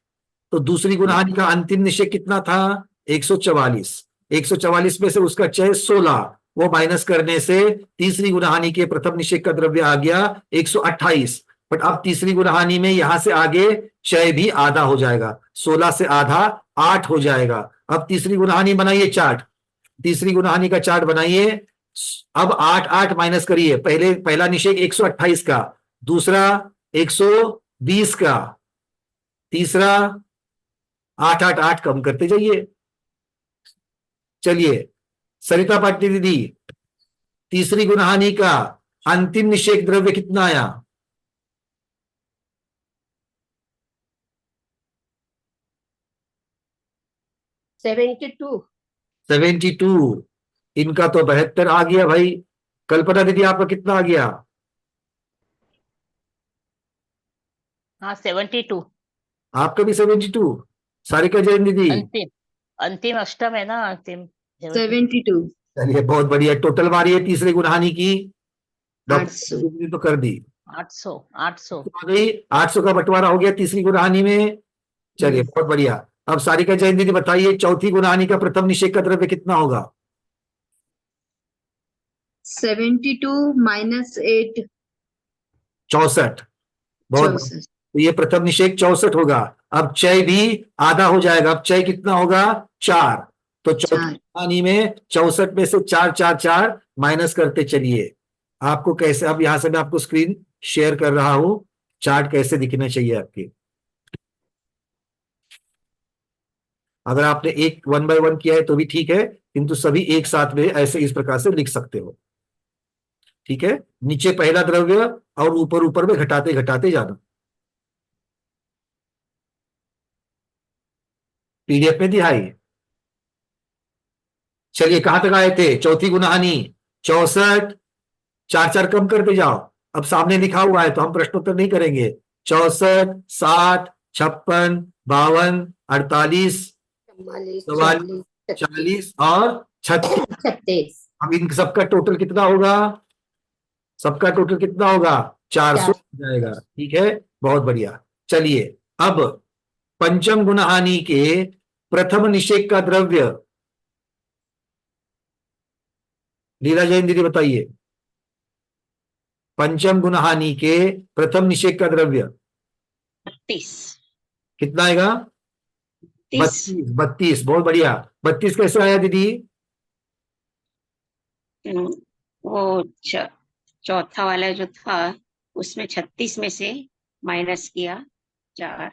तो दूसरी गुणहानि का अंतिम निषेध कितना था? 144। 144 में से उसका चय 16, वो माइनस करने से तीसरी गुणहानि के प्रथम निषेध का द्रव्य आ गया 128। बट अब तीसरी गुणहानि में यहां से आगे चय भी आधा हो जाएगा, 16 से आधा 8 हो जाएगा। अब तीसरी गुणहानि बनाइए चार्ट, तीसरी गुणहानि का चार्ट बनाइए। अब 8 8 माइनस करिए। पहला निषेध 128 का, दूसरा 20 का, तीसरा 8 8 8 कम करते जाइए। चलिए सरिता पाटिल दीदी, तीसरी गुणहानि का अंतिम निषेक द्रव्य कितना आया? Seventy two. इनका तो 72 आ गया भाई। कल्पना दीदी आपका कितना आ गया? हाँ 72। आपका भी 72। सारिका जैन दीदी? अंतिम अंतिम अष्टम है ना, अंतिम 72। चलिए बहुत बढ़िया। टोटल मारिए तीसरी गुणहानि की। 800। तो कर दी 800 800 आ गई। 800 का बंटवारा हो गया तीसरी गुणहानि में। चलिए बहुत बढ़िया। अब सारिका जैन दीदी बताइए, चौथी गुणहानि का प्रथम निषेक का द्रव्य कितना होगा? 72 माइनस 8। 64। बहुत बढ़िया। 64। तो ये प्रथम निषेक 64 होगा। अब चय भी आधा हो जाएगा। अब चय कितना होगा? 4। तो चौथी गुणहानि में 64 में से 4 4 4 माइनस करते चलिए। आपको कैसे, अब यहां से मैं आपको स्क्रीन शेयर कर रहा हूं, चार्ट कैसे दिखना चाहिए आपके। अगर आपने एक 1 बाय 1 किया है तो भी ठीक है, किंतु सभी एक साथ में ऐसे इस प्रकार से लिख सकते हो। ठीक है, नीचे पहला द्रव्य और ऊपर ऊपर में घटाते घटाते जाना। पीडीएफ में दिखाई। चलिए कहां तक आए थे? चौथी गुणहानि 64, 4 4 कम करते जाओ। अब सामने लिखा हुआ है तो हम प्रश्नोत्तर नहीं करेंगे। 64, 60, 56, 52, 48, 44, 40 और 36। अब इन सबका टोटल कितना होगा? सबका टोटल कितना होगा? 400 हो जाएगा। ठीक है, बहुत बढ़िया। चलिए अब पंचम गुणहानि के प्रथम निषेक का द्रव्य, लीला जैन दीदी बताइए। पंचम गुणहानि के प्रथम निषेक का द्रव्य 32। कितना आएगा? 32। 32, बहुत बढ़िया। 32 कैसे आया दीदी? वो चौथा वाला जो था उसमें 36 में से माइनस किया 4।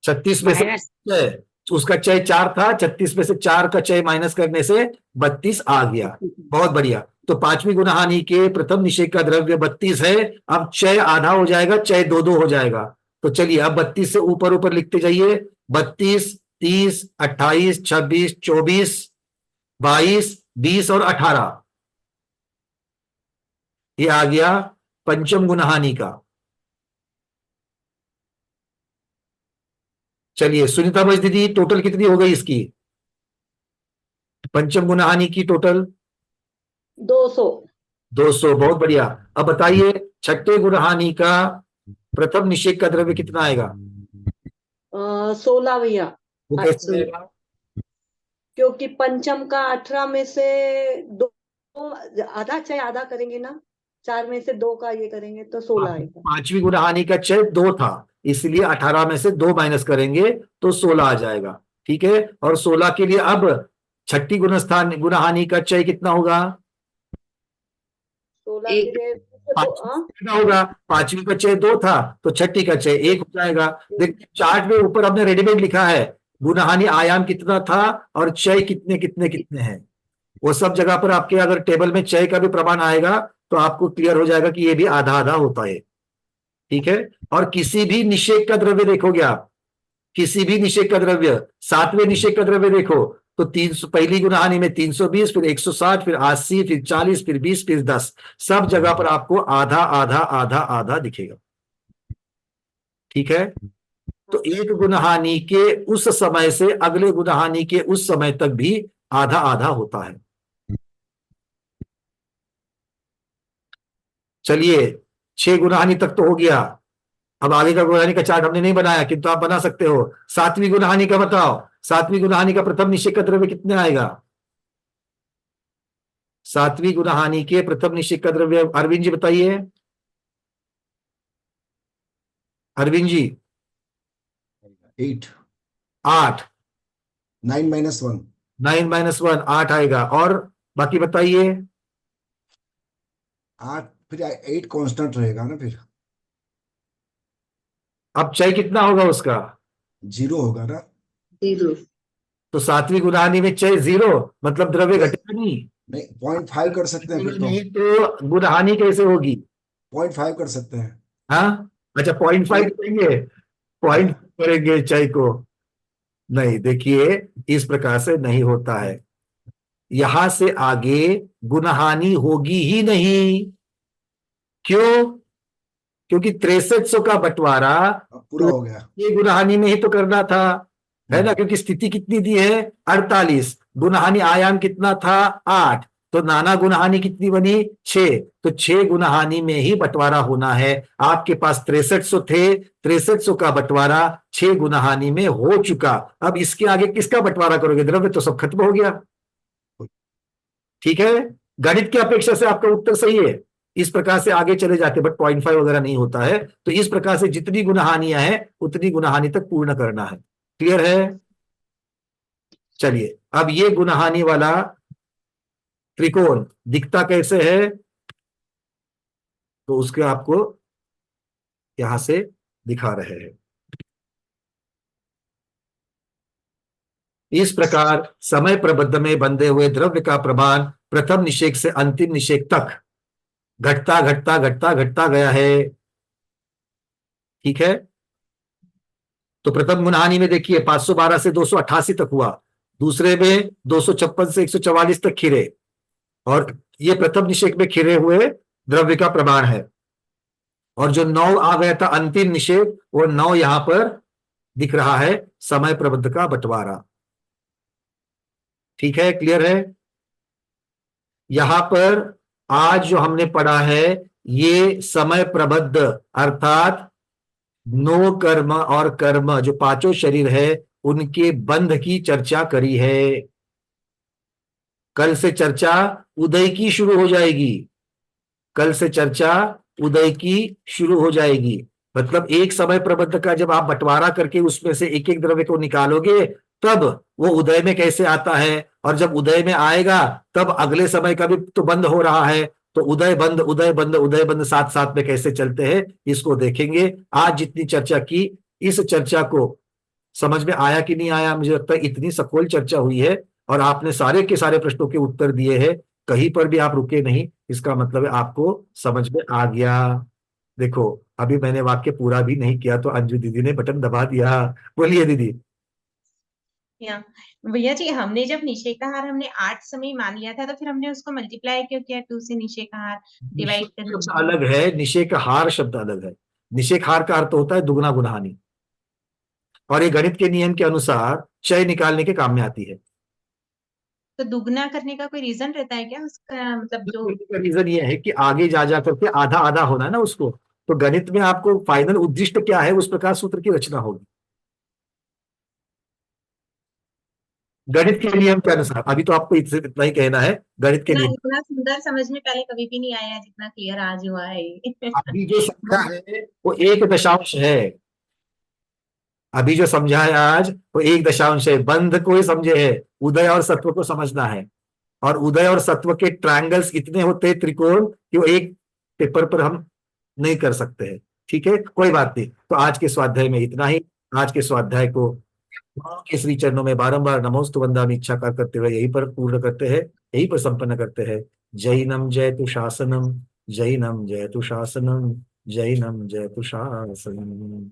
36 में से उसका चय 4 था, 36 में से 4 का चय माइनस करने से 32 आ गया। बहुत बढ़िया। तो पांचवी गुणहानि के प्रथम निषेक का द्रव्य 32 है। अब चय आधा हो जाएगा, चय 2 2 हो जाएगा। तो चलिए अब 32 से ऊपर ऊपर लिखते जाइए। 32, 30, 28, 26, 24, 22, 20 और 18। ये आ गया पंचम गुणहानि का। चलिए सुनीता बज दीदी, टोटल कितनी हो गई इसकी? पंचम गुणहानि की टोटल 200। 200, बहुत बढ़िया। अब बताइए छठे गुणहानि का प्रथम निषेक का द्रव्य कितना आएगा? 16 भैया। वो कैसे आएगा? क्योंकि पंचम का 18 में से 2 आधा चय आधा करेंगे ना, 4 में से 2 का ये करेंगे तो 16 आएगा। पांचवी गुणहानि का चय 2 था, इसलिए 18 में से 2 माइनस करेंगे तो 16 आ जाएगा। ठीक है, और 16 के लिए अब छठी गुणहानि का चय कितना होगा? 16 के लिए कितना होगा? पांचवी का चय 2 था तो छठी का चय 1 हो जाएगा। देखिए चार्ट में ऊपर हमने रेडीमेड लिखा है गुणहानि आयाम कितना था और चय कितने कितने कितने हैं। वो सब जगह पर आपके अगर टेबल में चय का भी प्रमाण आएगा तो आपको क्लियर हो जाएगा कि ये भी आधा आधा होता है। ठीक है, और किसी भी निषेक का द्रव्य देखोगे आप, किसी भी निषेक का द्रव्य, सातवें निषेक का द्रव्य देखो तो 300, पहली गुणहानि में 320, फिर 160, फिर 80, फिर 40, फिर 20, फिर 10, सब जगह पर आपको आधा आधा आधा आधा दिखेगा। ठीक है, तो एक गुणहानि के उस समय से अगले गुणहानि के उस समय तक भी आधा आधा होता है। चलिए 6 गुणहानि तक तो हो गया। अब आगे का गुणहानि का चार्ट हमने नहीं बनाया, किंतु आप बना सकते हो। सातवीं गुणहानि का बताओ, सातवीं गुणहानि का प्रथम निषेक का द्रव्य कितने आएगा? सातवीं गुणहानि के प्रथम निषेक का द्रव्य अरविंद जी बताइए। अरविंद जी 8 8 9 - 1 9 - 1 8 आएगा। और बाकी बताइए। 8 फिर 8 कांस्टेंट रहेगा ना फिर। अब चय कितना होगा उसका? 0 होगा ना? 0 तो सातवीं गुणहानि में चय 0, मतलब द्रव्य घटेगा नहीं। नहीं 0.5 कर सकते हैं फिर तो। नहीं तो गुणहानि कैसे होगी? 0.5 कर सकते हैं। हाँ अच्छा 0.5 करेंगे, पॉइंट करेंगे चय को? नहीं, देखिए इस प्रकार से नहीं होता है। यहां से आगे गुणहानि होगी ही नहीं। क्यों? क्योंकि 6300 का बंटवारा पूरा हो गया। ये गुणहानि में ही तो करना था, है ना? क्योंकि स्थिति कितनी दी है? 48। गुणहानि आयाम कितना था? 8। तो नाना गुणहानि कितनी बनी? 6। तो 6 गुणहानि में ही बंटवारा होना है। आपके पास 6300 थे, 6300 का बंटवारा 6 गुणहानि में हो चुका। अब इसके आगे किसका बंटवारा करोगे? द्रव्य तो सब खत्म हो गया। ठीक है, गणित की अपेक्षा से आपका उत्तर सही है। इस प्रकार से आगे चले जाते, बट 0.5 वगैरह नहीं होता है। तो इस प्रकार से जितनी गुणहानियां हैं उतनी गुणहानि तक पूर्ण करना है। क्लियर है? चलिए, अब ये गुणहानि वाला त्रिकोण दिखता कैसे है? तो उसके आपको यहां से दिखा रहे हैं। इस प्रकार समय प्रबंध में बंधे हुए द्रव्य का प्रमाण प्रथम निषेक से अंतिम निषेक तक घटता घटता घटता घटता गया है। ठीक है, तो प्रथम गुणहानि में देखिए 512 से 288 तक हुआ, दूसरे में 256 से 144 तक खिरे, और ये प्रथम निषेक में खिरे हुए द्रव्य का प्रमाण है। और जो 9 आ गया था अंतिम निषेक, वो 9 यहां पर दिख रहा है, समय प्रबंध का बंटवारा। ठीक है, क्लियर है? यहां पर आज जो हमने पढ़ा है ये समय प्रबद्ध अर्थात नो कर्म और कर्म जो पांचों शरीर है उनके बंध की चर्चा करी है। कल से चर्चा उदय की शुरू हो जाएगी। कल से चर्चा उदय की शुरू हो जाएगी। मतलब एक समय प्रबंध का जब आप बंटवारा करके उसमें से एक एक द्रव्य को निकालोगे तब वो उदय में कैसे आता है, और जब उदय में आएगा तब अगले समय का भी तो बंद हो रहा है। तो उदय बंद उदय बंद उदय बंद साथ साथ में कैसे चलते हैं इसको देखेंगे। आज जितनी चर्चा की, इस चर्चा को समझ में आया कि नहीं आया? मुझे लगता है इतनी सखोल चर्चा हुई है और आपने सारे के सारे प्रश्नों के उत्तर दिए हैं, कहीं पर भी आप रुके नहीं। इसका मतलब है आपको समझ में आ गया। देखो अभी मैंने वाक्य पूरा भी नहीं किया तो अंजू दीदी ने बटन दबा दिया। बोलिए दीदी। भैया जी, हमने जब निषेकाहार हमने 8 समय मान लिया था, तो फिर हमने उसको मल्टीप्लाई क्यों किया 2 से निषेकाहार डिवाइड कर शब्द अलग है, निषेकहार शब्द अलग है। निषेकहार का अर्थ होता है दुगना गुणहानि, और ये गणित के नियम के अनुसार चय निकालने के काम में आती है। तो दुगना करने का कोई रीजन रहता है क्या उसका? मतलब जो रीजन ये है कि आगे जा जा करके आधा आधा होना है ना उसको, तो गणित में आपको फाइनल उद्दिष्ट क्या है उस प्रकार सूत्र की रचना होगी गणित के नियम के अनुसार। अभी तो आपको इतना ही कहना है गणित के नियम। इतना सुंदर समझ में पहले कभी भी नहीं आया जितना क्लियर आज हुआ है। अभी जो समझा है वो 1 दशांश है। अभी जो समझा है आज वो 1 दशांश है। बंध को ही समझे है, उदय और सत्व को समझना है। और उदय और सत्व के ट्रायंगल्स इतने होते हैं त्रिकोण कि वो एक पेपर पर हम नहीं कर सकते हैं। ठीक है, कोई बात नहीं। तो आज के स्वाध्याय में इतना ही। आज के स्वाध्याय को के श्री चरणों में बारंबार नमोस्तु वंदामि इच्छा करते हुए यहीं पर पूर्ण करते हैं, यहीं पर संपन्न करते हैं। जैनम जयतु शासनम, जैनम जयतु शासनम, जैनम जयतु शासनम।